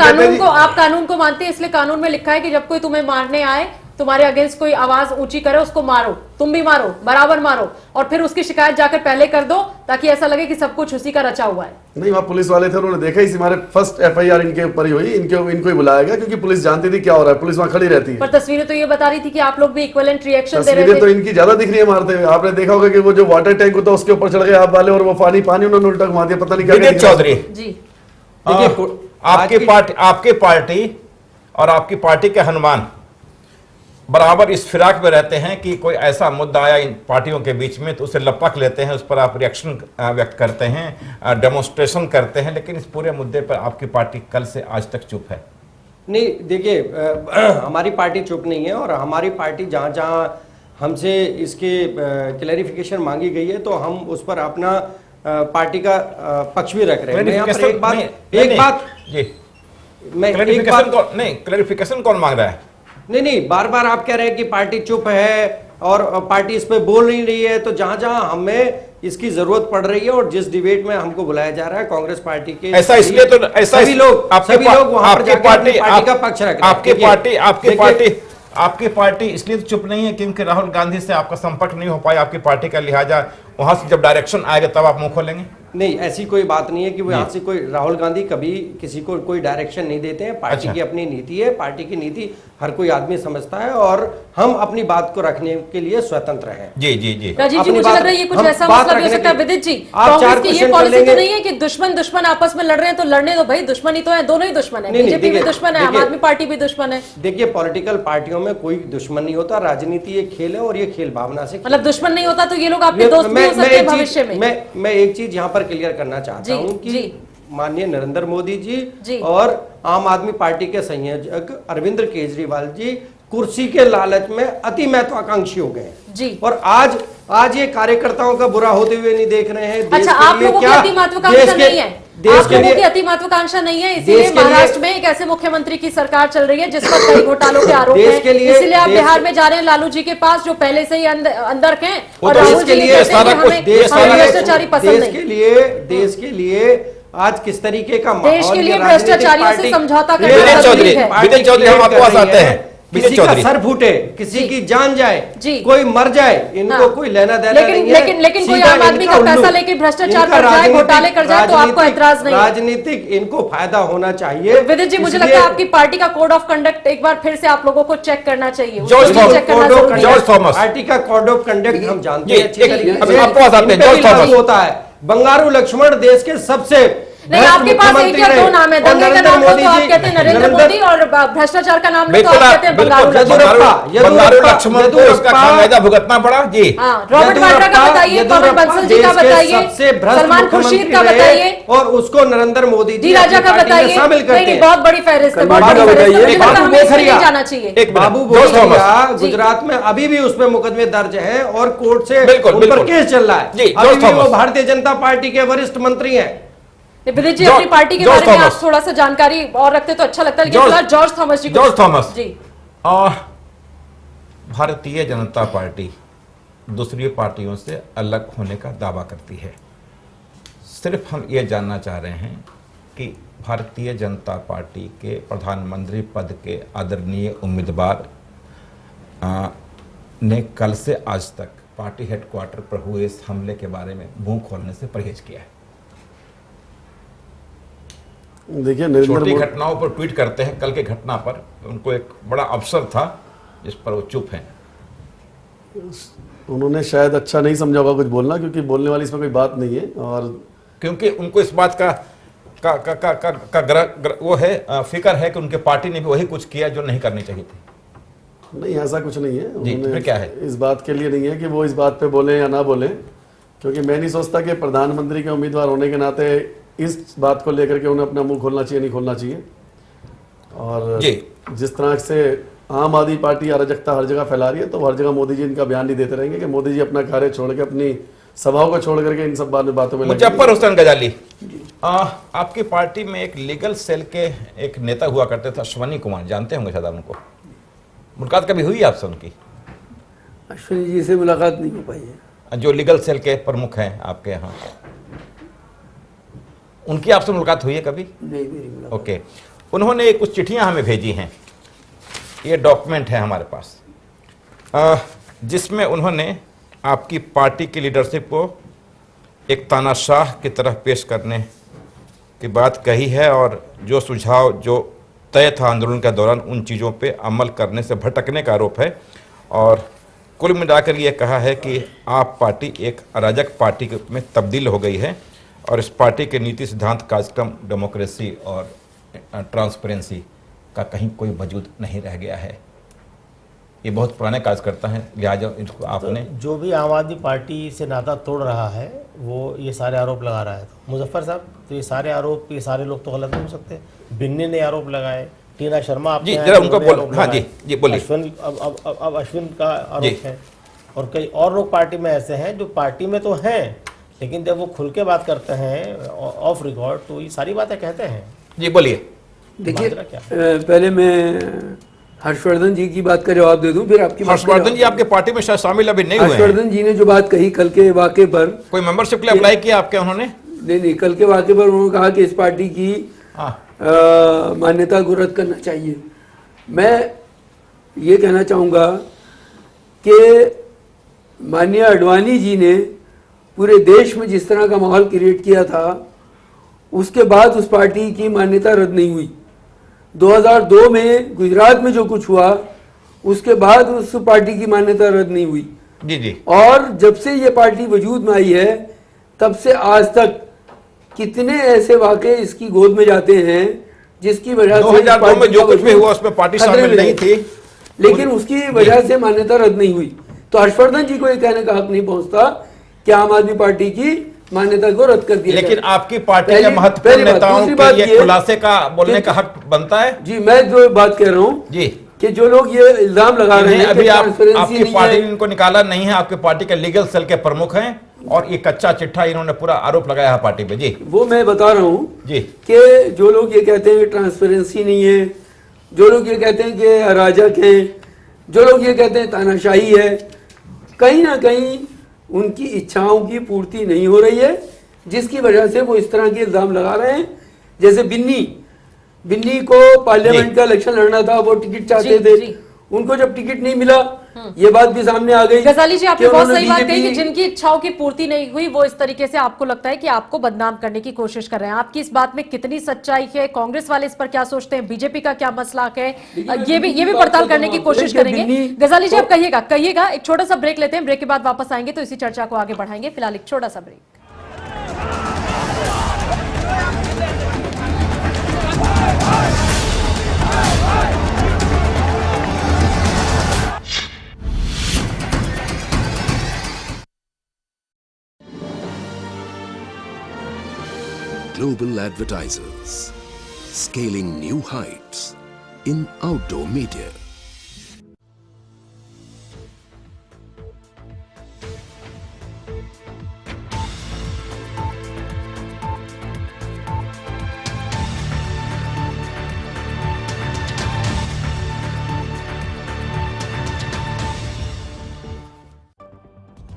कानून को मानते हैं, इसलिए कानून में लिखा है कि जब कोई तुम्हें मारने आए, तुम्हारे अगेंस्ट कोई आवाज ऊंची करे, उसको मारो, तुम भी मारो, बराबर मारो, और फिर उसकी शिकायत जाकर पहले कर दो ताकि ऐसा लगे कि सब कुछ उसी का रचा हुआ है।
नहीं, वहाँ पुलिस वाले थे, उन्होंने देखा, इसी हमारे फर्स्ट FIR इनके ऊपर ही हुई, इनको ही बुलाया गया क्योंकि पुलिस जानती थी क्या हो रहा है, पुलिस वहाँ खड़ी रहती है।
पर तस्वीरें तो ये बता रही थी कि आप लोग भी इक्विवेलेंट रिएक्शन दे रहे थे।
तस्वीरें तो इनकी ज्यादा दिख रही है मारते हुए। आपने देखा होगा कि वो जो वाटर टैंक होता है उसके ऊपर चढ़ गए आप वाले, और वो पानी उन्होंने उल्टा घुमा दिया, पता नहीं क्या।
चौधरी
जी,
आपकी पार्टी और आपकी पार्टी के हनुमान बराबर इस फिराक में रहते हैं कि कोई ऐसा मुद्दा आया इन पार्टियों के बीच में तो उसे लपक लेते हैं, उस पर आप रिएक्शन व्यक्त करते हैं, डेमोन्स्ट्रेशन करते हैं, लेकिन इस पूरे मुद्दे पर आपकी पार्टी कल से आज तक चुप है।
नहीं, देखिए, हमारी पार्टी चुप नहीं है और हमारी पार्टी जहाँ जहाँ हमसे इसके क्लैरिफिकेशन मांगी गई है तो हम उस पर अपना पार्टी का पक्ष भी रख रहे हैं। यहाँ पर एक बात
क्लैरिफिकेशन कौन मांग रहा है?
नहीं, बार बार आप कह रहे हैं कि पार्टी चुप है और पार्टी इस पे बोल नहीं रही है, तो जहां जहां हमें इसकी जरूरत पड़ रही है और जिस डिबेट में हमको बुलाया जा रहा है कांग्रेस पार्टी के,
ऐसा इसलिए तो ऐसा
सभी लोग वहां पर जाकर पार्टी का पक्ष रख रहे हैं।
आपकी पार्टी इसलिए तो चुप नहीं है क्योंकि राहुल गांधी से आपका संपर्क नहीं हो पाया आपकी पार्टी का, लिहाजा वहां से जब डायरेक्शन आएगा तब आप मुंह खोलेंगे।
नहीं, ऐसी कोई बात नहीं है कि वो यहाँ से कोई राहुल गांधी कभी किसी को कोई डायरेक्शन नहीं देते हैं। पार्टी की अपनी नीति है, पार्टी की नीति हर कोई आदमी समझता है और हम अपनी बात को रखने के लिए स्वतंत्र हैं।
जी जी जी,
राजीव जी, मुझे लग रहा है ये कुछ ऐसा मसला भी हो सकता है। विदित जी, कांग्रेस की ये पॉलिसी तो नहीं है कि दुश्मन आपस में लड़ रहे हैं तो लड़ने दो भाई, दुश्मनी तो है, दोनों ही दुश्मन है, बीजेपी भी दुश्मन है, आम आदमी पार्टी भी दुश्मन है।
देखिए, पॉलिटिकल पार्टियों में कोई दुश्मन नहीं होता, राजनीति एक खेल है और ये खेल भावना से,
मतलब दुश्मन नहीं होता तो ये लोग आपके दोस्त भी हो सकते हैं भविष्य में।
मैं एक चीज यहाँ पर क्लियर करना चाहता हूँ कि माननीय नरेंद्र मोदी जी और आम आदमी पार्टी के संयोजक अरविंद केजरीवाल जी कुर्सी के लालच में अति महत्वाकांक्षी हो गए जी, और आज ये कार्यकर्ताओं का बुरा होते हुए नहीं देख रहे हैं।
अच्छा, आप लोगों की अति महत्वाकांक्षा नहीं है, आप लोगों की अति महत्वाकांक्षा नहीं है, इसीलिए महाराष्ट्र में एक ऐसे मुख्यमंत्री की सरकार चल रही है जिस पर कई घोटालों के आरोप हैं, इसीलिए आप बिहार में जा रहे हैं लालू जी के पास जो पहले से ही अंदर हैं, और राहुल जी हमें भ्रष्टाचारी पसंद नहीं।
देश के लिए आज किस तरीके का
देश के लिए भ्रष्टाचारियों से समझौता करना
विदित चौधरी, हम आपके पास आते हैं।
किसी का सर फूटे, किसी की जान जाए, कोई मर जाए, इनको कोई लेना देना नहीं है।
लेकिन कोई आम आदमी का पैसा लेके भ्रष्टाचार कर जाए, घोटाले कर जाए तो आपको ऐतराज नहीं है।
राजनीतिक इनको फायदा होना चाहिए।
विदित जी, मुझे लगता है आपकी पार्टी का कोड ऑफ कंडक्ट एक बार फिर से आप लोगों को चेक करना चाहिए।
पार्टी का कोड ऑफ कंडक्ट हम जानते हैं, होता है बंगारू लक्ष्मण देश के सबसे
नहीं, आपके पास एक या दो नाम है, दंगे का नाम लो तो आप कहते हैं नरेंद्र मोदी और भ्रष्टाचार का नाम लो तो आप कहते हैं बंगारू
लक्ष्मण को उसका खामियाजा भुगतना पड़ा जी।
रॉबर्ट वाड्रा का बताइए, पवन बंसल जी का बताइए, सलमान खुर्शीद का बताइए,
और उसको नरेंद्र मोदी
जी राजा का बताइए। शामिल करते हैं, बहुत बड़ी फहरिस्त है, बहुत बड़ी फहरिस्त है, जाना चाहिए।
बाबू बोखरिया गुजरात में अभी भी उसमें मुकदमे दर्ज है और कोर्ट से उन पर केस चल रहा है, अभी भी वो भारतीय जनता पार्टी के वरिष्ठ मंत्री हैं।
विदित जी, अपनी पार्टी के बारे में आप थोड़ा सा जानकारी और रखते तो अच्छा लगता है, लेकिन जॉर्ज थॉमस जी
जी। भारतीय जनता पार्टी दूसरी पार्टियों से अलग होने का दावा करती है। सिर्फ हम ये जानना चाह रहे हैं कि भारतीय जनता पार्टी के प्रधानमंत्री पद के आदरणीय उम्मीदवार ने कल से आज तक पार्टी हेडक्वार्टर पर हुए इस हमले के बारे में मुंह खोलने से परहेज किया है।
देखिए,
छोटी घटनाओं पर ट्वीट करते हैं, कल के घटना पर उनको एक बड़ा अवसर था जिस पर वो चुप हैं।
उन्होंने शायद अच्छा नहीं समझा होगा कुछ बोलना, क्योंकि बोलने वाली इसमें कोई बात नहीं है। और
क्योंकि उनको इस बात का वो है, फिक्र है कि उनके पार्टी ने भी वही कुछ किया जो नहीं करनी चाहिए थी।
नहीं, ऐसा कुछ नहीं है।
फिर क्या है?
इस बात के लिए नहीं है कि वो इस बात पे बोले या ना बोले, क्योंकि मैं नहीं सोचता कि प्रधानमंत्री के उम्मीदवार होने के नाते इस बात को लेकर के उन्हें अपना मुंह खोलना चाहिए, नहीं खोलना चाहिए। और जिस तरह से आम आदमी पार्टी अराजकता हर जगह फैला रही है, तो हर जगह मोदी जी इनका बयान नहीं देते रहेंगे कि मोदी जी अपना कार्य छोड़ के, अपनी सभाओं को छोड़ करके इन सब बातों में
मुजफ्फर हुसैन गजाली, आपकी पार्टी में एक लीगल सेल के एक नेता हुआ करते थे, अश्वनी कुमार, जानते होंगे शायद उनको। मुलाकात कभी हुई आपसे उनकी?
अश्विनी जी से मुलाकात नहीं हो पाई है।
जो लीगल सेल के प्रमुख हैं आपके यहाँ, उनकी आपसे मुलाकात हुई है कभी?
नहीं, मेरी मुलाकात।
ओके। उन्होंने कुछ चिट्ठियां हमें भेजी हैं, ये डॉक्यूमेंट है हमारे पास, जिसमें उन्होंने आपकी पार्टी की लीडरशिप को एक तानाशाह की तरह पेश करने की बात कही है, और जो सुझाव जो तय था आंदोलन के दौरान उन चीज़ों पे अमल करने से भटकने का आरोप है। और कुल मिलाकर ये कहा है कि आप पार्टी एक अराजक पार्टी में तब्दील हो गई है, और इस पार्टी के नीति सिद्धांत कार्यक्रम डेमोक्रेसी और ट्रांसपेरेंसी का कहीं कोई वजूद नहीं रह गया है। ये बहुत पुराने कार्यकर्ता हैं, लिहाजा इनको आपने
तो जो भी आम आदमी पार्टी से नाता तोड़ रहा है वो ये सारे आरोप लगा रहा है। तो मुजफ्फर साहब, तो ये सारे आरोप, ये सारे लोग तो गलत नहीं हो सकते। बिन्नी ने आरोप लगाए, टीना शर्मा
जी जरा उनको बोलो। हाँ जी बोलिए।
अश्विन, अब अश्विन का आरोप है, और कई और लोग पार्टी में ऐसे हैं जो पार्टी में तो हैं, लेकिन जब वो खुल के बात करते हैं ऑफ रिकॉर्ड तो ये सारी बातें कहते हैं।
जी बोलिए।
देखिए, पहले मैं हर्षवर्धन जी की बात का जवाब दे दूं, फिर आपकी।
हर्षवर्धन जी आपके पार्टी में शायद शामिल अभी नहीं हुए हैं।
हर्षवर्धन जी ने जो बात कही कल के वाक़े पर,
कोई मेंबरशिप के लिए अप्लाई किया आपके उन्होंने?
नहीं, कल के वाक़े पर उन्होंने कहा कि इस पार्टी की मान्यता को रद्द करना चाहिए। मैं ये कहना चाहूँगा कि माननीय आडवाणी जी ने पूरे देश में जिस तरह का माहौल क्रिएट किया था, उसके बाद उस पार्टी की मान्यता रद्द नहीं हुई। 2002 में गुजरात में जो कुछ हुआ, उसके बाद उस पार्टी की मान्यता रद्द नहीं हुई।
जी।
और जब से ये पार्टी वजूद में आई है, तब से आज तक कितने ऐसे वाकये इसकी गोद में जाते हैं जिसकी वजह से
2002 में जो कुछ भी हुआ उसमें पार्टी शामिल नहीं थी,
लेकिन उसकी वजह से मान्यता रद्द नहीं हुई। तो हर्षवर्धन जी को ये कहने का हक नहीं पहुंचता कि आम आदमी पार्टी की मान्यता को रद्द कर दिया।
लेकिन आपकी पार्टी के महत्वपूर्ण नेताओं के लिए खुलासे का बोलने का हक बनता है।
जी, मैं जो बात कह रहा हूँ
जी
कि जो लोग ये इल्जाम लगा रहे हैं,
अभी आपकी पार्टी ने इनको निकाला नहीं है, आपकी पार्टी के लीगल सेल के प्रमुख हैं, और ये कच्चा चिट्ठा इन्होंने पूरा आरोप लगाया है पार्टी पे। जी
वो मैं बता रहा हूँ
जी
कि जो लोग ये कहते हैं कि ट्रांसपेरेंसी नहीं है, जो लोग ये कहते हैं कि अराजक हैं, जो लोग ये कहते हैं तानाशाही है, कहीं ना कहीं उनकी इच्छाओं की पूर्ति नहीं हो रही है, जिसकी वजह से वो इस तरह के इल्जाम लगा रहे हैं। जैसे बिन्नी को पार्लियामेंट का इलेक्शन लड़ना था, वो टिकट चाहते थे, उनको जब टिकट नहीं मिला, ये बात भी सामने आ गई।
गजाली जी, आपने बहुत सही बात कही कि जिनकी इच्छाओं की पूर्ति नहीं हुई, वो इस तरीके से आपको लगता है कि आपको बदनाम करने की कोशिश कर रहे हैं। आपकी इस बात में कितनी सच्चाई है? कांग्रेस वाले इस पर क्या सोचते हैं? बीजेपी का क्या मसलाक है? ये भी पड़ताल करने की कोशिश करेंगे। गजाली जी, आप कहिएगा। एक छोटा सा ब्रेक लेते हैं, ब्रेक के बाद वापस आएंगे तो इसी चर्चा को आगे बढ़ाएंगे। फिलहाल एक छोटा सा ब्रेक।
Global advertisers, scaling new heights in outdoor media.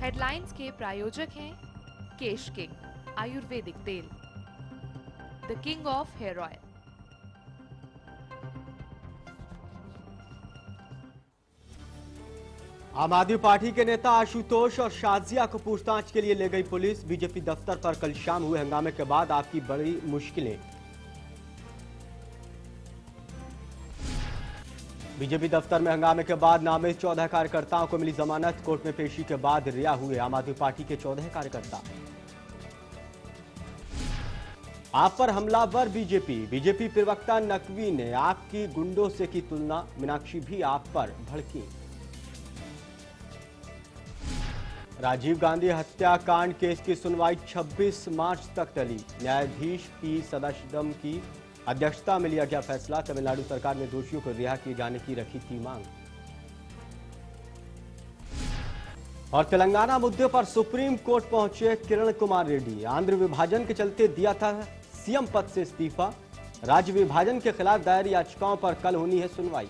Headlines के प्रायोजक हैं केश किंग आयुर्वेदिक तेल, the king of hair oil.
Aam Aadmi party के नेता आशुतोष और शाजिया को पूछताछ के लिए ले गई पुलिस। बीजेपी दफ्तर पर कल शाम हुए हंगामे के बाद आपकी बड़ी मुश्किलें। बीजेपी दफ्तर में हंगामे के बाद नामित 14 कार्यकर्ताओं को मिली जमानत। कोर्ट में पेशी के बाद रिहा हुए आम आदमी पार्टी के 14 कार्यकर्ता। आप पर हमलावर बीजेपी प्रवक्ता नकवी ने आपकी गुंडों से की तुलना। मीनाक्षी भी आप पर भड़की। राजीव गांधी हत्याकांड केस की सुनवाई 26 मार्च तक टली। न्यायाधीश पी सदाशिवम की अध्यक्षता में लिया गया फैसला। तमिलनाडु सरकार ने दोषियों को रिहा किए जाने की रखी थी मांग। और तेलंगाना मुद्दे पर सुप्रीम कोर्ट पहुंचे किरण कुमार रेड्डी। आंध्र विभाजन के चलते दिया था सीएम पद से इस्तीफा। राज्य विभाजन के खिलाफ दायर याचिकाओं पर कल होनी है सुनवाई।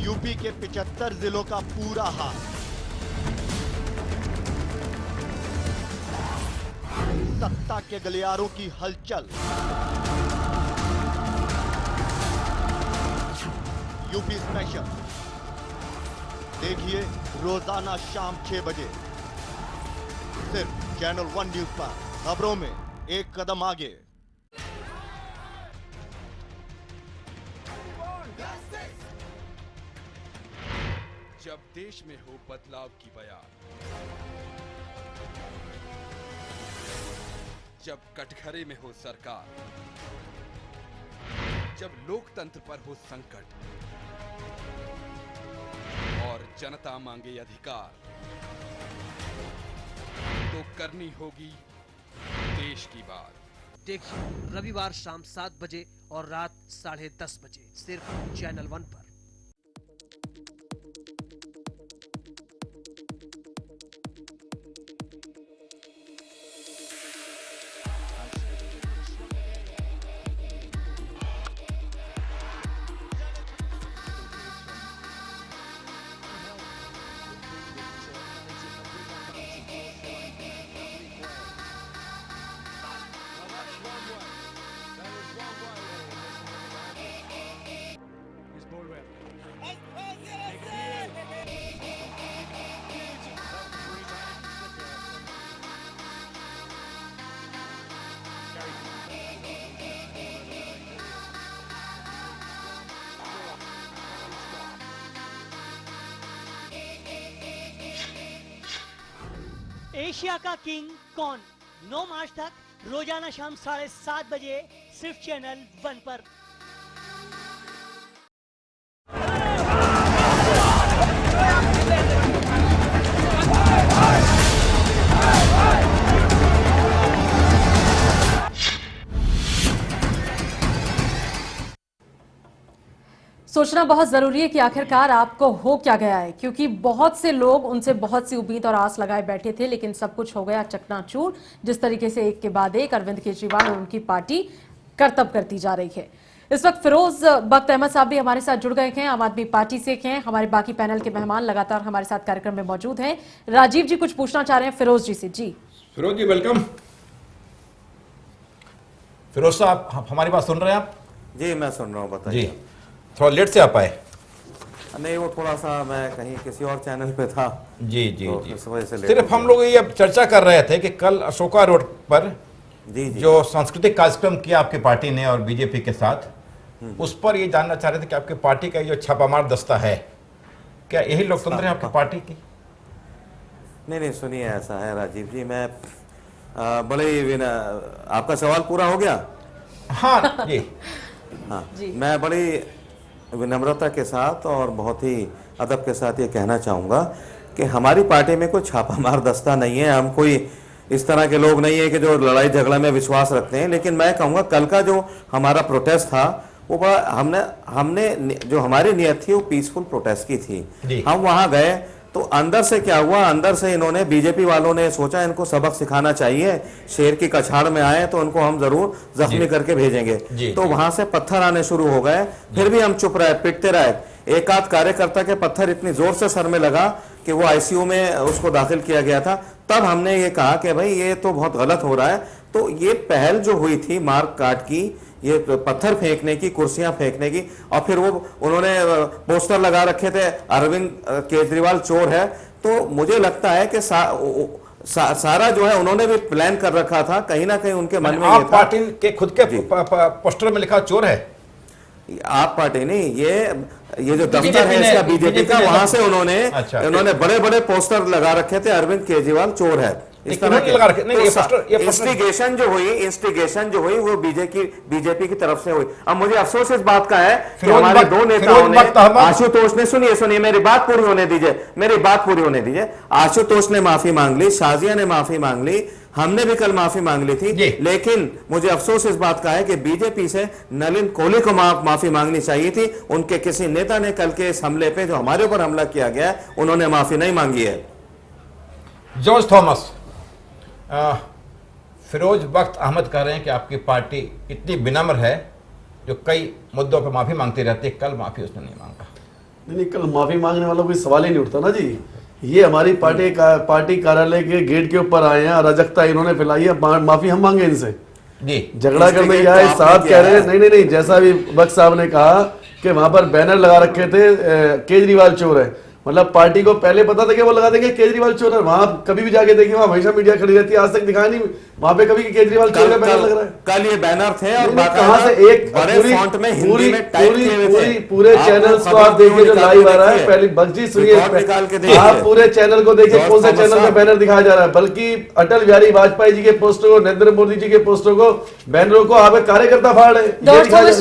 यूपी के 75 जिलों का पूरा हाल। सत्ता के गलियारों की हलचल। यूपी स्पेशल देखिए रोजाना शाम 6 बजे सिर्फ चैनल 1 न्यूज पर। खबरों में एक कदम आगे।
जब देश में हो बदलाव की बयार, जब कटघरे में हो सरकार, जब लोकतंत्र पर हो संकट और जनता मांगे अधिकार, तो करनी होगी देश की बात।
देखिए रविवार शाम 7 बजे और रात 10:30 बजे सिर्फ चैनल 1 पर।
एशिया का किंग कौन 9 मार्च तक रोजाना शाम 7:30 बजे सिर्फ चैनल 1 पर।
सोचना बहुत जरूरी है कि आखिरकार आपको हो क्या गया है, क्योंकि बहुत से लोग उनसे बहुत सी उम्मीद और आस लगाए बैठे थे, लेकिन सब कुछ हो गया चकनाचूर। जिस तरीके से एक के बाद एक अरविंद केजरीवाल और उनकी पार्टी करतब करती जा रही है। इस वक्त फिरोज बख्त अहमद साहब भी हमारे साथ जुड़ गए हैं, आम आदमी पार्टी से हैं। हमारे बाकी पैनल के मेहमान लगातार हमारे साथ कार्यक्रम में मौजूद हैं। राजीव जी कुछ पूछना चाह रहे हैं फिरोज जी से। जी
फिरोज जी वेलकम। फिरोज साहब हमारी बात सुन रहे हैं आप?
जी मैं सुन रहा हूँ, बताइए।
थोड़ा लेट से आप आए?
नहीं वो थोड़ा सा मैं कहीं किसी और चैनल पे था।
जी जी
तो
जी
इस वजह से
सिर्फ हम लोग ये अब चर्चा कर रहे थे कि कल अशोका रोड पर
जी
जो सांस्कृतिक कार्यक्रम किया आपकी पार्टी ने और बीजेपी के साथ, उस पर ये जानना चाह रहे थे कि आपकी पार्टी का जो छापामार दस्ता है, क्या यही लोकतंत्र है आपकी पार्टी की?
नहीं सुनिए, ऐसा है राजीव जी, मैं बड़े आपका सवाल पूरा हो गया?
हाँ जी।
हाँ मैं बड़ी विनम्रता के साथ और बहुत ही अदब के साथ ये कहना चाहूँगा कि हमारी पार्टी में कोई छापामार दस्ता नहीं है। हम कोई इस तरह के लोग नहीं है कि जो लड़ाई झगड़ा में विश्वास रखते हैं। लेकिन मैं कहूँगा कल का जो हमारा प्रोटेस्ट था वो बड़ा हमने जो हमारी नियत थी वो पीसफुल प्रोटेस्ट की थी। हम वहाँ गए तो अंदर से क्या हुआ, अंदर से इन्होंने बीजेपी वालों ने सोचा इनको सबक सिखाना चाहिए, शेर की कछाड़ में आए तो उनको हम जरूर जख्मी करके भेजेंगे। तो वहां से पत्थर आने शुरू हो गए। फिर भी हम चुप रहे, पिटते रहे। एक आध कार्यकर्ता के पत्थर इतनी जोर से सर में लगा कि वो आईसीयू में उसको दाखिल किया गया था। तब हमने ये कहा कि भाई ये तो बहुत गलत हो रहा है। तो ये पहल जो हुई थी मार्क काट की, ये पत्थर फेंकने की, कुर्सियां फेंकने की, और फिर वो उन्होंने पोस्टर लगा रखे थे अरविंद केजरीवाल चोर है, तो मुझे लगता है कि सारा जो है उन्होंने भी प्लान कर रखा था, कहीं ना कहीं उनके मन में ये था।
आप पार्टी के खुद के पोस्टर में लिखा चोर है,
आप पार्टी नहीं, ये जो दफ्तर है इसका बीजेपी का, वहां से उन्होंने बड़े बड़े पोस्टर लगा रखे थे, अरविंद केजरीवाल चोर है, इस तरह के। इंस्टिगेशन जो हुई वो बीजेपी की तरफ से हुई। अब मुझे अफसोस इस बात का है कि हमारे दो नेताओं ने, आशुतोष ने, सुनिए मेरी बात पूरी होने दीजिए, आशुतोष ने माफी मांग ली, शाजिया ने माफी मांग ली, हमने भी कल माफी मांग ली थी, लेकिन मुझे अफसोस इस बात का है कि बीजेपी से नलिन कोहली को माफी मांगनी चाहिए थी। उनके किसी नेता ने कल के इस हमले पे, जो हमारे ऊपर हमला किया गया, उन्होंने माफी नहीं मांगी है।
जॉर्ज थॉमस, फिरोज बख्त अहमद कह रहे हैं कि आपकी पार्टी इतनी विनम्र है जो कई मुद्दों पर माफी मांगती रहती है, कल माफी उसने नहीं मांगा।
नहीं, कल माफी मांगने वाला कोई सवाल ही नहीं उठता ना जी। ये हमारी पार्टी कार्यालय के गेट के ऊपर आए हैं, अराजकता इन्होंने फैलाई है, माफी हम मांगे इनसे जी। झगड़ा करने जाए, साहब कह रहे हैं नहीं, जैसा भी बख्त साहब ने कहा कि वहां पर बैनर लगा रखे थे केजरीवाल चोर है, मतलब पार्टी को पहले पता था कि वो लगा देंगे केजरीवाल चोर है। वहां कभी भी जाके देखिए, वहां हमेशा मीडिया खड़ी रहती है, आज तक दिखाया नहीं वहां पे कभी केजरीवाल चोर का बैनर लग रहा है।
कल ये बैनर थे और
कहां से एक
बड़े फॉन्ट में हिंदी में टाइप किए हुए थे।
पूरे चैनल्स को आप देखिए जो लाइव आ रहा है, पहले बख्जी सुनिए, आप पूरे चैनल को देखिए, कौन सा चैनल में बैनर दिखाया जा रहा है, बल्कि अटल बिहारी वाजपेयी जी के पोस्टर को, नरेंद्र मोदी जी के पोस्टरों को, बैनरों को आप कार्यकर्ता फाड़ रहे हैं।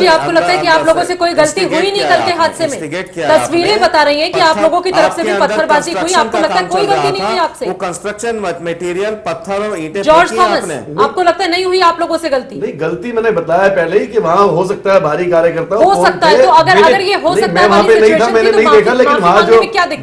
आपको लगता है कि आप लोगों से कोई गलती हुई नहीं कल के हादसे में? तस्वीरें बता रही है कि आप लोगों की तरफ से भी पत्थरबाजी हुई, आपको लगता है कोई गलती नहीं हुई आपसे?
वो कंस्ट्रक्शन मटेरियल, पत्थर और ईंटें,
जॉर्ज थॉमस, आपको लगता है नहीं हुई आप लोगों से गलती?
नहीं, गलती मैंने बताया पहले ही कि वहां हो सकता है भारी कार्यकर्ता
हो सकता है, तो अगर ये हो सकता है,
वहां पे नहीं था, मैंने नहीं देखा, लेकिन वहां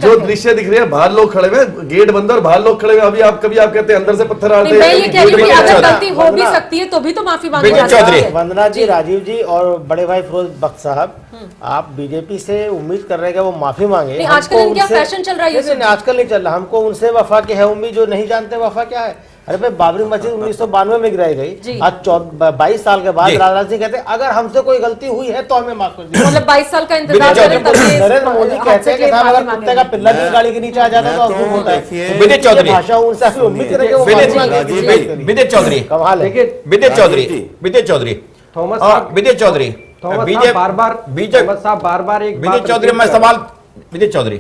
जो दृश्य दिख रहे हैं, बाहर लोग खड़े हुए, गेट बंद और बाहर लोग खड़े हुए, अभी आप कहते हैं अंदर से पत्थर आते हैं।
मैं ये कह रही हूं कि अगर गलती हो भी सकती है तो भी तो माफी मांगनी चाहिए।
वंदना जी, राजीव जी और बड़े भाई फिरोज बख्त साहब, आप बीजेपी से उम्मीद कर रहे हैं कि वो माफी मांगे?
आजकल इनका फैशन चल रहा है,
आजकल नहीं चल रहा, हमको उनसे वफा की है उम्मीद, जो नहीं जानते वफा क्या है। अरे भाई, बाबरी मस्जिद 1992 में गिराई गई, आज 22 साल के बाद राजनाथ सिंह कहते हैं अगर हमसे कोई गलती हुई है तो हमें माफ कर दीजिए।
मतलब 22 साल का इंतजार करें,
नरेंद्र मोदी कहते हैं कि साहब अगर कुत्ते का पिल्ला भी गाड़ी के नीचे आ जाता है तो अफसोस होता है। विजय चौधरी, भाषा उनसे उम्मीद करें कि वो
विजय चौधरी,
कमाल है।
विजय चौधरी,
थॉमस साहब,
विजय चौधरी,
बार-बार एक
विजय चौधरी, मैं सवाल विजय चौधरी,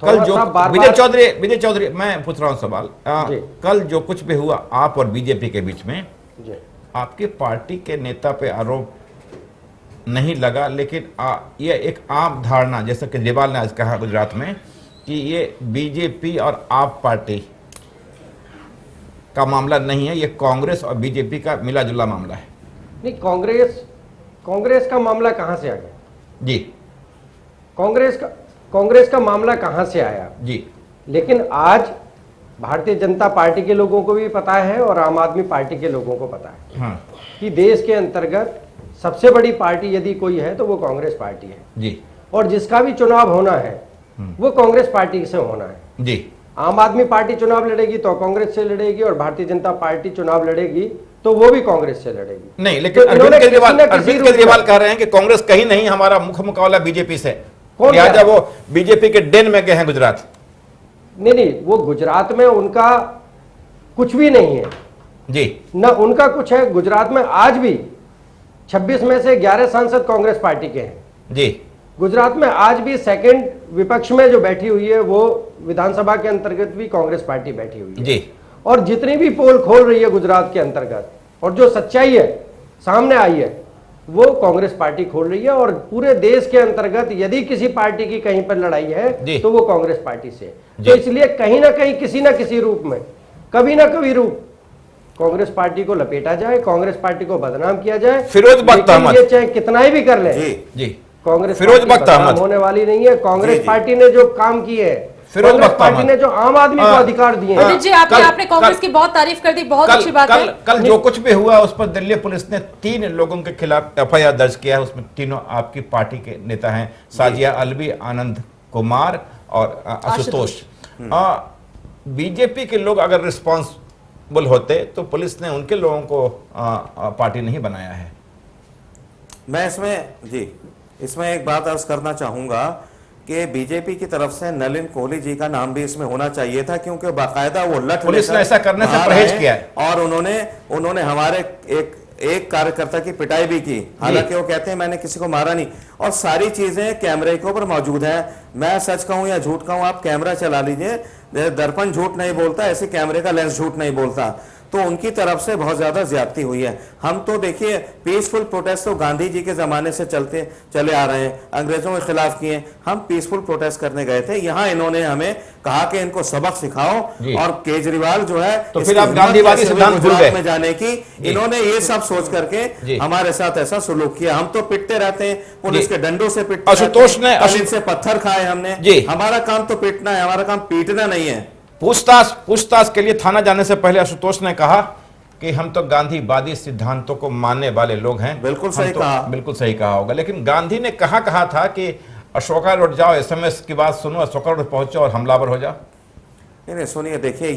कल जो विजय चौधरी मैं पूछ रहा हूं सवाल, कल जो कुछ भी हुआ आप और बीजेपी के बीच में, आपकी पार्टी के नेता पे आरोप नहीं लगा, लेकिन ये एक आम धारणा, जैसा केजरीवाल ने आज कहा गुजरात में, कि ये बीजेपी और आप पार्टी का मामला नहीं है, ये कांग्रेस और बीजेपी का मिला जुला मामला है।
नहीं, कांग्रेस का मामला कहां से आ गया
जी?
कांग्रेस का मामला कहां से आया
जी?
लेकिन आज भारतीय जनता पार्टी के लोगों को भी पता है और आम आदमी पार्टी के लोगों को पता है कि देश के अंतर्गत सबसे बड़ी पार्टी यदि कोई है तो वो कांग्रेस पार्टी है
जी।
और जिसका भी चुनाव होना है वो कांग्रेस पार्टी से होना है
जी।
आम आदमी पार्टी चुनाव लड़ेगी तो कांग्रेस से लड़ेगी, और भारतीय जनता पार्टी चुनाव लड़ेगी तो वो भी कांग्रेस से लड़ेगी।
नहीं, लेकिन तो अरविंद केजरीवाल कह रहे हैं कि कांग्रेस कहीं नहीं, हमारा मुख्य मुकाबला बीजेपी से, लिहाजा वो बीजेपी के डेन में गए हैं गुजरात।
नहीं, वो गुजरात में उनका कुछ भी नहीं है
जी,
ना उनका कुछ है। गुजरात में आज भी 26 में से 11 सांसद कांग्रेस पार्टी के हैं
जी।
गुजरात में आज भी सेकंड विपक्ष में जो बैठी हुई है वो विधानसभा के अंतर्गत भी कांग्रेस पार्टी बैठी हुई है
जी।
और जितनी भी पोल खोल रही है गुजरात के अंतर्गत, और जो सच्चाई है सामने आई है, वो कांग्रेस पार्टी खोल रही है। और पूरे देश के अंतर्गत यदि किसी पार्टी की कहीं पर लड़ाई है तो वो कांग्रेस पार्टी से। तो इसलिए कहीं ना कहीं किसी ना किसी रूप में, कभी ना कभी रूप, कांग्रेस पार्टी को लपेटा जाए, कांग्रेस पार्टी को बदनाम किया जाए।
फिरोज बख्त अहमद,
ये चाहे कितना ही भी कर ले
जी,
कांग्रेस
फिरोज बख्त अहमद
होने वाली नहीं है। कांग्रेस पार्टी ने जो काम किए है, कांग्रेस पार्टी ने जो आम आदमी को अधिकार दिए हैं।
जी, आपने कांग्रेस की बहुत तारीफ कर दी, बहुत अच्छी बात है।
कल जो कुछ भी हुआ उस पर दिल्ली पुलिस ने 3 लोगों के खिलाफ एफआईआर दर्ज किया है, उसमें तीनों आपकी पार्टी के नेता हैं, साजिया अलवी, आनंद कुमार और आशुतोष। बीजेपी के लोग अगर रिस्पॉन्सिबल होते तो पुलिस ने उनके लोगों को पार्टी नहीं बनाया है।
मैं इसमें एक बात अर्ज करना चाहूंगा कि बीजेपी की तरफ से नलिन कोहली जी का नाम भी इसमें होना चाहिए था, क्योंकि बाकायदा वो लठ
पुलिस ने ऐसा करने से परहेज किया है
और उन्होंने हमारे एक कार्यकर्ता की पिटाई भी की। हालांकि वो कहते हैं मैंने किसी को मारा नहीं, और सारी चीजें कैमरे के ऊपर मौजूद है। मैं सच कहूं या झूठ कहूं, आप कैमरा चला लीजिए, दर्पण झूठ नहीं बोलता, ऐसे कैमरे का लेंस झूठ नहीं बोलता। तो उनकी तरफ से बहुत ज्यादा ज्यादती हुई है। हम तो देखिए पीसफुल प्रोटेस्ट तो गांधी जी के जमाने से चले आ रहे हैं, अंग्रेजों के खिलाफ किए। हम पीसफुल प्रोटेस्ट करने गए थे, यहाँ इन्होंने हमें कहा कि इनको सबक सिखाओ, और केजरीवाल जो है
तो फिर आप गांधीवादी सिद्धांत भूल गए
में जाने की, इन्होंने ये सब सोच करके हमारे साथ ऐसा सुलूक किया। हम तो पिटते रहते हैं, पुलिस के डंडों से पिटते,
आशुतोष ने
से पत्थर खाए हमने। हमारा काम तो पिटना है, हमारा काम पीटना नहीं है।
पूछताछ के लिए थाना जाने से पहले आशुतोष ने कहा कि हम तो गांधीवादी सिद्धांतों को मानने वाले लोग हैं।
बिल्कुल सही कहा,
बिल्कुल सही कहा होगा। लेकिन गांधी ने कहा था कि अशोका रोड जाओ, एसएमएस की बात सुनो, अशोका रोड पहुंचो और हमलावर हो जाओ।
नहीं सुनिए, देखिए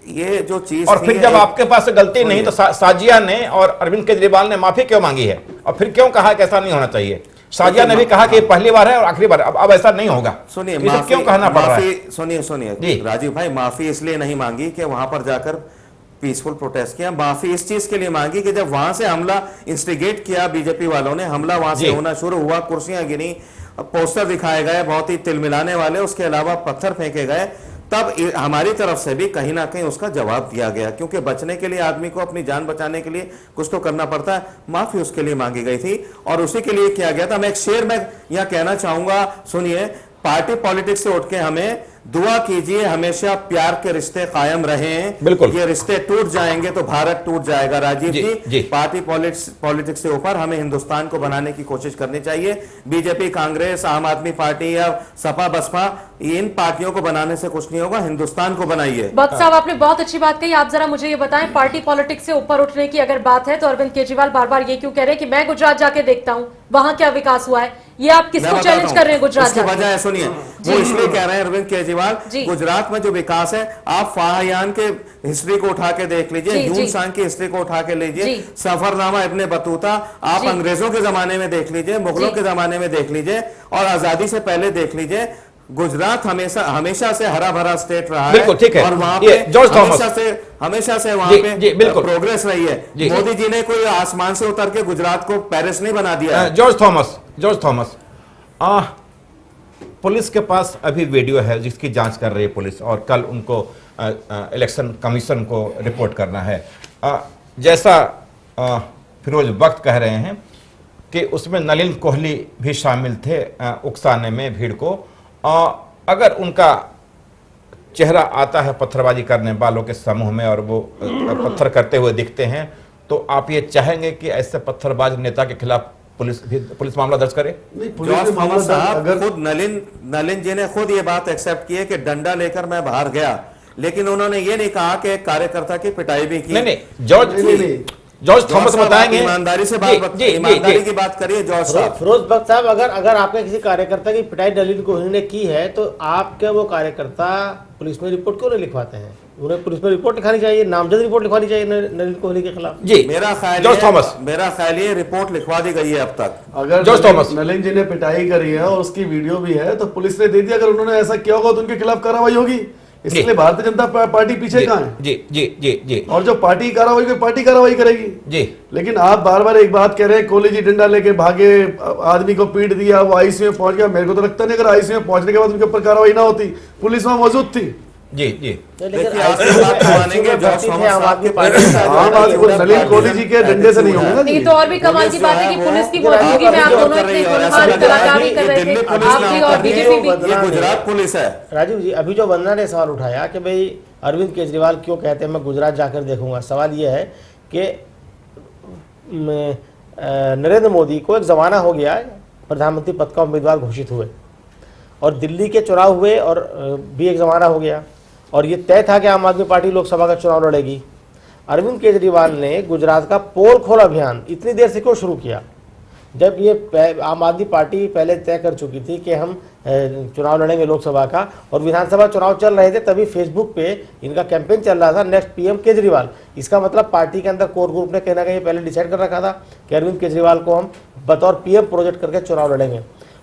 ये जो चीज,
और फिर जब आपके पास गलती नहीं तो साजिया ने और अरविंद केजरीवाल ने माफी क्यों मांगी है, और फिर क्यों कहा कि ऐसा नहीं होना चाहिए? साजिया ने भी कहा कि पहली बार है और आखिरी बार, अब ऐसा नहीं होगा।
सुनिए,
क्यों कहना पड़ रहा है?
सुनिए राजीव भाई, माफी इसलिए नहीं मांगी कि वहां पर जाकर पीसफुल प्रोटेस्ट किया। माफी इस चीज के लिए मांगी कि जब वहां से हमला इंस्टिगेट किया बीजेपी वालों ने, हमला वहां से होना शुरू हुआ, कुर्सियां गिनी, पोस्टर दिखाए गए बहुत ही तिलमिलाने वाले, उसके अलावा पत्थर फेंके गए, तब हमारी तरफ से भी कहीं ना कहीं उसका जवाब दिया गया, क्योंकि बचने के लिए आदमी को अपनी जान बचाने के लिए कुछ तो करना पड़ता है। माफी उसके लिए मांगी गई थी और उसी के लिए किया गया था। मैं एक शेर में यह कहना चाहूंगा, सुनिए, पार्टी पॉलिटिक्स से उठ के हमें दुआ कीजिए हमेशा प्यार के रिश्ते कायम रहें।
बिल्कुल,
ये रिश्ते टूट जाएंगे तो भारत टूट जाएगा। राजीव जी, पार्टी पॉलिटिक्स से ऊपर हमें हिंदुस्तान को बनाने की कोशिश करनी चाहिए। बीजेपी, कांग्रेस, आम आदमी पार्टी या सपा बसपा, इन पार्टियों को बनाने से कुछ नहीं होगा, हिंदुस्तान को बनाइए।
भट्ट साहब, आपने बहुत अच्छी बात कही। आप जरा मुझे ये बताएं, पार्टी पॉलिटिक्स से ऊपर उठने की अगर बात है तो अरविंद केजरीवाल बार बार ये क्यों कह रहे हैं कि मैं गुजरात जाके देखता हूं वहां क्या विकास हुआ है? ये आप किसको चैलेंज कर रहे हैं? गुजरात
की वजह है, सुनिए, वो इसलिए कह रहे हैं अरविंद केजरीवाल, गुजरात में जो विकास है, आप फाहियान के हिस्ट्री को उठा के देख लीजिए, यून सांग की हिस्ट्री को उठा के लीजिए, सफरनामा इब्ने बतूता आप अंग्रेजों के जमाने में देख लीजिए, मुगलों के जमाने में देख लीजिए, और आजादी से पहले देख लीजिए। गुजरात हमेशा से हरा भरा स्टेट रहा है, और वहां पे हमेशा से वहां पे प्रोग्रेस रही है। मोदी जी ने कोई आसमान से उतर के गुजरात को पेरिस नहीं बना दिया।
जॉर्ज थॉमस, पुलिस के पास अभी वीडियो है जिसकी जांच कर रही है पुलिस, और कल उनको इलेक्शन कमीशन को रिपोर्ट करना है। जैसा फिरोज वक्त कह रहे हैं कि उसमें नलिन कोहली भी शामिल थे उकसाने में भीड़ को। अगर उनका चेहरा आता है पत्थरबाजी करने वालों के समूह में और वो पत्थर करते हुए दिखते हैं, तो आप ये चाहेंगे कि ऐसे पत्थरबाज नेता के खिलाफ पुलिस मामला दर्ज करे?
खुद नलिन जी ने खुद ये बात एक्सेप्ट की है कि डंडा लेकर मैं बाहर गया, लेकिन उन्होंने ये नहीं कहा कि एक कार्यकर्ता की पिटाई भी की।
नहीं, जॉर्ज थॉमस बताएंगे।
ईमानदारी से ईमानदारी की बात करिए जॉर्ज साहब।
फिरोज भक्त साहब, अगर आपके किसी कार्यकर्ता की पिटाई नलिन कोहली ने की है तो आपके वो कार्यकर्ता पुलिस में रिपोर्ट क्यों नहीं लिखवाते हैं? उन्हें पुलिस में रिपोर्ट लिखानी चाहिए, नामजद रिपोर्ट लिखवानी चाहिए नलिन कोहली के खिलाफ।
जी,
मेरा ख्याल ये रिपोर्ट लिखवा दी गई है अब तक।
अगर नलिन जी ने पिटाई करी है और उसकी वीडियो भी है तो पुलिस ने दे दी। अगर उन्होंने ऐसा किया होगा तो उनके खिलाफ कार्रवाई होगी। इसलिए भारतीय जनता पार्टी पीछे कहां है?
जी। और
जो पार्टी कार्रवाई करेगी
जी।
लेकिन आप बार बार एक बात कह रहे हैं, कोहली जी डंडा लेके भागे, आदमी को पीट दिया, वो आईसीयू में पहुंच गया। मेरे को तो लगता नहीं अगर आईसीयू में पहुंचने के बाद उनके ऊपर कार्रवाई ना होती, पुलिस वहां मौजूद थी।
जी।
नलिन कोहली जी के डंडे से नहीं होगा।
ये तो और भी कमाल की बात है कि पुलिस की मौजूदगी में आप दोनों इतने गुणगान कलाकारी कर रहे थे, आप भी और बीजेपी भी।
ये गुजरात पुलिस है।
राजीव जी, अभी जो वंदना ने सवाल उठाया कि भाई अरविंद केजरीवाल क्यों कहते हैं मैं गुजरात जाकर देखूंगा, सवाल ये है कि नरेंद्र मोदी को एक जमाना हो गया प्रधानमंत्री पद का उम्मीदवार घोषित हुए, और दिल्ली के चुनाव हुए और भी एक जमाना हो गया, और ये तय था कि आम आदमी पार्टी लोकसभा का चुनाव लड़ेगी। अरविंद केजरीवाल ने गुजरात का पोल खोल अभियान इतनी देर से क्यों शुरू किया, जब ये आम आदमी पार्टी पहले तय कर चुकी थी कि हम चुनाव लड़ेंगे लोकसभा का, और विधानसभा चुनाव चल रहे थे, तभी फेसबुक पे इनका कैंपेन चल रहा था नेक्स्ट पीएम केजरीवाल। इसका मतलब पार्टी के अंदर कोर ग्रुप ने कहीं ना कहीं पहले डिसाइड कर रखा था कि अरविंद केजरीवाल को हम बतौर पीएम प्रोजेक्ट करके चुनाव लड़ेंगे।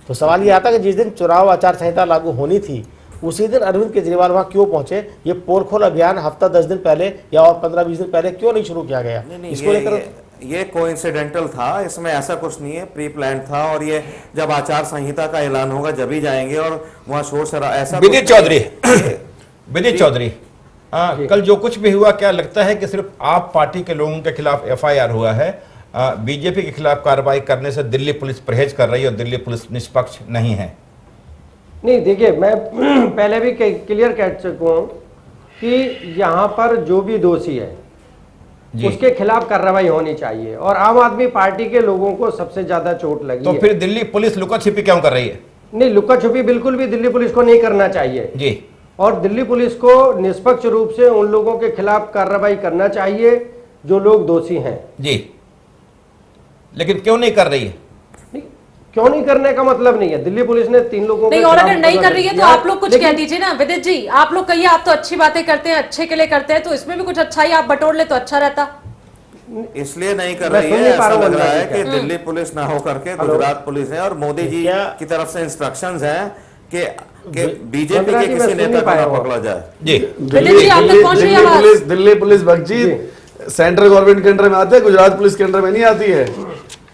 तो सवाल ये आता कि जिस दिन चुनाव आचार संहिता लागू होनी थी उसी दिन अरविंद केजरीवाल वहां क्यों पहुंचे? ये पोलखोल अभियान हफ्ता 10 दिन पहले या और 15-20 दिन पहले क्यों नहीं शुरू किया गया? इसको लेकर
ये कोइंसिडेंटल था, इसमें ऐसा कुछ नहीं है, प्री प्लान था। और ये जब आचार संहिता का ऐलान होगा जब ही जाएंगे और वहाँ शोर शराबा ऐसा।
विनीत चौधरी कल जो कुछ भी हुआ, क्या लगता है कि सिर्फ आप पार्टी के लोगों के खिलाफ FIR हुआ है, बीजेपी के खिलाफ कार्रवाई करने से दिल्ली पुलिस परहेज कर रही है और दिल्ली पुलिस निष्पक्ष नहीं है?
नहीं, देखिए मैं पहले भी क्लियर कह चुका हूं कि यहाँ पर जो भी दोषी है उसके खिलाफ कार्रवाई होनी चाहिए और आम आदमी पार्टी के लोगों को सबसे ज्यादा चोट लगी
तो फिर दिल्ली पुलिस लुका छिपी क्यों कर रही है?
नहीं, लुका छुपी बिल्कुल भी दिल्ली पुलिस को नहीं करना चाहिए
जी।
और दिल्ली पुलिस को निष्पक्ष रूप से उन लोगों के खिलाफ कार्रवाई करना चाहिए जो लोग दोषी हैं
जी। लेकिन क्यों नहीं कर रही है?
क्यों नहीं करने का मतलब नहीं है, दिल्ली पुलिस ने 3 लोगों
नहीं, और अगर नहीं कर रही है तो आप लोग कुछ कह दीजिए ना विदित जी, आप लोग कहिए, आप तो अच्छी बातें करते हैं, अच्छे के लिए करते हैं, तो इसमें भी कुछ अच्छाई आप बटोर ले तो अच्छा रहता।
इसलिए नहीं कर रही है, ऐसा लग रहा है कि दिल्ली पुलिस ना हो करके गुजरात पुलिस है और मोदी जी की तरफ से इंस्ट्रक्शंस हैं कि बीजेपी के किसी नेता को ना पकड़ा जाए।
जी,
दिल्ली पुलिस बगजी सेंट्रल गवर्नमेंट के अंडर में आती है, गुजरात पुलिस के अंडर में नहीं आती है।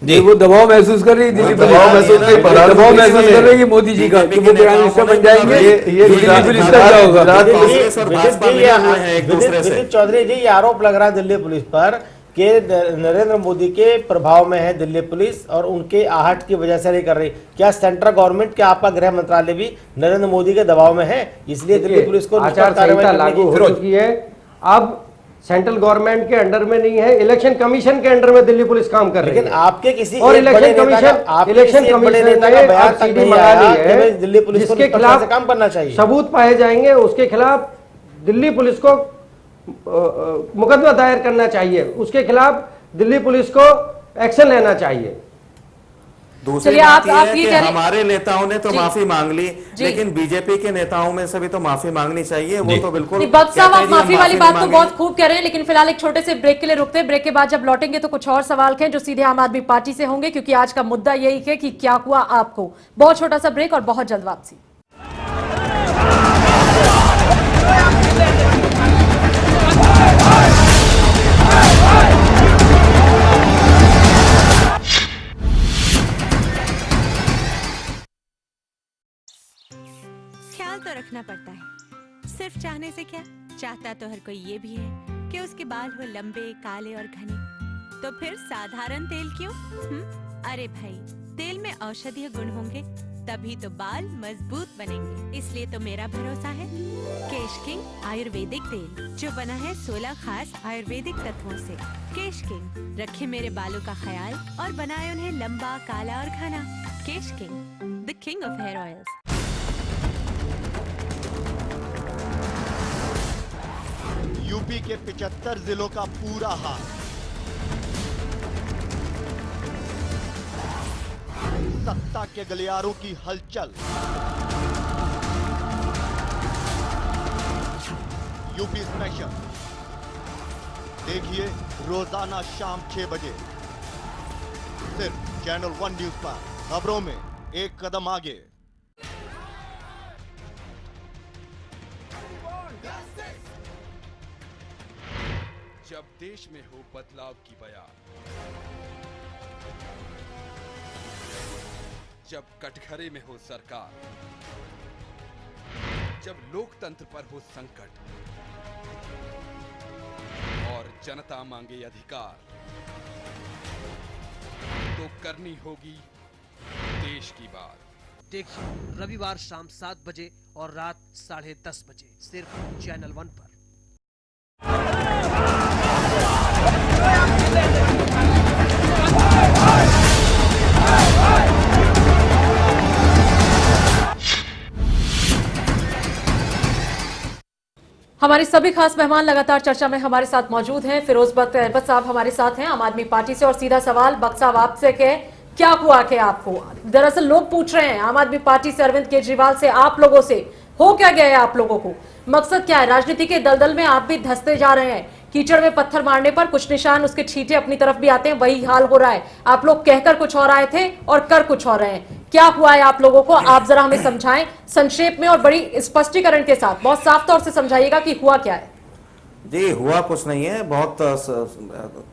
जी, वो दबाव महसूस कर रही है, दिल्ली दबाव महसूस कर रही है मोदी जी का कि वो प्राइम मिनिस्टर बन जाएंगे। ये दिल्ली पुलिस का क्या होगा?
विदित चौधरी जी, ये आरोप लग रहा है दिल्ली पुलिस पर कि नरेंद्र मोदी के प्रभाव में है दिल्ली पुलिस और उनके आहट की वजह से नहीं कर रही। क्या सेंट्रल गवर्नमेंट, क्या आपका गृह मंत्रालय भी नरेंद्र मोदी के दबाव में है, इसलिए दिल्ली पुलिस को
आचार संहिता लागू हो चुकी है, अब सेंट्रल गवर्नमेंट के अंडर में नहीं है, इलेक्शन कमीशन के अंडर में दिल्ली पुलिस काम कर रही है।
लेकिन आपके किसी
और इलेक्शन कमीशन ने
दिल्ली पुलिस
जिसके खिलाफ
काम करना चाहिए,
सबूत पाए जाएंगे उसके खिलाफ दिल्ली पुलिस को मुकदमा दायर करना चाहिए, उसके खिलाफ दिल्ली पुलिस को एक्शन लेना चाहिए।
दूसरी बात यह है कि हमारे नेताओं ने तो माफी मांग ली, लेकिन बीजेपी के नेताओं में से भी तो माफी मांगनी चाहिए। वो तो बिल्कुल
भक्त साहब, आप माफी वाली बात तो बहुत खूब कह रहे हैं, लेकिन फिलहाल एक छोटे से ब्रेक के लिए रुकते हैं। ब्रेक के बाद जब लौटेंगे तो कुछ और सवाल हैं जो सीधे आम आदमी पार्टी से होंगे, क्योंकि आज का मुद्दा यही है कि क्या हुआ आपको। बहुत छोटा सा ब्रेक और बहुत जल्द वापसी।
तो रखना पड़ता है, सिर्फ चाहने से क्या, चाहता तो हर कोई ये भी है कि उसके बाल हो लंबे, काले और घने। तो फिर साधारण तेल क्यों? अरे भाई, तेल में औषधीय गुण होंगे तभी तो बाल मजबूत बनेंगे। इसलिए तो मेरा भरोसा है केश किंग आयुर्वेदिक तेल, जो बना है 16 खास आयुर्वेदिक तत्वों से। केश किंग रखे मेरे बालों का ख्याल और बनाए उन्हें लंबा, काला और घना। Kesh king, the king of hair oils.
UP के 75 जिलों का पूरा हाल, सत्ता के गलियारों की हलचल। यूपी स्पेशल देखिए रोजाना शाम 6 बजे सिर्फ चैनल 1 न्यूज पर। खबरों में एक कदम आगे।
जब देश में हो बदलाव की बयान, जब कटघरे में हो सरकार, जब लोकतंत्र पर हो संकट और जनता मांगे अधिकार, तो करनी होगी देश की बात।
देखिए रविवार शाम 7 बजे और रात 10:30 बजे सिर्फ चैनल 1 पर।
हमारे सभी खास मेहमान लगातार चर्चा में हमारे साथ मौजूद हैं। फिरोज बख्त अहमद साहब हमारे साथ हैं आम आदमी पार्टी से। और सीधा सवाल बख्त साहब आपसे के क्या हुआ कि आपको, दरअसल लोग पूछ रहे हैं आम आदमी पार्टी से, अरविंद केजरीवाल से, आप लोगों से, हो क्या गया है आप लोगों को? मकसद क्या है? राजनीति के दलदल में आप भी धंसते जा रहे हैं। कीचड़ में पत्थर मारने पर कुछ निशान उसके छींटे अपनी तरफ भी आते हैं, वही हाल हो रहा है। आप लोग कहकर कुछ और आए थे और कर कुछ और रहे हैं। क्या हुआ है आप लोगों को, आप जरा हमें समझाएं संक्षेप में और बड़ी स्पष्टीकरण के साथ, बहुत साफ तौर से समझाइएगा कि हुआ क्या है।
जी, हुआ कुछ नहीं है, बहुत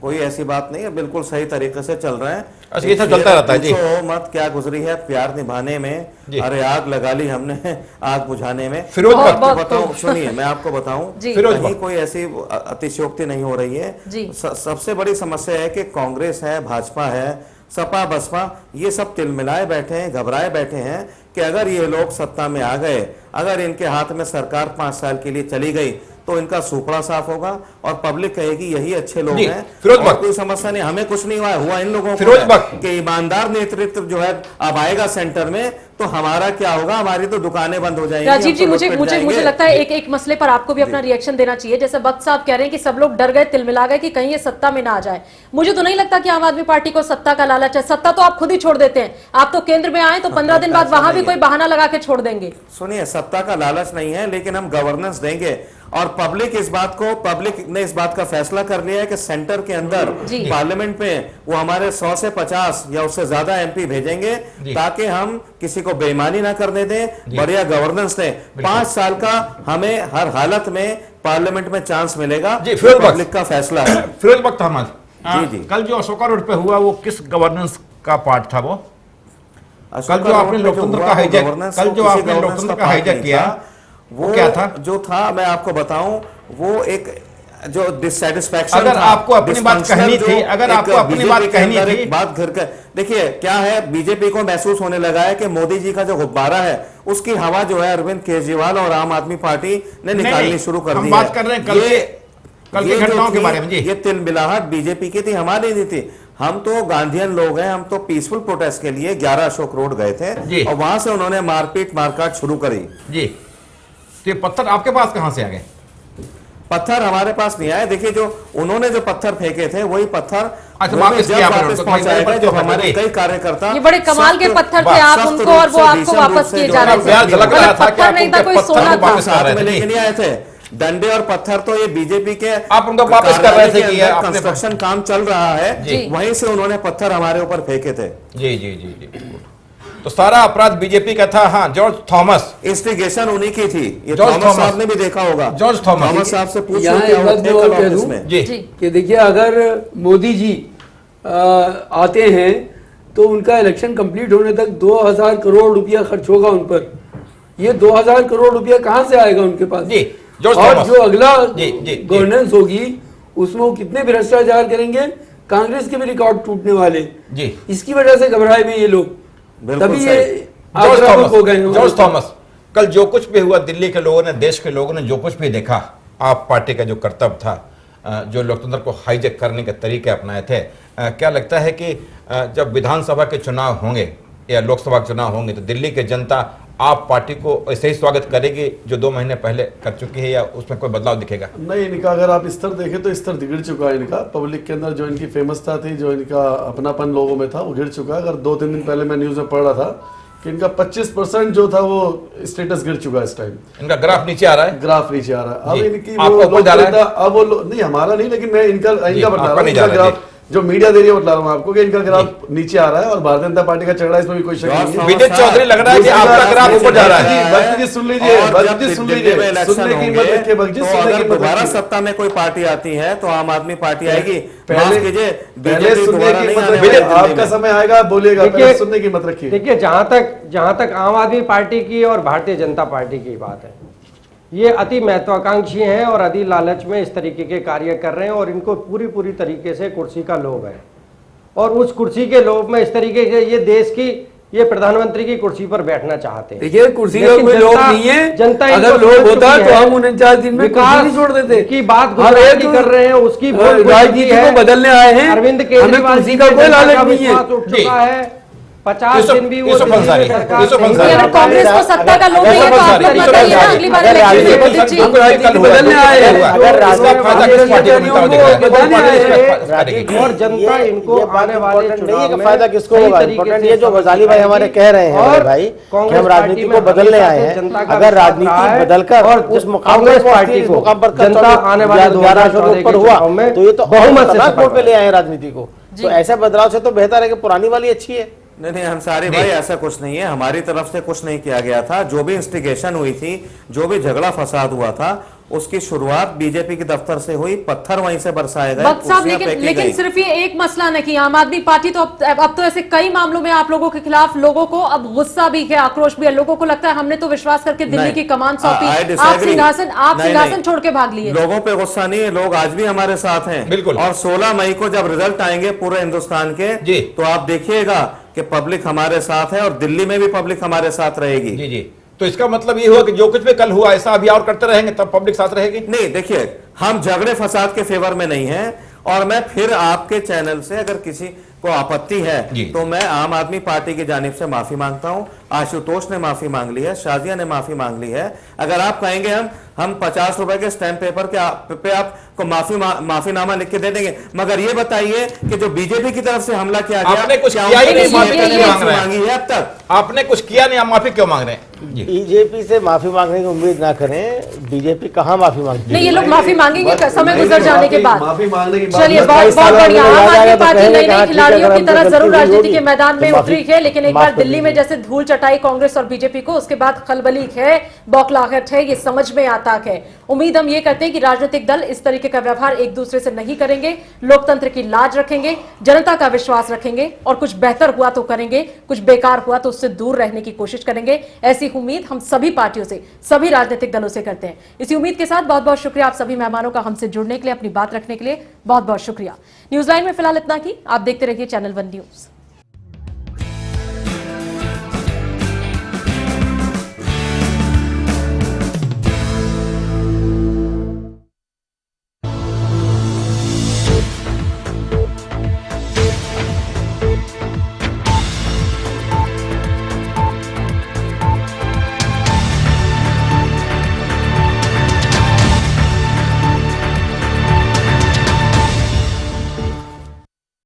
कोई ऐसी बात नहीं है, बिल्कुल सही तरीके से चल रहे हैं।
ये सब चलता रहता है जी।
मत क्या गुजरी है प्यार निभाने में, अरे आग लगा ली हमने आग बुझाने में।
फिरोज
बताऊं, सुनिए मैं आपको बताऊं, कहीं कोई ऐसी अतिशयोक्ति नहीं हो रही है। सबसे बड़ी समस्या है कि कांग्रेस है, भाजपा है, सपा बसपा, ये सब तिलमिलाए बैठे हैं, घबराए बैठे हैं कि अगर ये लोग सत्ता में आ गए, अगर इनके हाथ में सरकार 5 साल के लिए चली गई तो इनका सूपड़ा साफ होगा और पब्लिक कहेगी यही अच्छे लोग हैं, और कोई समस्या नहीं, हमें कुछ नहीं हुआ इन लोगों को कि ईमानदार नेतृत्व जो है अब आएगा सेंटर में तो हमारा क्या होगा, हमारी तो दुकानें बंद हो जाएंगी।
राजीव जी, मुझे लगता है एक मसले पर आपको भी अपना रिएक्शन देना चाहिए। जैसे वक्त साहब कह रहे हैं कि सब लोग डर गए, तिलमिला गए कि कहीं ये सत्ता में ना आ जाए। मुझे तो नहीं लगता कि आम आदमी पार्टी को सत्ता का लालच है। सत्ता तो आप खुद ही छोड़ देते हैं, आप तो केंद्र में आए तो 15 दिन बाद वहां भी कोई बहाना लगा के छोड़ देंगे।
सुनिए, सत्ता का लालच नहीं है, लेकिन हम गवर्नेंस देंगे और पब्लिक ने इस बात का फैसला कर लिया है कि सेंटर के अंदर पार्लियामेंट में वो हमारे 100 से 50 या उससे ज्यादा एमपी भेजेंगे ताकि हम किसी को बेईमानी ना करने दें, बढ़िया गवर्नेंस दें। 5 साल का हमें हर हालत में पार्लियामेंट में चांस मिलेगा, पब्लिक का फैसला है।
फिरोज बख्त अहमद
जी,
कल जो अशोका रोड पे हुआ वो किस गवर्नेंस का पार्ट था? वो कल जो आपने लोकतंत्र का हाईजैक किया वो क्या था?
जो था मैं आपको बताऊं, वो एक जो डिससैटिस्फैक्शन,
अगर आपको अपनी बात कहनी थी, अगर आपको अपनी बात कहनी थी,
बात घर का देखिए क्या है, बीजेपी को महसूस होने लगा है कि मोदी जी का जो गुब्बारा है उसकी हवा जो है अरविंद केजरीवाल और आम आदमी पार्टी ने निकालनी शुरू कर दी।
हम बात कर रहे हैं कल की घटनाओं के बारे में।
ये तिलमिलाहट बीजेपी की थी, हमारी नहीं थी। हम तो गांधीयन लोग हैं, हम तो पीसफुल प्रोटेस्ट के लिए 11 अशोक रोड गए थे और वहां से उन्होंने मारपीट मारकाट शुरू करी
जी। तो ये पत्थर आपके पास कहां से आ गए?
पत्थर हमारे पास नहीं आए। देखिए, जो उन्होंने जो पत्थर फेंके थे वही पत्थर
वापस
पहुंचाएगा, जो हमारे कई कार्यकर्ता,
ये बड़े कमाल के पत्थर थे, आप उनको और वो आपको वापस किए जा रहे थे। पत्थर नहीं था, कोई सोना था।
लेके नहीं आए थे डंडे और पत्थर, तो ये बीजेपी के
आप उनको वापस कर रहे थे कि
कंस्ट्रक्शन काम चल रहा है, वहीं से उन्होंने पत्थर हमारे ऊपर फेंके थे।
जी जी जी जी। तो सारा अपराध बीजेपी का था। हाँ, जॉर्ज थॉमस,
इंस्टिगेशन उन्हीं की थी। ये थॉमस साहब ने भी देखा होगा।
जॉर्ज थॉमस
साहब से पूछिए
कि देखिए, अगर मोदी जी आते हैं तो उनका इलेक्शन कंप्लीट होने तक 2000 करोड़ रुपया खर्च होगा उन पर। ये 2000 करोड़ रुपया कहां से आएगा उनके पास? और जो अगला गवर्नेंस होगी उसमें वो कितने भ्रष्टाचार करेंगे, कांग्रेस के भी रिकॉर्ड टूटने वाले। इसकी वजह से घबराए हुए ये लोग, तभी ये हो गए।
जॉर्ज थॉमस, कल जो कुछ भी हुआ, दिल्ली के लोगों ने, देश के लोगों ने जो कुछ भी देखा, आप पार्टी का जो कर्तव्य था, जो लोकतंत्र को हाईजैक करने के तरीके अपनाए थे, क्या लगता है कि जब विधानसभा के चुनाव होंगे या लोकसभा के चुनाव होंगे तो दिल्ली की जनता आप पार्टी को ऐसे ही स्वागत करेगी जो 2 महीने पहले कर चुकी है, या उसमें कोई बदलाव दिखेगा?
नहीं, इनका अगर आप स्तर देखें तो स्तर गिर चुका है। इनका पब्लिक के अंदर जो इनकी फेमसता थी, जो इनका अपनापन लोगों में था, वो गिर चुका है। अगर 2-3 दिन पहले मैं न्यूज में पढ़ रहा था कि इनका 25% जो था वो स्टेटस गिर चुका है इस टाइम।
इनका ग्राफ नीचे आ रहा है,
ग्राफ नीचे आ रहा है। अब इनकी
अब
वो नहीं, हमारा नहीं, लेकिन मैं इनका बता रहा हूँ ग्राफ जो मीडिया दे रही है, बता रहा हूँ आपको कि इनका ग्राफ नीचे आ रहा है और भारतीय जनता पार्टी का चढ़ रहा है, इसमें भी कोई शक नहीं है।
विजय चौधरी लग रहा है कि आपका ग्राफ ऊपर जा रहा है।
भक्त जी सुन लीजिए, भक्त जी सुन लीजिए, सुनने की हिम्मत रखिए भक्त जी, सुनने की हिम्मत
दोबारा सत्ता में कोई पार्टी आती है तो आम आदमी पार्टी आएगी।
पहले सुनने की हिम्मत रखिए, आपका समय आएगा, बोलिएगा, पहले सुनने की हिम्मत रखिए।
देखिए, जहां तक आम आदमी पार्टी की और भारतीय जनता पार्टी की बात है, ये अति महत्वाकांक्षी हैं और अति लालच में इस तरीके के कार्य कर रहे हैं और इनको पूरी तरीके से कुर्सी का लोभ है और उस कुर्सी के लोभ में इस तरीके से ये देश की, ये प्रधानमंत्री की कुर्सी पर बैठना चाहते हैं।
देखिए, कुर्सी का कोई लोभ नहीं है। जनता अगर लोभ होता तो हम 49 दिन में कुर्सी नहीं छोड़ देते
की बात कर रहे हैं, उसकी
राजनीति को बदलने आए हैं।
अरविंद केजरीवाल
कुर्सी का कोई लालच नहीं है।
उठ चुका है, 50 दिन भी वो
कांग्रेस को सत्ता का लोभ नहीं है तो आप लोग बताइए ना, अगली बार
बदलने आए हैं।
और जनता इनको आने वाले चुनाव में
फायदा किसको होगा? इम्पोर्टेंट ये जो गजाली भाई हमारे कह रहे हैं भाई कि हम राजनीति को बदलने आए हैं, अगर राजनीति बदलकर और उस कांग्रेस पार्टी को जनता आने वाले 12 पर हुआ तो ये तो बहुमत से सपोर्ट पे ले आए राजनीति को। तो ऐसे बदलाव से तो बेहतर है कि पुरानी वाली अच्छी है।
नहीं अंसारी भाई, ऐसा कुछ नहीं है, हमारी तरफ से कुछ नहीं किया गया था। जो भी इंस्टिगेशन हुई थी, जो भी झगड़ा फसाद हुआ था, उसकी शुरुआत बीजेपी के दफ्तर से हुई, पत्थर वहीं से बरसाए गए।
वक्त साहब, लेकिन सिर्फ ये एक मसला नहीं, आम आदमी पार्टी तो अब तो ऐसे कई मामलों में आप लोगों के खिलाफ लोगों को अब गुस्सा भी है, आक्रोश भी है। लोगों को लगता है हमने तो विश्वास करके दिल्ली की कमान सौंपी, आप सिंहासन छोड़ के भाग लिए।
लोगों पे गुस्सा नहीं है, लोग आज भी हमारे साथ हैं।
बिल्कुल।
और 16 मई को जब रिजल्ट आएंगे पूरे हिंदुस्तान के, तो आप देखिएगा कि पब्लिक हमारे साथ है और दिल्ली में भी पब्लिक हमारे साथ रहेगी।
जी जी, तो इसका मतलब ये हुआ कि जो कुछ भी कल हुआ ऐसा अभी और करते रहेंगे तब पब्लिक साथ रहेगी?
नहीं, देखिए हम झगड़े फसाद के फेवर में नहीं हैं। और मैं फिर आपके चैनल से अगर किसी को आपत्ति है तो मैं आम आदमी पार्टी की जानिब से माफी मांगता हूं। आशुतोष ने माफी मांग ली है, शाजिया ने माफी मांग ली है। अगर आप कहेंगे हम 50 रुपए के स्टैंप पेपर पे आपको माफीनामा लिख के दे देंगे, मगर ये बताइए कि जो बीजेपी की तरफ से हमला किया गया,
आपने कुछ किया ही नहीं, मांगी है अब तक आपने कुछ किया नहीं, आप माफी क्यों मांग रहे हैं?
बीजेपी से माफी मांगने की उम्मीद ना करें, बीजेपी कहाँ माफी मांगती है?
नहीं, ये लोग माफी मांगेंगे समय गुजर जाने के बाद।
माफी मांगने के बाद
चलिए, बहुत बढ़िया। आम आदमी पार्टी नई नई खिलाड़ियों की तरह जरूर राजनीति के मैदान में उतरी है, लेकिन एक बार दिल्ली में जैसे धूल चटाई कांग्रेस और बीजेपी को, उसके बाद खलबली है, बौखलाहट है, ये समझ में आता है। उम्मीद हम ये करते हैं कि राजनीतिक दल इस तरीके का व्यवहार एक दूसरे से नहीं करेंगे, लोकतंत्र की लाज रखेंगे, जनता का विश्वास रखेंगे और कुछ बेहतर हुआ तो करेंगे, कुछ बेकार हुआ तो उससे दूर रहने की कोशिश करेंगे। ऐसी उम्मीद हम सभी पार्टियों से, सभी राजनीतिक दलों से करते हैं। इसी उम्मीद के साथ बहुत बहुत शुक्रिया आप सभी मेहमानों का हमसे जुड़ने के लिए, अपनी बात रखने के लिए बहुत बहुत शुक्रिया। न्यूज़ लाइन में फिलहाल इतना ही। आप देखते रहिए चैनल 1 न्यूज़।